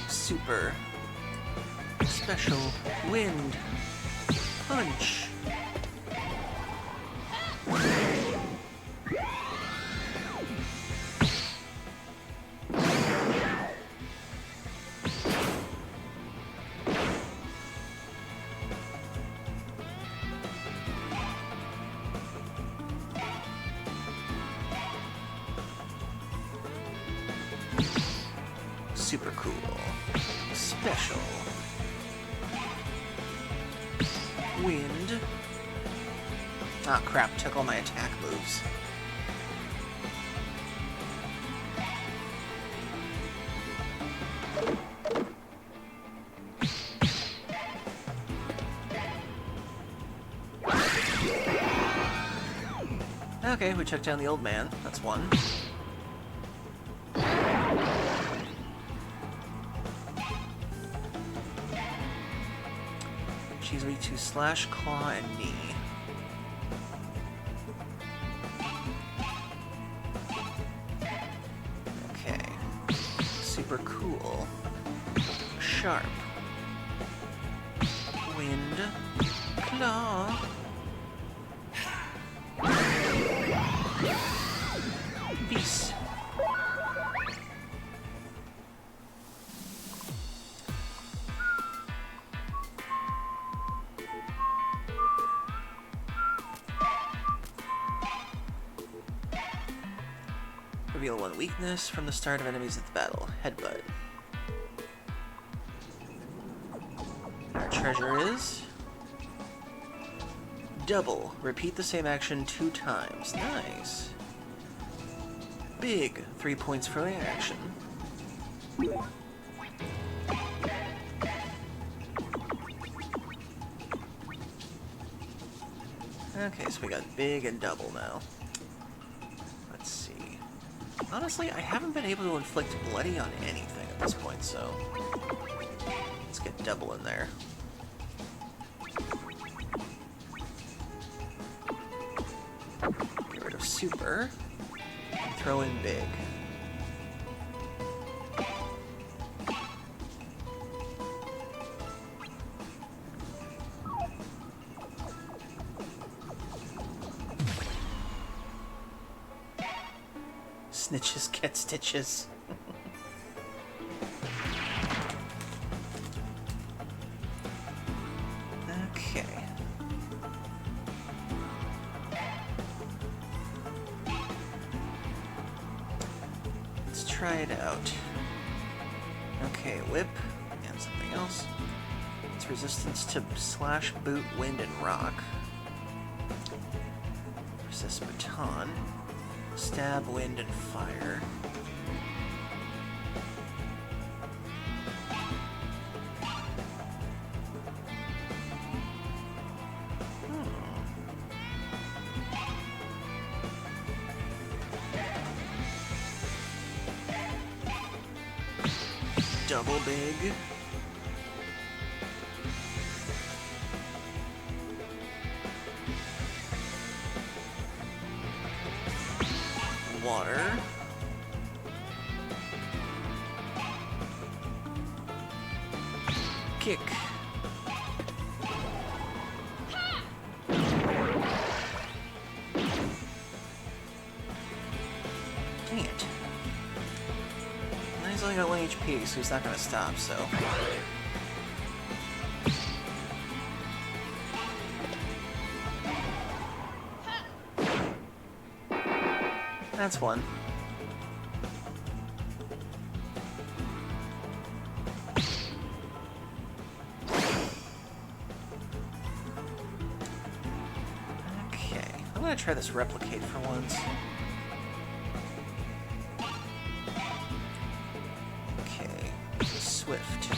Super. Special wind punch. Super cool. Special wind. Ah, crap, took all my attack moves. Okay, we took down the old man. That's one. She's weak to slash, claw, and knee. Okay. Super cool. Sharp. Wind. Claw. Beast. Reveal 1 weakness from the start of enemies at the battle. Headbutt. Our treasure is... double. Repeat the same action 2 times. Nice. Big. 3 points for the action. Okay, so we got big and double now. Let's see. Honestly, I haven't been able to inflict bloody on anything at this point, so... let's get double in there. Get rid of super. And throw in big. Snitches get stitches. Okay. Let's try it out. Okay, whip and something else. It's resistance to slash, boot, wind, and rock. Resist baton. Stab, wind, and fire. Double big. Water. Kick. Dang it. He's only got 1 HP, so he's not gonna stop, so. That's one. Okay, I'm gonna try this replicate for once. Okay, Swift.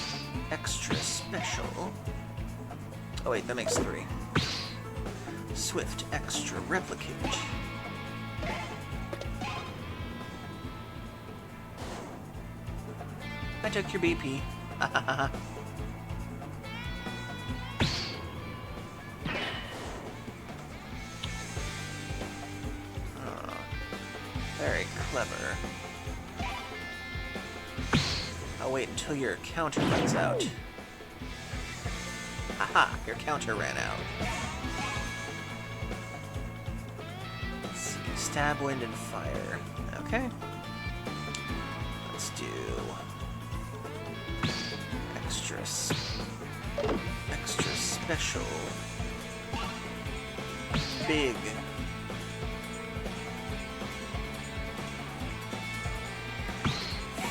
Extra special. Oh wait, that makes 3. Swift extra replicate. I took your BP. Very clever. I'll wait until your counter runs out. Haha, your counter ran out. Let's see. Stab, wind, and fire. Okay. Let's do extra special, big,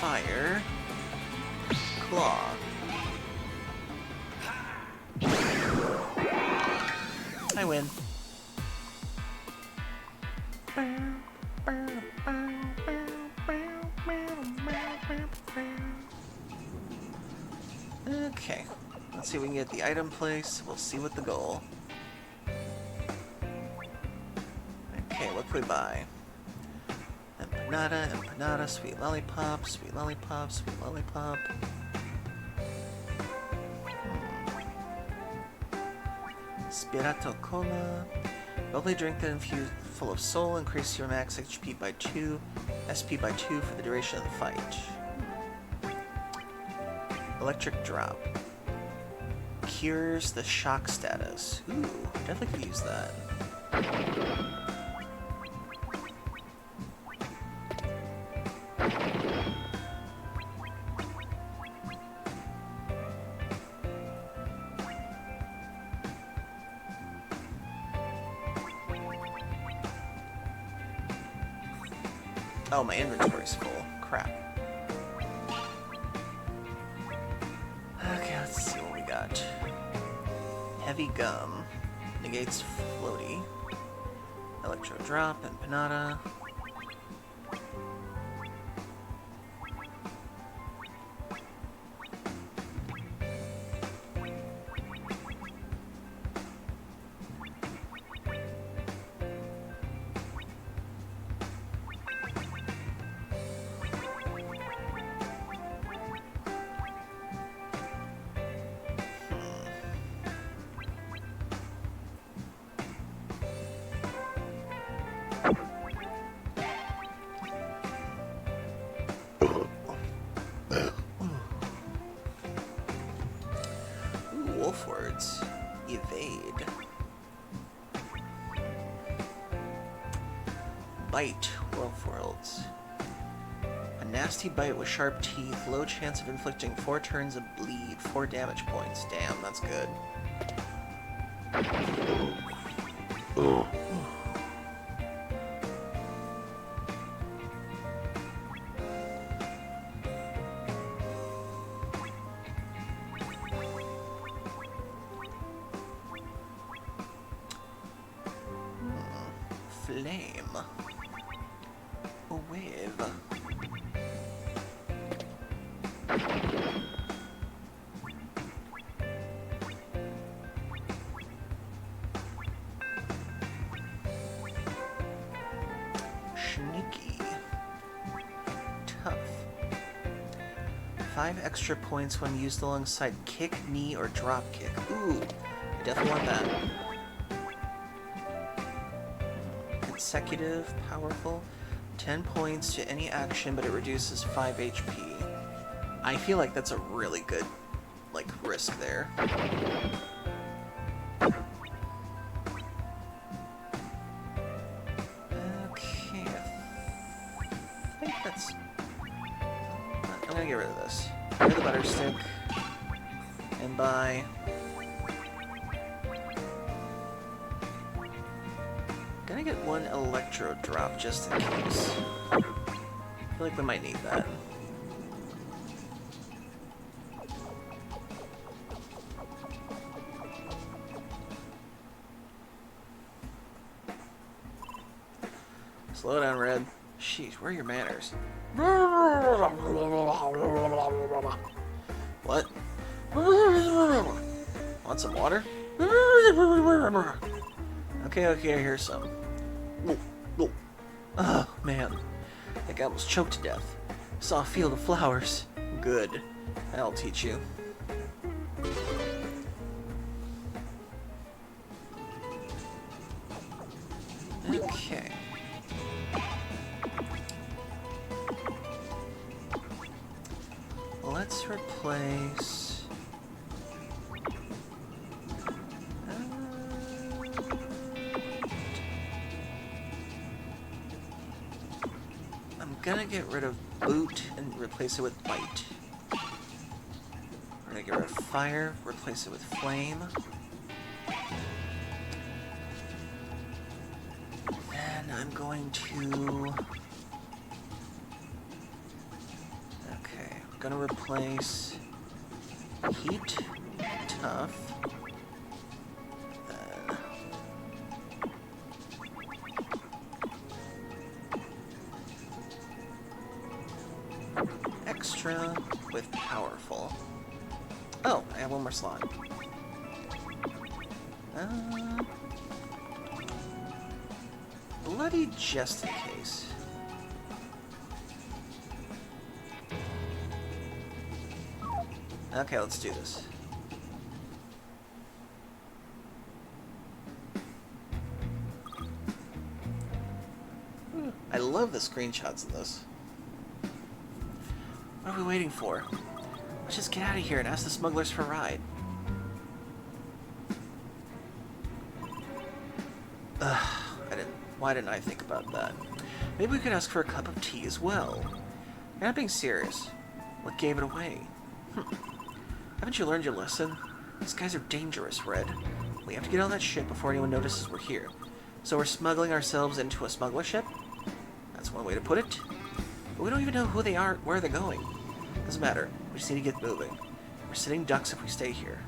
fire, claw. I win. Okay, let's see if we can get the item place. We'll see what the goal. Okay, what can we buy? Empanada, empanada, sweet lollipop, sweet lollipop, sweet lollipop. Spirato Cola. Bubbly drink that infused full of soul. Increase your max HP by 2, SP by 2 for the duration of the fight. Electric Drop. Cures the shock status. Ooh, definitely could use that. Oh, my inventory's full. Crap. Okay, let's see what we got. Heavy Gum. Negates Floaty. Electro Drop. Empanada. Wolf words. Evade. Bite. Wolf worlds. nasty bite with sharp teeth, low chance of inflicting 4 turns of bleed, 4 damage points. Damn, that's good. Flame. A wave. Sneaky. Tough. 5 extra points when used alongside kick, knee, or drop kick. Ooh, I definitely want that. Consecutive, powerful. 10 points to any action, but it reduces 5 HP. I feel like that's a really good, like, risk there. Okay, I think that's... I'm gonna get rid of this. Get rid of the butter stick. And buy... Gonna get 1 electro drop just in case. I feel like we might need that. Slow down, Red. Sheesh, where are your manners? What? Want some water? Okay, here's some. Oh, man. I think I almost choked to death. Saw a field of flowers. Good. I'll teach you. Okay. Let's replace... I'm gonna get rid of boot and replace it with bite. We're gonna get rid of fire, replace it with flame. And I'm going to... Okay, I'm gonna replace heat, tough. Extra with powerful. Oh, I have 1 more slot. Bloody just in case. Okay, let's do this. I love the screenshots in this. What are we waiting for? Let's just get out of here and ask the smugglers for a ride. Why didn't I think about that? Maybe we could ask for a cup of tea as well. You're not being serious. What gave it away? Haven't you learned your lesson? These guys are dangerous, Red. We have to get on that ship before anyone notices we're here. So we're smuggling ourselves into a smuggler ship? That's one way to put it. But we don't even know who they are, where they're going. Doesn't matter. We just need to get moving. We're sitting ducks if we stay here.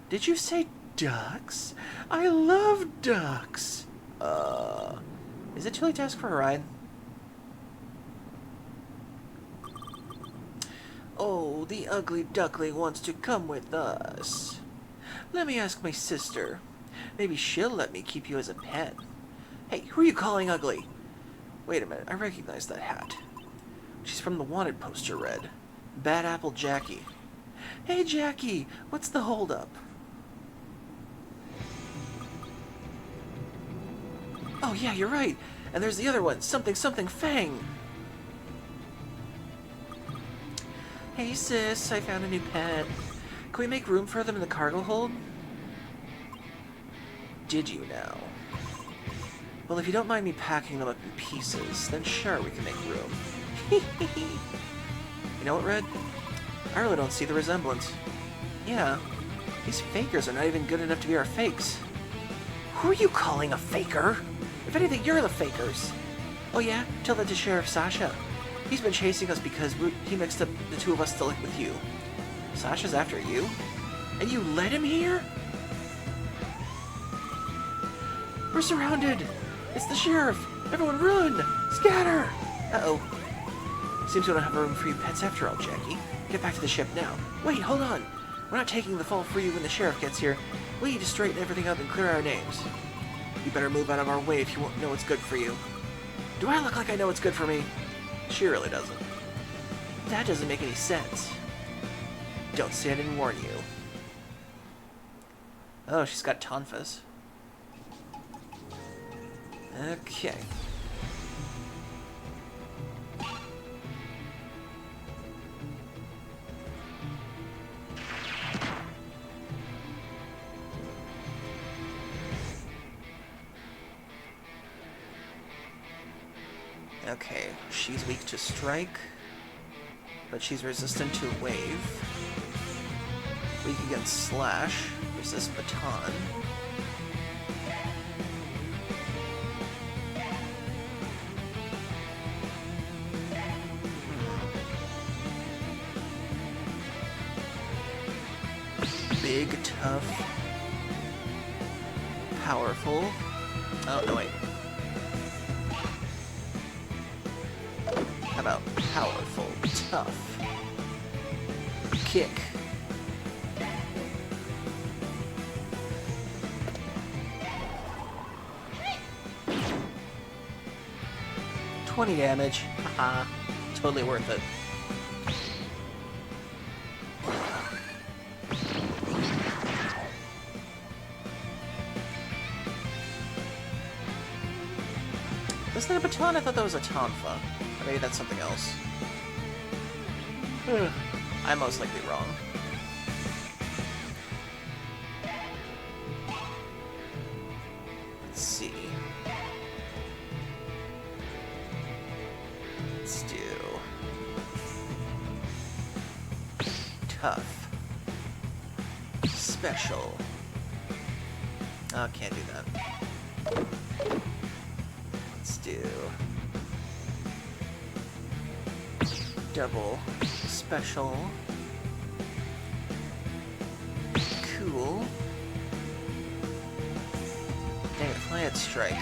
Did you say ducks? I love ducks. Is it too late to ask for a ride? Oh, the ugly duckling wants to come with us. Let me ask my sister. Maybe she'll let me keep you as a pet. Hey, who are you calling ugly? Wait a minute, I recognize that hat. She's from the wanted poster, Red. Bad Apple Jackie. Hey, Jackie, what's the holdup? Oh, yeah, you're right. And there's the other one, something Fang. Hey, sis, I found a new pet. Can we make room for them in the cargo hold? Did you now? Well, if you don't mind me packing them up in pieces, then sure, we can make room. You know what, Red? I really don't see the resemblance. Yeah, these fakers are not even good enough to be our fakes. Who are you calling a faker? If anything, you're the fakers. Oh yeah? Tell that to Sheriff Sasha. He's been chasing us because he mixed up the two of us to link with you. Sasha's after you? And you led him here? We're surrounded! It's the sheriff! Everyone run! Scatter! Uh-oh. Seems we don't have room for you pets after all, Jackie. Get back to the ship now. Wait, hold on! We're not taking the fall for you when the sheriff gets here. We need to straighten everything up and clear our names. You better move out of our way if you won't know what's good for you. Do I look like I know what's good for me? She really doesn't. That doesn't make any sense. Don't say I didn't warn you. Oh, she's got tonfas. Okay. Okay, she's weak to strike, but she's resistant to wave. Weak against slash, resist baton. Big, tough, powerful. Oh, no, wait. How about powerful, tough, kick. $20 damage. Haha. Totally worth it. Isn't that a baton? I thought that was a tonfa. Or maybe that's something else. I'm most likely wrong. Let's see. Let's do... tough. Special. Oh, can't do that. Let's do... double. Special. Cool. Dang it, Flyhead Strike.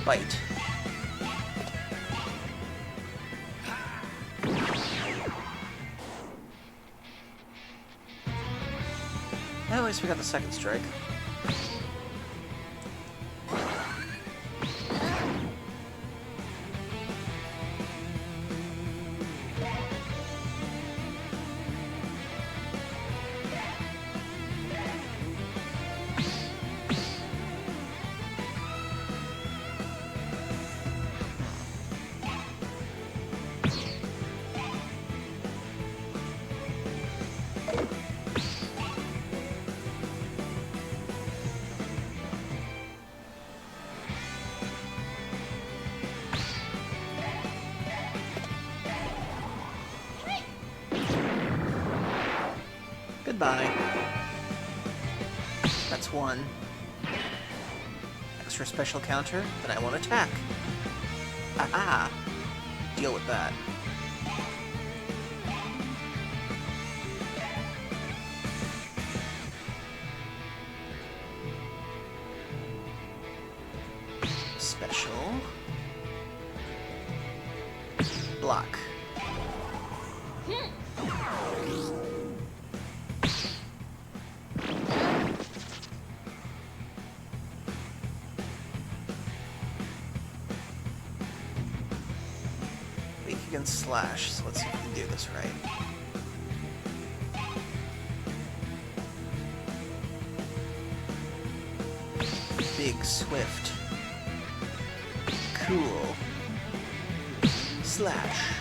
Bite. At least we got the second strike. Goodbye. That's one. Extra special counter, then I won't attack. Aha! Deal with that. Special. Block. Against slash, so let's see if we can do this right. Big Swift. Cool. Slash.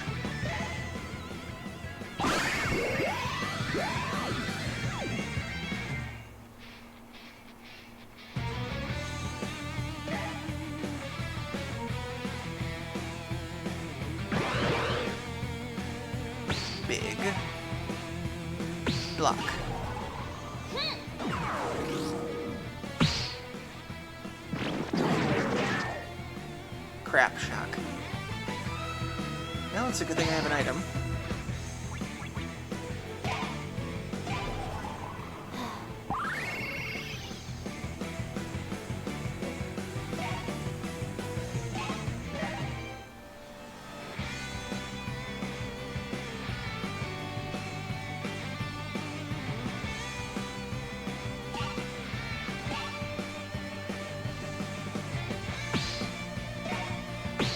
block. Crap shock. Well, it's a good thing I have an item.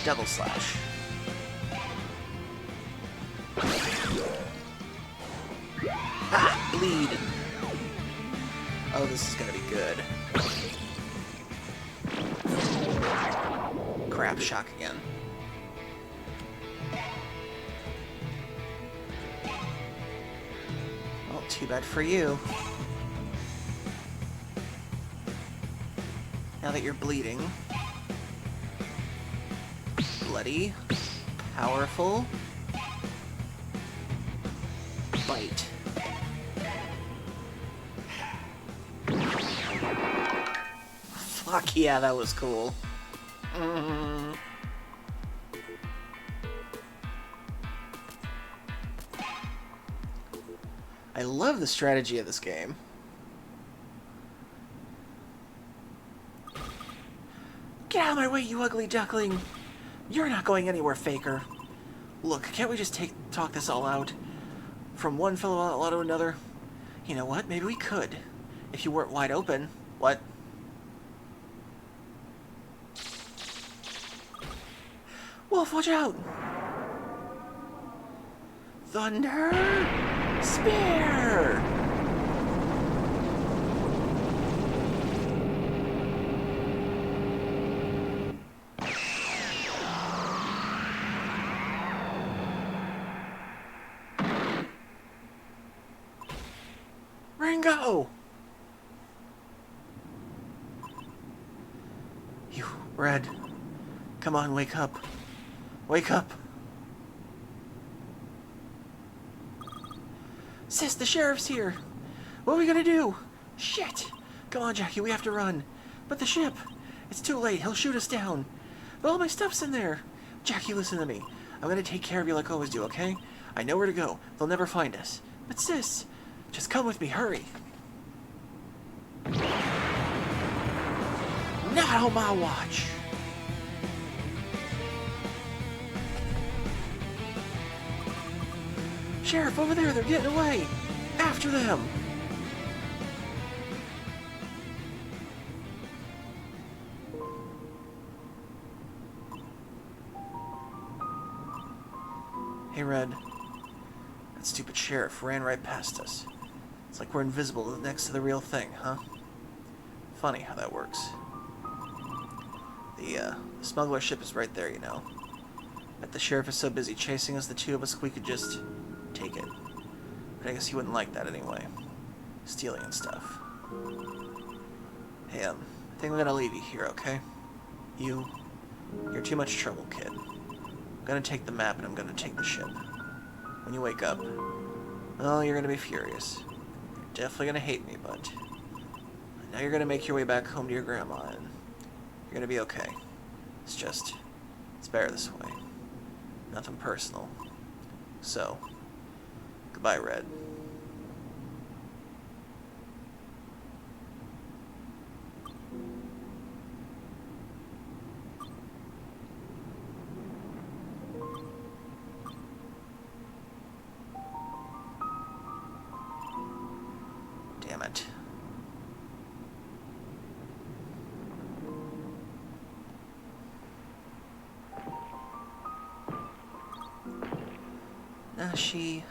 Double slash. Ah! Bleed! Oh, this is gonna be good. Crap, shock again. Well, too bad for you. Now that you're bleeding. Bloody. Powerful. Bite. Fuck yeah, that was cool. I love the strategy of this game. Get out of my way, you ugly duckling! You're not going anywhere, Faker. Look, can't we just talk this all out? From one fellow outlaw to another? You know what? Maybe we could. If you weren't wide open. What? Wolf, watch out! Thunder! Spear! Ringo! You, Red. Come on, wake up. Wake up. Sis, the sheriff's here. What are we gonna do? Shit! Come on, Jackie, we have to run. But the ship. It's too late. He'll shoot us down. But all my stuff's in there. Jackie, listen to me. I'm gonna take care of you like I always do, okay? I know where to go. They'll never find us. But sis, just come with me. Hurry. Not on my watch. Sheriff, over there, they're getting away! After them! Hey, Red. That stupid sheriff ran right past us. It's like we're invisible next to the real thing, huh? Funny how that works. The smuggler ship is right there, you know. Bet the sheriff is so busy chasing us, the two of us, we could just take it. But I guess he wouldn't like that anyway. Stealing and stuff. Hey, I think I'm gonna leave you here, okay? You're too much trouble, kid. I'm gonna take the map and I'm gonna take the ship. When you wake up, well, you're gonna be furious. You're definitely gonna hate me, but now you're gonna make your way back home to your grandma and you're gonna be okay. It's better this way. Nothing personal. So, goodbye, Red. Damn it. She...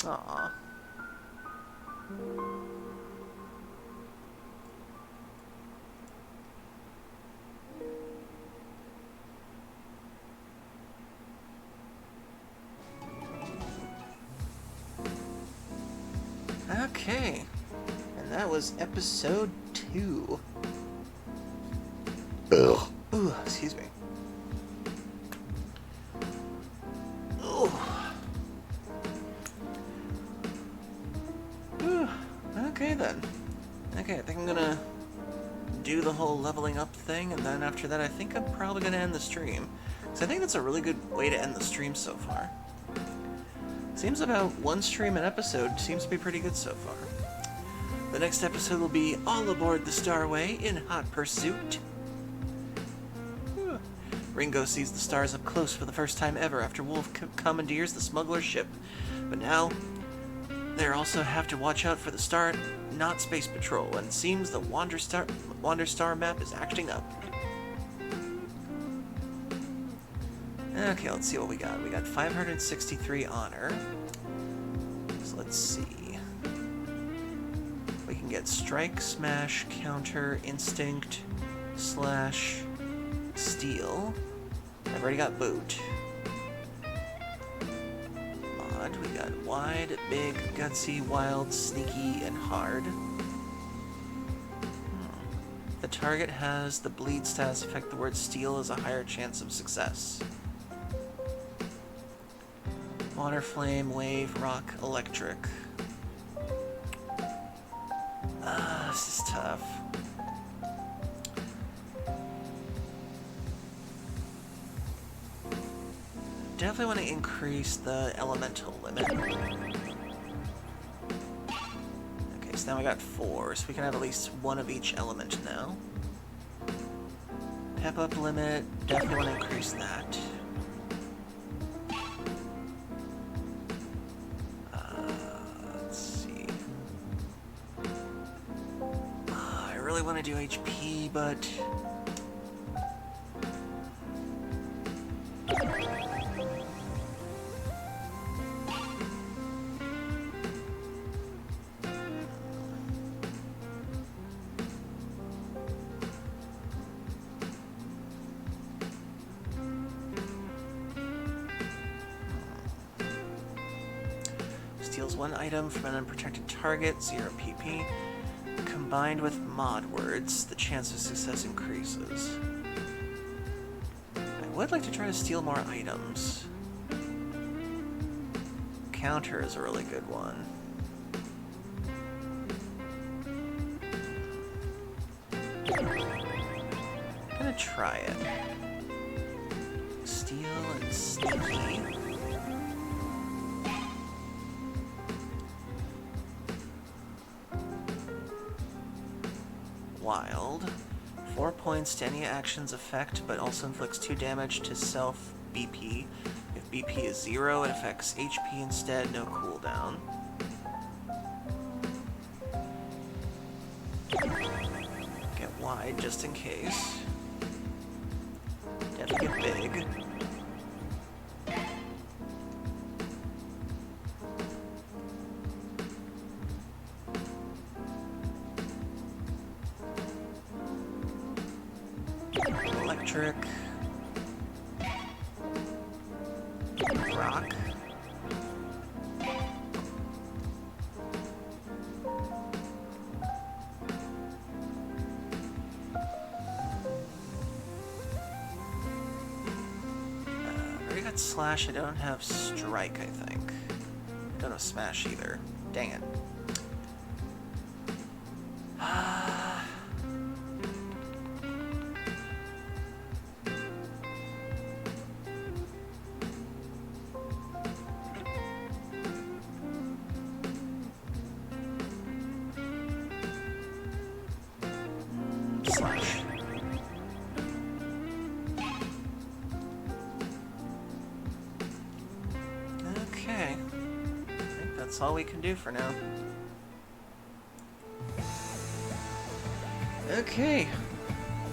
Aww. Okay. And that was episode 2. Ugh. Ooh, excuse me. Ooh. Ooh. Okay then. Okay, I think I'm gonna do the whole leveling up thing, and then after that I think I'm probably gonna end the stream. So I think that's a really good way to end the stream so far. Seems about one stream an episode seems to be pretty good so far. The next episode will be All Aboard the Starway in Hot Pursuit. Ringo sees the stars up close for the first time ever after Wolf commandeers the smuggler's ship. But now, they also have to watch out for the star, not Space Patrol, and it seems the Wander Star map is acting up. Okay, let's see what we got. We got 563 honor. So let's see. We can get strike, smash, counter, instinct, slash, steal. I've already got boot. Mod, we got wide, big, gutsy, wild, sneaky, and hard. The target has the bleed status effect. The word steal has a higher chance of success. Water, flame, wave, rock, electric. This is tough. Definitely want to increase the elemental limit. Okay, so now we got 4, so we can have at least one of each element now. Pep up limit, definitely want to increase that. Let's see. I really want to do HP, but... Steals 1 item from an unprotected target, 0 PP. Combined with mod words, the chance of success increases. I would like to try to steal more items. Counter is a really good one. I'm gonna try it. Steal and sneaky. Wild. 4 points to any action's effect, but also inflicts 2 damage to self BP. If BP is 0, it affects HP instead, no cooldown. Get wide just in case. Definitely get big. Electric. Rock. I already got slash, I don't have strike, I think. I don't have smash either. Dang it. Slash. Okay. I think that's all we can do for now. Okay.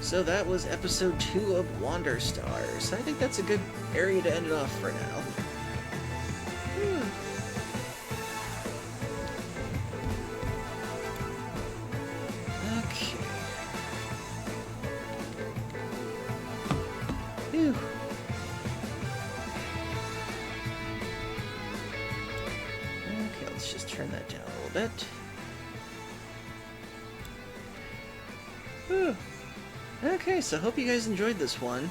So that was episode 2 of Wander Stars. I think that's a good area to end it off for now. Okay. Phew. Okay, let's just turn that down a little bit. Whew. Okay, so hope you guys enjoyed this one.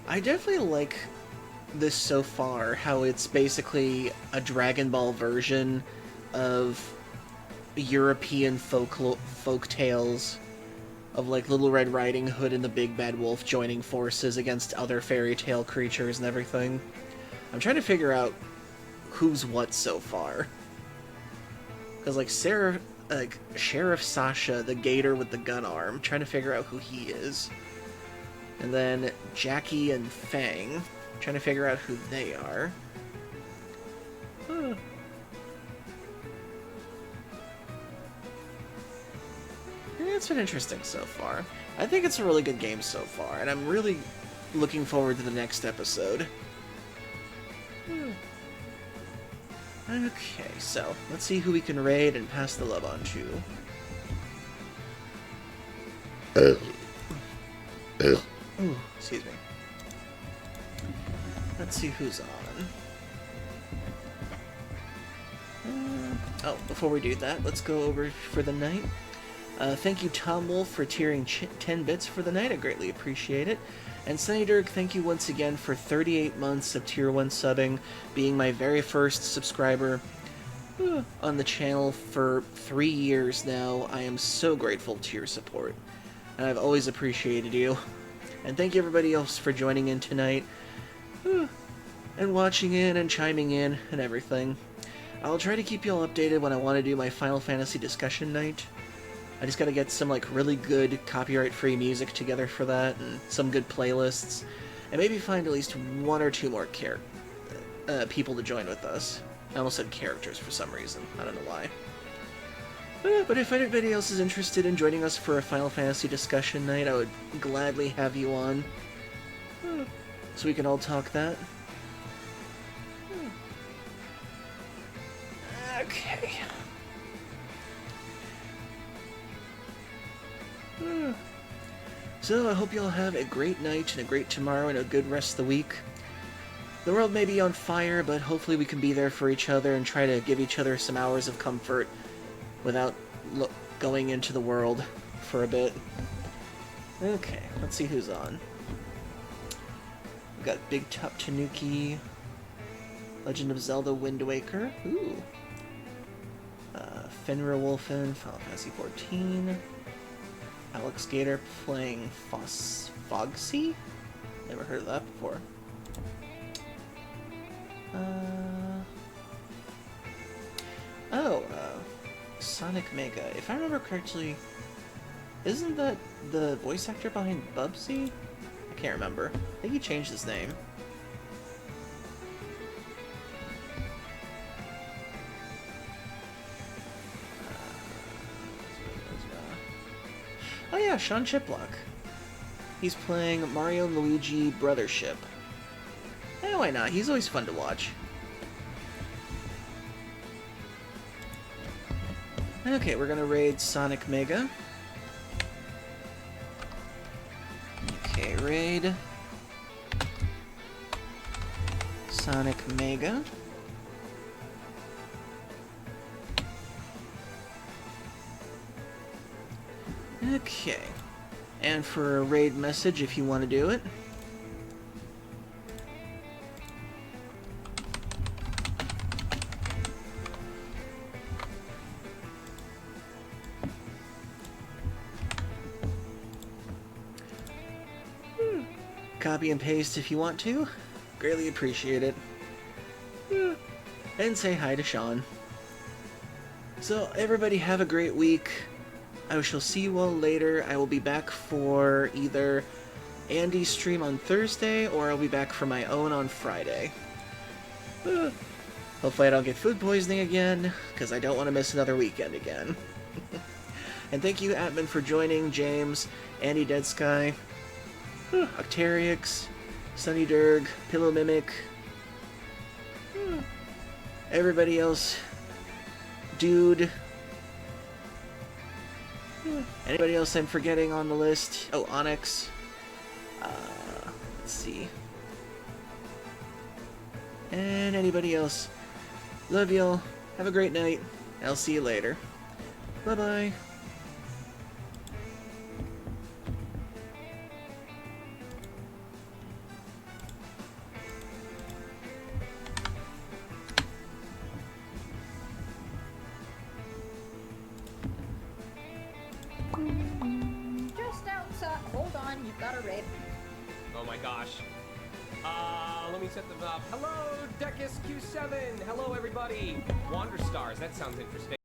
I definitely like this so far, how it's basically a Dragon Ball version of European folk tales of like Little Red Riding Hood and the Big Bad Wolf joining forces against other fairy tale creatures and everything. I'm trying to figure out who's what so far. Because like Sheriff Sasha, the gator with the gun arm, trying to figure out who he is. And then Jackie and Fang, trying to figure out who they are. Huh. Yeah, it's been interesting so far. I think it's a really good game so far, and I'm really looking forward to the next episode. Okay, so let's see who we can raid and pass the love on to. Ooh, excuse me. Let's see who's on. Oh, before we do that, let's go over for the night. Thank you, Tom Wolf, for tiering 10 bits for the night. I greatly appreciate it. And Sunny Dirk, thank you once again for 38 months of Tier 1 subbing, being my very first subscriber on the channel for 3 years now. I am so grateful to your support, and I've always appreciated you. And thank you everybody else for joining in tonight, and watching in and chiming in and everything. I'll try to keep you all updated when I want to do my Final Fantasy discussion night. I just gotta get some like really good copyright-free music together for that, and some good playlists, and maybe find at least 1 or 2 more people to join with us. I almost said characters for some reason. I don't know why. But if anybody else is interested in joining us for a Final Fantasy discussion night, I would gladly have you on, so we can all talk that. Okay. So I hope you all have a great night and a great tomorrow and a good rest of the week. The world may be on fire, but hopefully we can be there for each other and try to give each other some hours of comfort without going into the world for a bit. Okay, let's see who's on. We've got Big Top Tanuki, Legend of Zelda Wind Waker, ooh. Fenrir Wolfen, Final Fantasy XIV. Alex Gator playing Fogsy? Never heard of that before. Sonic Mega. If I remember correctly, isn't that the voice actor behind Bubsy? I can't remember. I think he changed his name. Oh yeah, Sean Chiplock. He's playing Mario and Luigi Brothership. Eh, why not? He's always fun to watch. Okay, we're gonna raid Sonic Mega. Okay, raid Sonic Mega. Okay, and for a raid message if you want to do it. Copy and paste if you want to. Greatly appreciate it. And say hi to Sean. So everybody have a great week. I shall see you all later. I will be back for either Andy's stream on Thursday, or I'll be back for my own on Friday. Hopefully I don't get food poisoning again, because I don't want to miss another weekend again. And thank you, Atman, for joining, James, Andy Dead Sky, Octarix, Sunny Durg, Pillow Mimic, everybody else, Dude, anybody else I'm forgetting on the list? Oh, Onyx. Let's see. And anybody else. Love y'all. Have a great night. I'll see you later. Bye-bye. Just outside. Hold on, you've got a raid. Oh my gosh. Let me set them up. Hello, Decus Q7. Hello, everybody. Wander Stars. That sounds interesting.